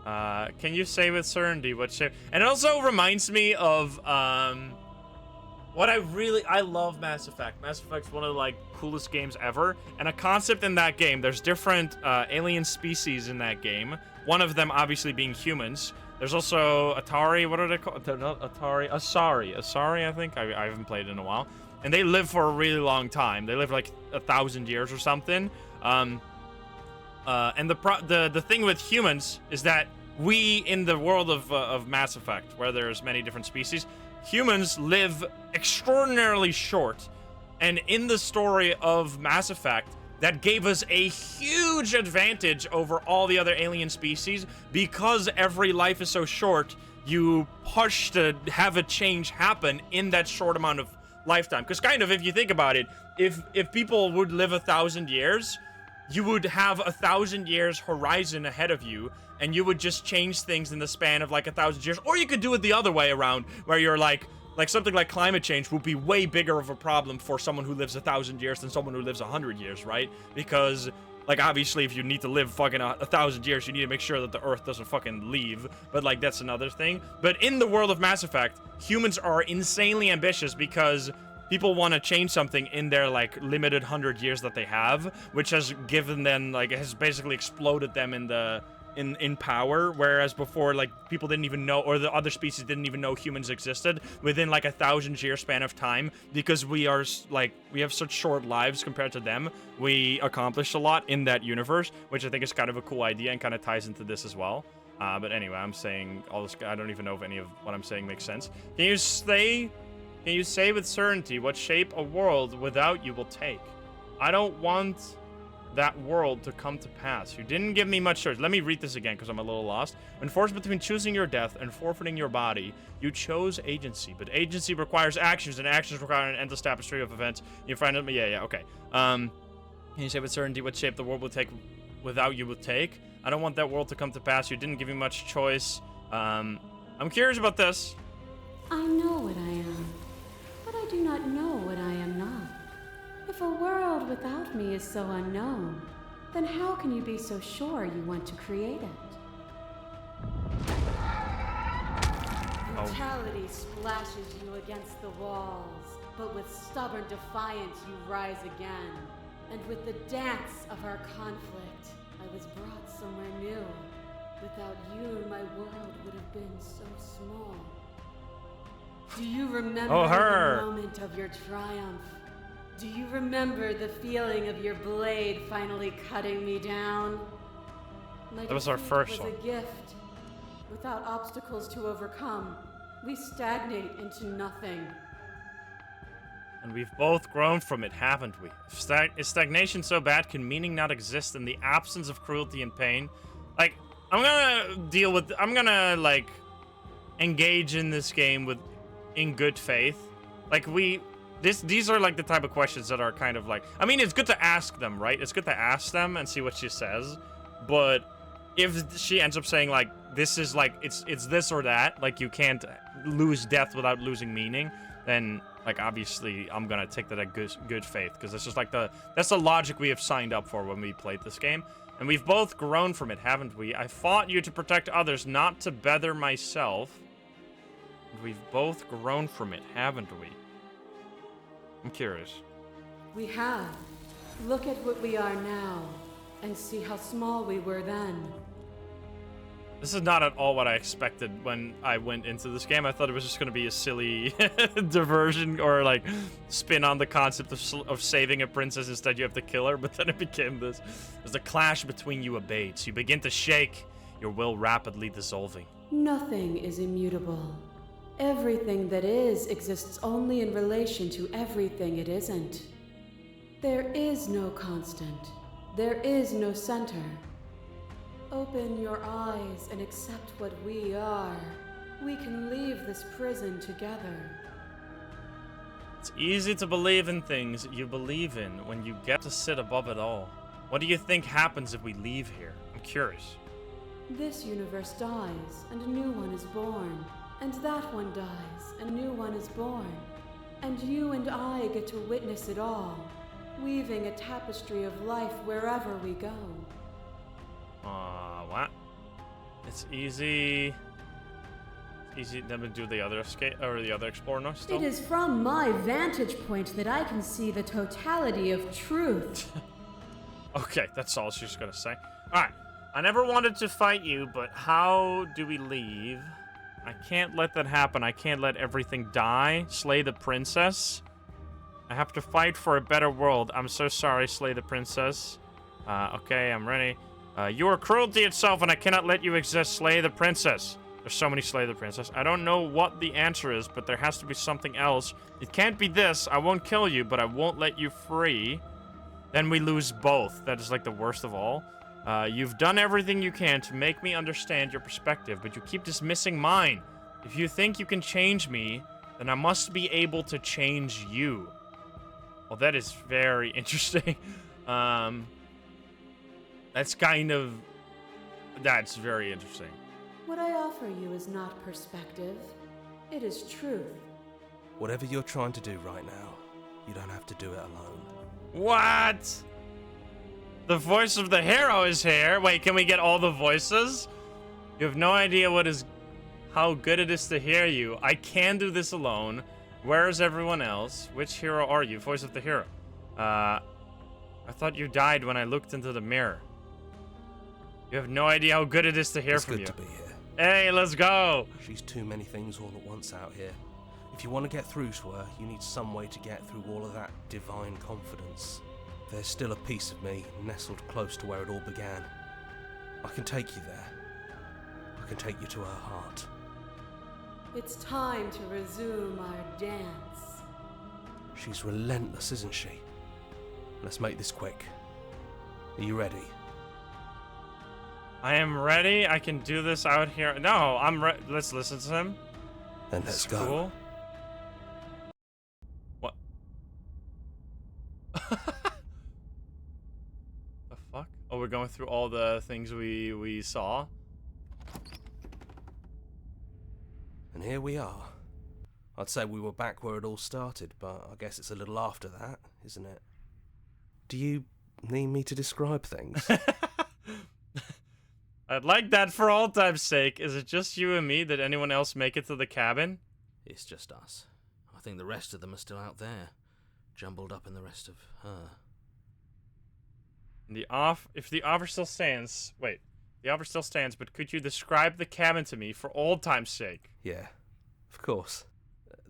Can you say with certainty what shape? And it also reminds me of I love Mass Effect. Mass Effect's one of the like coolest games ever, and a concept in that game. There's different alien species in that game. One of them obviously being humans. There's also Atari. What are they called? They're not Atari. Asari. I think. I haven't played in a while. And they live for a really long time. They live like 1,000 years or something. And the thing with humans is that we, in the world of Mass Effect, where there's many different species, humans live extraordinarily short. And in the story of Mass Effect, that gave us a huge advantage over all the other alien species. Because every life is so short, you push to have a change happen in that short amount of lifetime. Because kind of, if you think about it, if people would live 1,000 years, you would have 1,000 years horizon ahead of you, and you would just change things in the span of like 1,000 years. Or you could do it the other way around, where you're like something like climate change will be way bigger of a problem for someone who lives 1,000 years than someone who lives 100 years, right? Because, like, obviously, if you need to live fucking 1,000 years, you need to make sure that the Earth doesn't fucking leave. But, like, that's another thing. But in the world of Mass Effect, humans are insanely ambitious because people want to change something in their, like, limited 100 years that they have, which has given them, like, has basically exploded them in power, whereas before, like, people didn't even know, or the other species didn't even know humans existed within like 1,000-year span of time. Because we are like, we have such short lives compared to them, we accomplished a lot in that universe, which I think is kind of a cool idea and kind of ties into this as well. But anyway, I'm saying all this, I don't even know if any of what I'm saying makes sense. Can you say with certainty what shape a world without you will take? I don't want that world to come to pass. You didn't give me much choice. Let me read this again because I'm a little lost. When forced between choosing your death and forfeiting your body, you chose agency. But agency requires actions, and actions require an endless tapestry of events. You find it. Yeah, okay. Can you say with certainty what shape the world will take without you will take? I don't want that world to come to pass. You didn't give me much choice. I'm curious about this. I know what I am, but I do not know what I am not. If a world without me is so unknown, then how can you be so sure you want to create it? Brutality splashes you against the walls, but with stubborn defiance you rise again. And with the dance of our conflict, I was brought somewhere new. Without you, my world would have been so small. Do you remember the moment of your triumph? Do you remember the feeling of your blade finally cutting me down? That was our first one. It was a gift. Without obstacles to overcome, we stagnate into nothing. And we've both grown from it, haven't we? Is stagnation so bad? Can meaning not exist in the absence of cruelty and pain? Like, I'm gonna like engage in this game in good faith. Like, these are like the type of questions that are kind of like, I mean, it's good to ask them, right? It's good to ask them and see what she says. But if she ends up saying like, this is like, it's this or that, like you can't lose death without losing meaning, then like obviously I'm gonna take that at good faith, because it's just like that's the logic we have signed up for when we played this game. And we've both grown from it, haven't we? I fought you to protect others, not to better myself. And we've both grown from it, haven't we? I'm curious. We have. Look at what we are now, and see how small we were then. This is not at all what I expected when I went into this game. I thought it was just going to be a silly diversion or like spin on the concept of saving a princess. Instead, you have to kill her. But then it became this. As the clash between you abates, you begin to shake, your will rapidly dissolving. Nothing is immutable. Everything that is exists only in relation to everything it isn't. There is no constant. There is no center. Open your eyes and accept what we are. We can leave this prison together. It's easy to believe in things you believe in when you get to sit above it all. What do you think happens if we leave here? I'm curious. This universe dies, and a new one is born. And that one dies, and a new one is born. And you and I get to witness it all, weaving a tapestry of life wherever we go. What? It's easy easy. Then we do the other escape or the other explorer now. Still. It is from my vantage point that I can see the totality of truth. Okay, that's all she's gonna say. All right. I never wanted to fight you, but how do we leave? I can't let that happen. I can't let everything die. Slay the princess. I have to fight for a better world. I'm so sorry, slay the princess. Okay, I'm ready. You are cruelty itself, and I cannot let you exist. Slay the princess. There's so many slay the princess. I don't know what the answer is, but there has to be something else. It can't be this. I won't kill you, but I won't let you free. Then we lose both. That is like the worst of all. You've done everything you can to make me understand your perspective, but you keep dismissing mine. If you think you can change me, then I must be able to change you. Well, that is very interesting. That's very interesting. What I offer you is not perspective. It is truth. Whatever you're trying to do right now, you don't have to do it alone. What? The voice of the hero is here. Wait, can we get all the voices? You have no idea how good it is to hear you. I can do this alone. Where is everyone else? Which hero are you? Voice of the hero. I thought you died when I looked into the mirror. You have no idea how good it is to hear from you. It's good to be here. Hey, let's go. She's too many things all at once out here. If you want to get through to her, you need some way to get through all of that divine confidence. There's still a piece of me nestled close to where it all began. I can take you there. I can take you to her heart. It's time to resume our dance. She's relentless, isn't she? Let's make this quick. Are you ready? I am ready. I can do this out here. No, I'm ready. Let's listen to him. Then let's go. Cool. What? The fuck? Oh, we're going through all the things we saw. And here we are. I'd say we were back where it all started, but I guess it's a little after that, isn't it? Do you need me to describe things? I'd like that for all time's sake. Is it just you and me? Did anyone else make it to the cabin? It's just us. I think the rest of them are still out there, jumbled up in the rest of her. If the offer still stands... Wait. The offer still stands, but could you describe the cabin to me for old time's sake? Yeah, of course.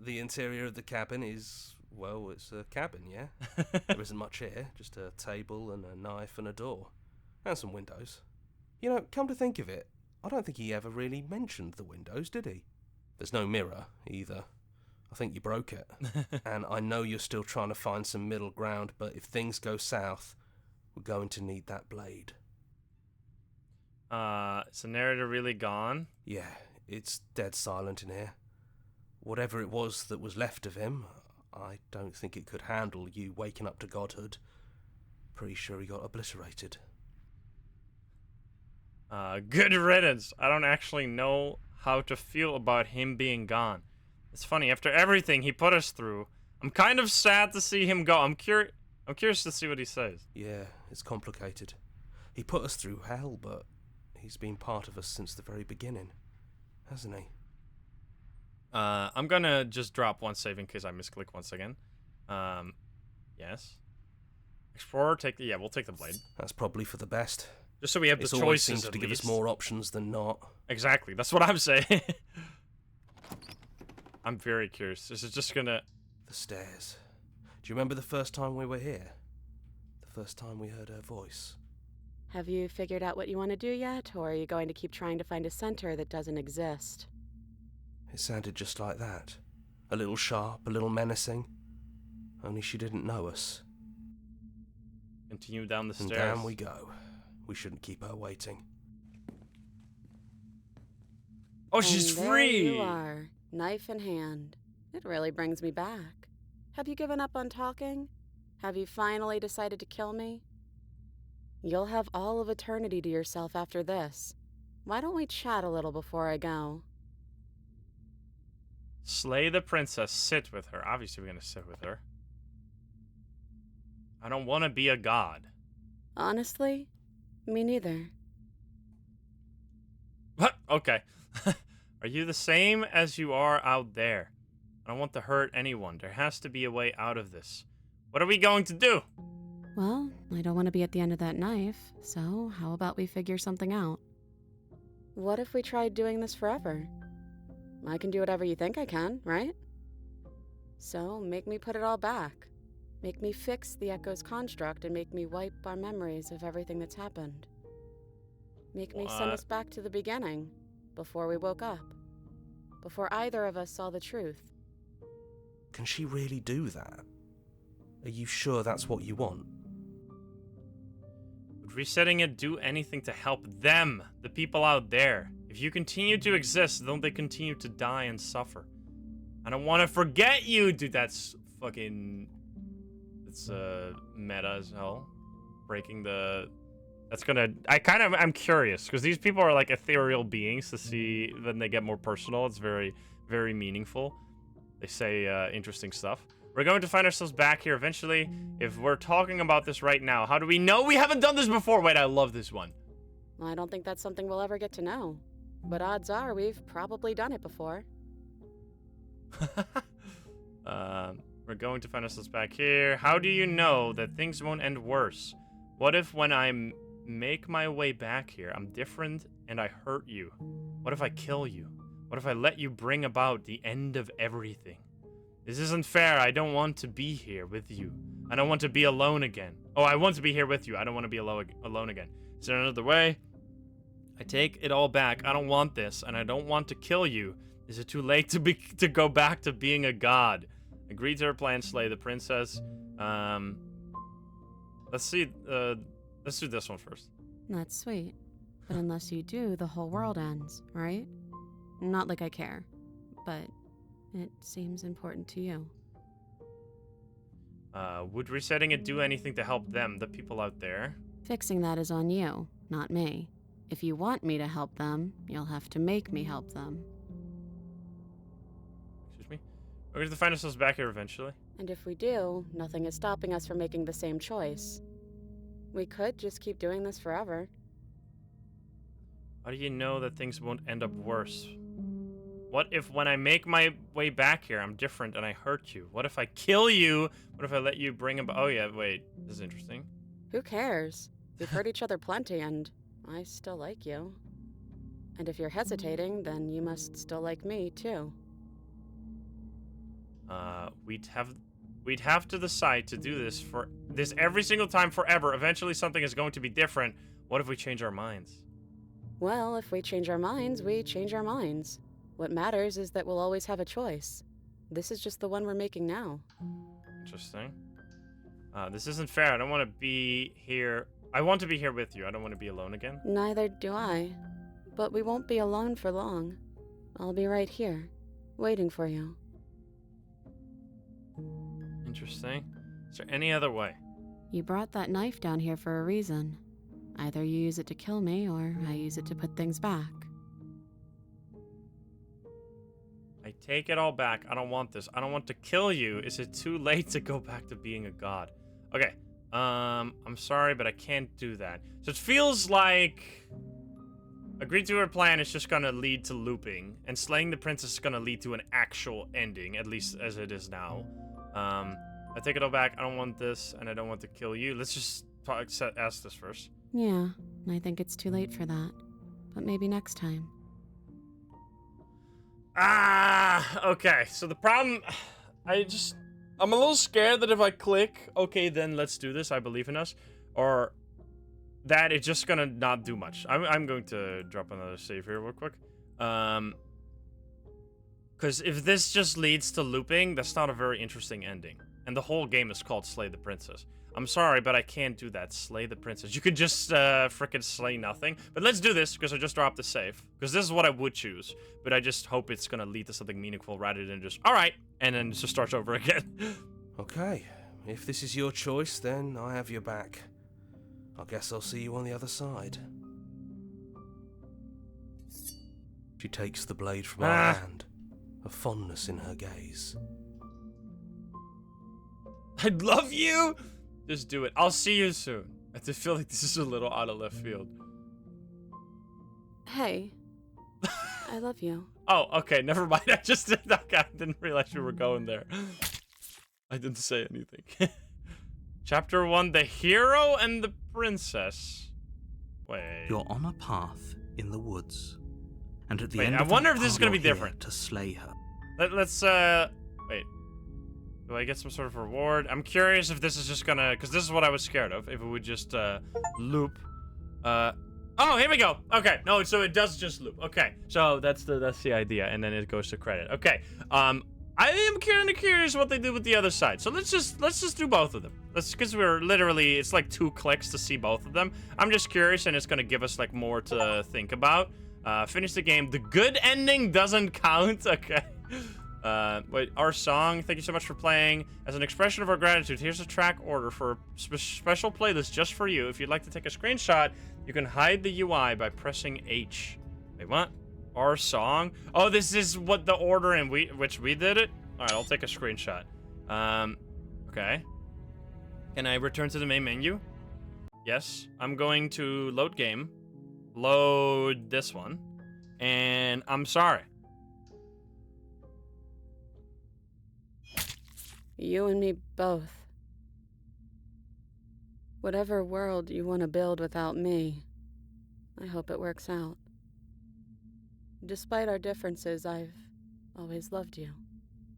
The interior of the cabin is, well, it's a cabin, yeah? There isn't much here, just a table and a knife and a door. And some windows. You know, come to think of it, I don't think he ever really mentioned the windows, did he? There's no mirror, either. I think you broke it. And I know you're still trying to find some middle ground, but if things go south, we're going to need that blade. Is the narrator really gone? Yeah, it's dead silent in here. Whatever it was that was left of him, I don't think it could handle you waking up to godhood. Pretty sure he got obliterated. Good riddance. I don't actually know how to feel about him being gone. It's funny, after everything he put us through, I'm kind of sad to see him go. I'm curious to see what he says. Yeah, it's complicated. He put us through hell, but he's been part of us since the very beginning, hasn't he? I'm gonna just drop one save in case I misclick once again. Yes. Explorer, we'll take the blade. That's probably for the best. Just so we have the choices. Always seems to give us more options than not. Exactly, that's what I'm saying. I'm very curious. Is it just gonna... The stairs. Do you remember the first time we were here? The first time we heard her voice? Have you figured out what you want to do yet, or are you going to keep trying to find a center that doesn't exist? It sounded just like that. A little sharp, a little menacing. Only she didn't know us. Continue down the stairs. And down we go. We shouldn't keep her waiting. Oh, she's free! There you are, knife in hand. It really brings me back. Have you given up on talking? Have you finally decided to kill me? You'll have all of eternity to yourself after this. Why don't we chat a little before I go? Slay the princess. Sit with her. Obviously, we're gonna sit with her. I don't want to be a god. Honestly, me neither. What? Okay. Are you the same as you are out there? I don't want to hurt anyone. There has to be a way out of this. What are we going to do? Well, I don't want to be at the end of that knife, so how about we figure something out? What if we tried doing this forever? I can do whatever you think I can, right? So, make me put it all back. Make me fix the Echo's construct and make me wipe our memories of everything that's happened. Make me send us back to the beginning, before we woke up. Before either of us saw the truth. Can she really do that? Are you sure that's what you want? Would resetting it do anything to help them, the people out there? If you continue to exist, don't they continue to die and suffer? I don't want to forget you, dude. That's fucking... It's meta as hell. Breaking the... That's gonna... I'm curious, because these people are like ethereal beings to see when they get more personal. It's very, very meaningful. They say interesting stuff. We're going to find ourselves back here eventually. If we're talking about this right now, how do we know we haven't done this before? Wait, I love this one. I don't think that's something we'll ever get to know. But odds are we've probably done it before. We're going to find ourselves back here. How do you know that things won't end worse? What if when I make my way back here, I'm different and I hurt you? What if I kill you? What if I let you bring about the end of everything? This isn't fair. I don't want to be here with you. I don't want to be alone again. Oh, I want to be here with you. I don't want to be alone again. Is there another way? I take it all back. I don't want this, and I don't want to kill you. Is it too late to go back to being a god? Agree to her plan, slay the princess. Let's do this one first. That's sweet. But unless you do, the whole world ends, right? Not like I care, but it seems important to you. Would resetting it do anything to help them, the people out there? Fixing that is on you, not me. If you want me to help them, you'll have to make me help them. Excuse me? We're going to find ourselves back here eventually. And if we do, nothing is stopping us from making the same choice. We could just keep doing this forever. How do you know that things won't end up worse? What if when I make my way back here, I'm different and I hurt you? What if I kill you? What if I let you bring about... Oh yeah, wait. This is interesting. Who cares? We've hurt each other plenty and I still like you. And if you're hesitating, then you must still like me too. We'd have to decide to do this every single time forever. Eventually something is going to be different. What if we change our minds? Well, if we change our minds, we change our minds. What matters is that we'll always have a choice. This is just the one we're making now. Interesting. This isn't fair. I don't want to be here. I want to be here with you. I don't want to be alone again. Neither do I. But we won't be alone for long. I'll be right here, waiting for you. Interesting. Is there any other way? You brought that knife down here for a reason. Either you use it to kill me, or I use it to put things back. I take it all back. I don't want this. I don't want to kill you. Is it too late to go back to being a god? Okay. I'm sorry, but I can't do that. So it feels like... Agreed to her plan is just gonna lead to looping, and slaying the princess is gonna lead to an actual ending, at least as it is now. I take it all back. I don't want this, and I don't want to kill you. Let's just ask this first. Yeah, I think it's too late for that. But maybe next time. Okay. So the problem... I'm a little scared that if I click, okay, then let's do this, I believe in us, or that it's just gonna not do much. I'm going to drop another save here real quick. Because if this just leads to looping, that's not a very interesting ending. And the whole game is called Slay the Princess. I'm sorry, but I can't do that. Slay the Princess. You could just frickin' slay nothing. But let's do this, because I just dropped the save. Because this is what I would choose. But I just hope it's gonna lead to something meaningful rather than just, alright, and then just starts over again. Okay, if this is your choice, then I have your back. I guess I'll see you on the other side. She takes the blade from our hand, a fondness in her gaze. I love you! Just do it. I'll see you soon. I just feel like this is a little out of left field. Hey, I love you. Oh, okay, never mind. I just did that. I didn't realize you were going there. I didn't say anything. Chapter 1, The Hero and the Princess. Wait. You're on a path in the woods, and at the Wait, end I of wonder that if this is path, gonna be you're here different. to slay her. Let's wait. Do I get some sort of reward? I'm curious if this is just gonna, because this is what I was scared of. If it would just loop. Oh, here we go. Okay, no, so it does just loop. Okay, so that's the idea, and then it goes to credit. Okay, I am kind of curious what they did with the other side. So let's just do both of them. Because we're literally, it's like 2 clicks to see both of them. I'm just curious, and it's gonna give us like more to think about. Finish the game. The good ending doesn't count. Okay. Wait, our song. Thank you so much for playing. As an expression of our gratitude, here's a track order for a special playlist just for you. If you'd like to take a screenshot, you can hide the UI by pressing H. Wait, what? Our song? Oh, this is what the order in which we did it? Alright, I'll take a screenshot. Okay. Can I return to the main menu? Yes. I'm going to load game. Load this one. And I'm sorry. You and me both. Whatever world you want to build without me, I hope it works out. Despite our differences, I've always loved you,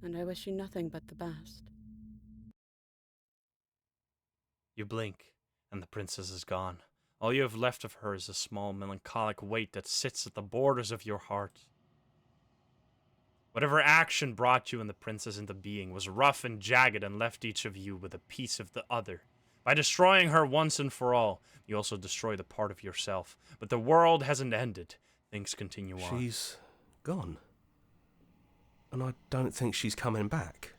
and I wish you nothing but the best. You blink, and the princess is gone. All you have left of her is a small melancholic weight that sits at the borders of your heart. Whatever action brought you and the princess into being was rough and jagged and left each of you with a piece of the other. By destroying her once and for all, you also destroy the part of yourself. But the world hasn't ended. Things continue on. She's gone. And I don't think she's coming back.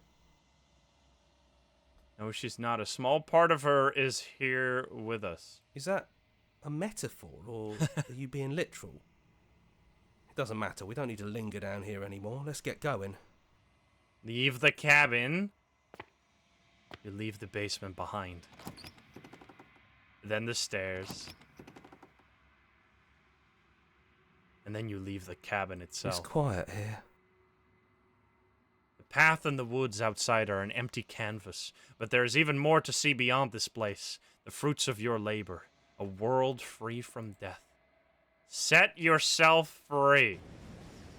No, she's not. A small part of her is here with us. Is that a metaphor, or are you being literal? It doesn't matter. We don't need to linger down here anymore. Let's get going. Leave the cabin. You leave the basement behind. Then the stairs. And then you leave the cabin itself. It's quiet here. The path and the woods outside are an empty canvas, but there is even more to see beyond this place. The fruits of your labor. A world free from death. Set yourself free.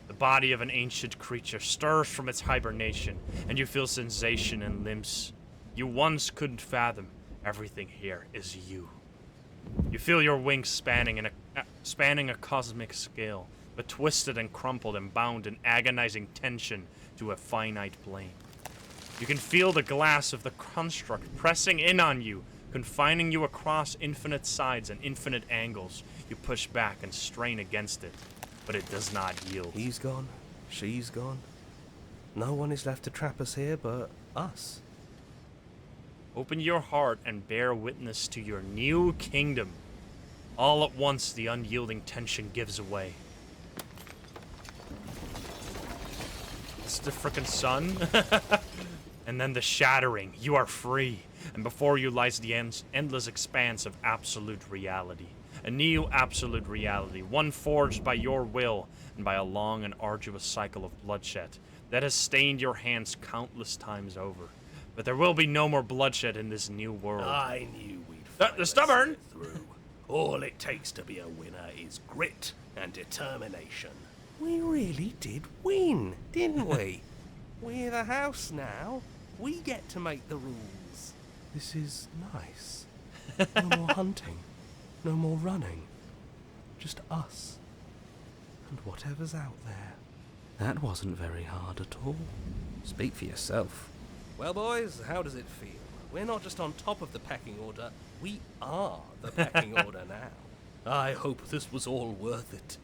The body of an ancient creature stirs from its hibernation, and you feel sensation in limbs you once couldn't fathom. Everything here is you. You feel your wings spanning a cosmic scale, but twisted and crumpled and bound in agonizing tension to a finite plane. You can feel the glass of the construct pressing in on you, confining you across infinite sides and infinite angles. You push back and strain against it, but it does not yield. He's gone. She's gone. No one is left to trap us here but us. Open your heart and bear witness to your new kingdom. All at once, the unyielding tension gives way. It's the frickin' sun. And then the shattering. You are free. And before you lies the endless expanse of absolute reality. A new absolute reality, one forged by your will and by a long and arduous cycle of bloodshed that has stained your hands countless times over. But there will be no more bloodshed in this new world. I knew we'd find the stubborn! through. All it takes to be a winner is grit and determination. We really did win, didn't we? We're the house now. We get to make the rules. This is nice. No more hunting. No more running. Just us. And whatever's out there. That wasn't very hard at all. Speak for yourself. Well, boys, how does it feel? We're not just on top of the pecking order. We are the pecking order now. I hope this was all worth it,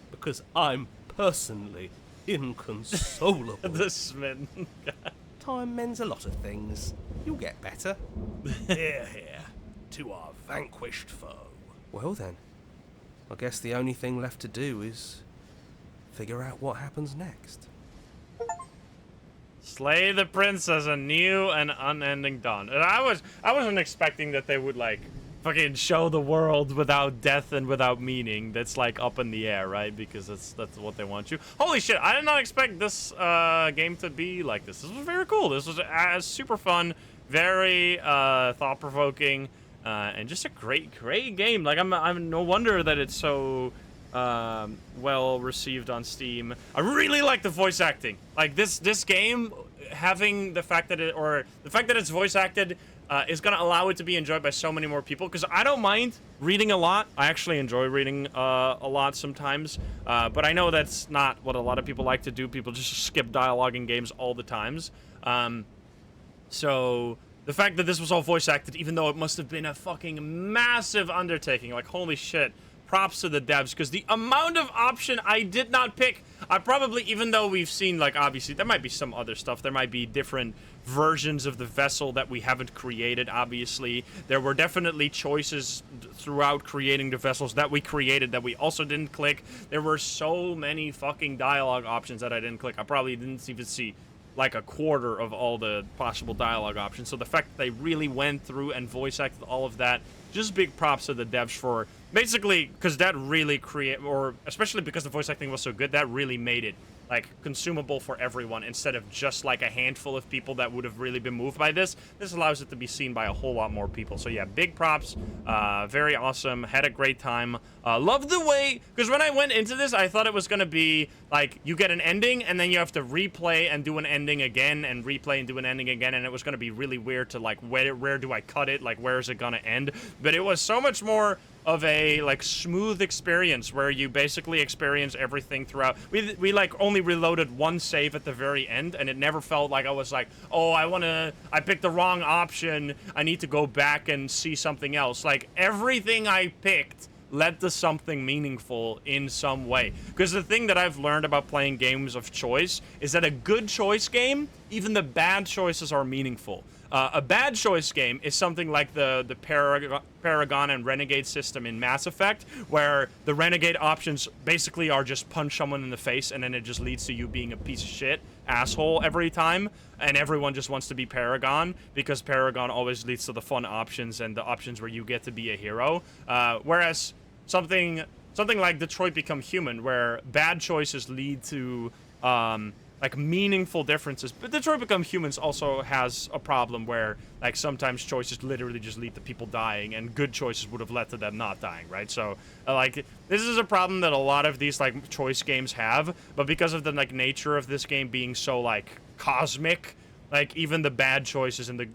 because I'm personally inconsolable. The smitten guy. Time mends a lot of things. You'll get better. Hear, hear, to our vanquished foe. Well then, I guess the only thing left to do is figure out what happens next. Slay the princess, a new and unending dawn. And I wasn't expecting that they would like fucking show the world without death and without meaning. That's like up in the air, right? Because that's what they want you. Holy shit! I did not expect this game to be like this. This was very cool. This was super fun, very thought-provoking, and just a great game. Like I'm no wonder that it's so well received on Steam. I really like the voice acting. Like this game, having the fact that it's voice acted is gonna allow it to be enjoyed by so many more people. Because I don't mind reading a lot. I actually enjoy reading a lot sometimes. But I know that's not what a lot of people like to do. People just skip dialogue in games all the times. So the fact that this was all voice acted, even though it must have been a fucking massive undertaking, like holy shit. Props to the devs, because the amount of option I did not pick, I probably, even though we've seen, like, obviously, there might be some other stuff, there might be different versions of the vessel that we haven't created, obviously. There were definitely choices throughout creating the vessels that we created that we also didn't click. There were so many fucking dialogue options that I didn't click. I probably didn't even see, like, a quarter of all the possible dialogue options. So the fact that they really went through and voice acted all of that, just big props to the devs for basically, because that really especially because the voice acting was so good, that really made it like consumable for everyone instead of just like a handful of people that would have really been moved by this. This allows it to be seen by a whole lot more people. So yeah, big props. Very awesome. Had a great time. Love the way, because when I went into this, I thought it was gonna be like you get an ending and then you have to replay and do an ending again and replay and do an ending again, and it was gonna be really weird to like where do I cut it? Like where is it gonna end? But it was so much more of a like smooth experience where you basically experience everything throughout. We like only reloaded one save at the very end, and it never felt like I was like, oh, I picked the wrong option, I need to go back and see something else. Like everything I picked led to something meaningful in some way. Because the thing that I've learned about playing games of choice is that a good choice game, even the bad choices are meaningful. A bad choice game is something like the Paragon and Renegade system in Mass Effect, where the Renegade options basically are just punch someone in the face, and then it just leads to you being a piece of shit asshole every time, and everyone just wants to be Paragon, because Paragon always leads to the fun options and the options where you get to be a hero. Whereas something like Detroit Become Human, where bad choices lead to like meaningful differences. But Detroit Become Humans also has a problem where like sometimes choices literally just lead to people dying, and good choices would have led to them not dying, right? So like this is a problem that a lot of these like choice games have, but because of the like nature of this game being so like cosmic, like even the bad choices and the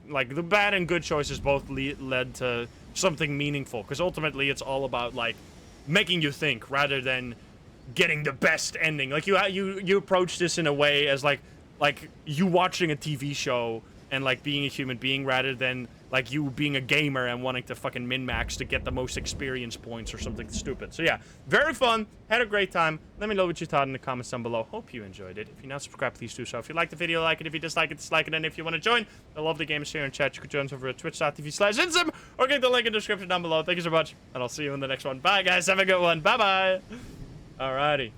bad and good choices both led to something meaningful, because ultimately it's all about like making you think rather than getting the best ending. Like you approach this in a way as like you watching a TV show and like being a human being, rather than like you being a gamer and wanting to fucking min-max to get the most experience points or something stupid. So yeah, very fun. Had a great time. Let me know what you thought in the comments down below. Hope you enjoyed it. If you're not subscribed, please do so. If you liked the video, like it. If you dislike it, dislike it. And if you want to join the lovely gamers here in chat, you can join us over at twitch.tv/Insym, or get the link in the description down below. Thank you so much, and I'll see you in the next one. Bye guys, have a good one. Bye bye. Alrighty.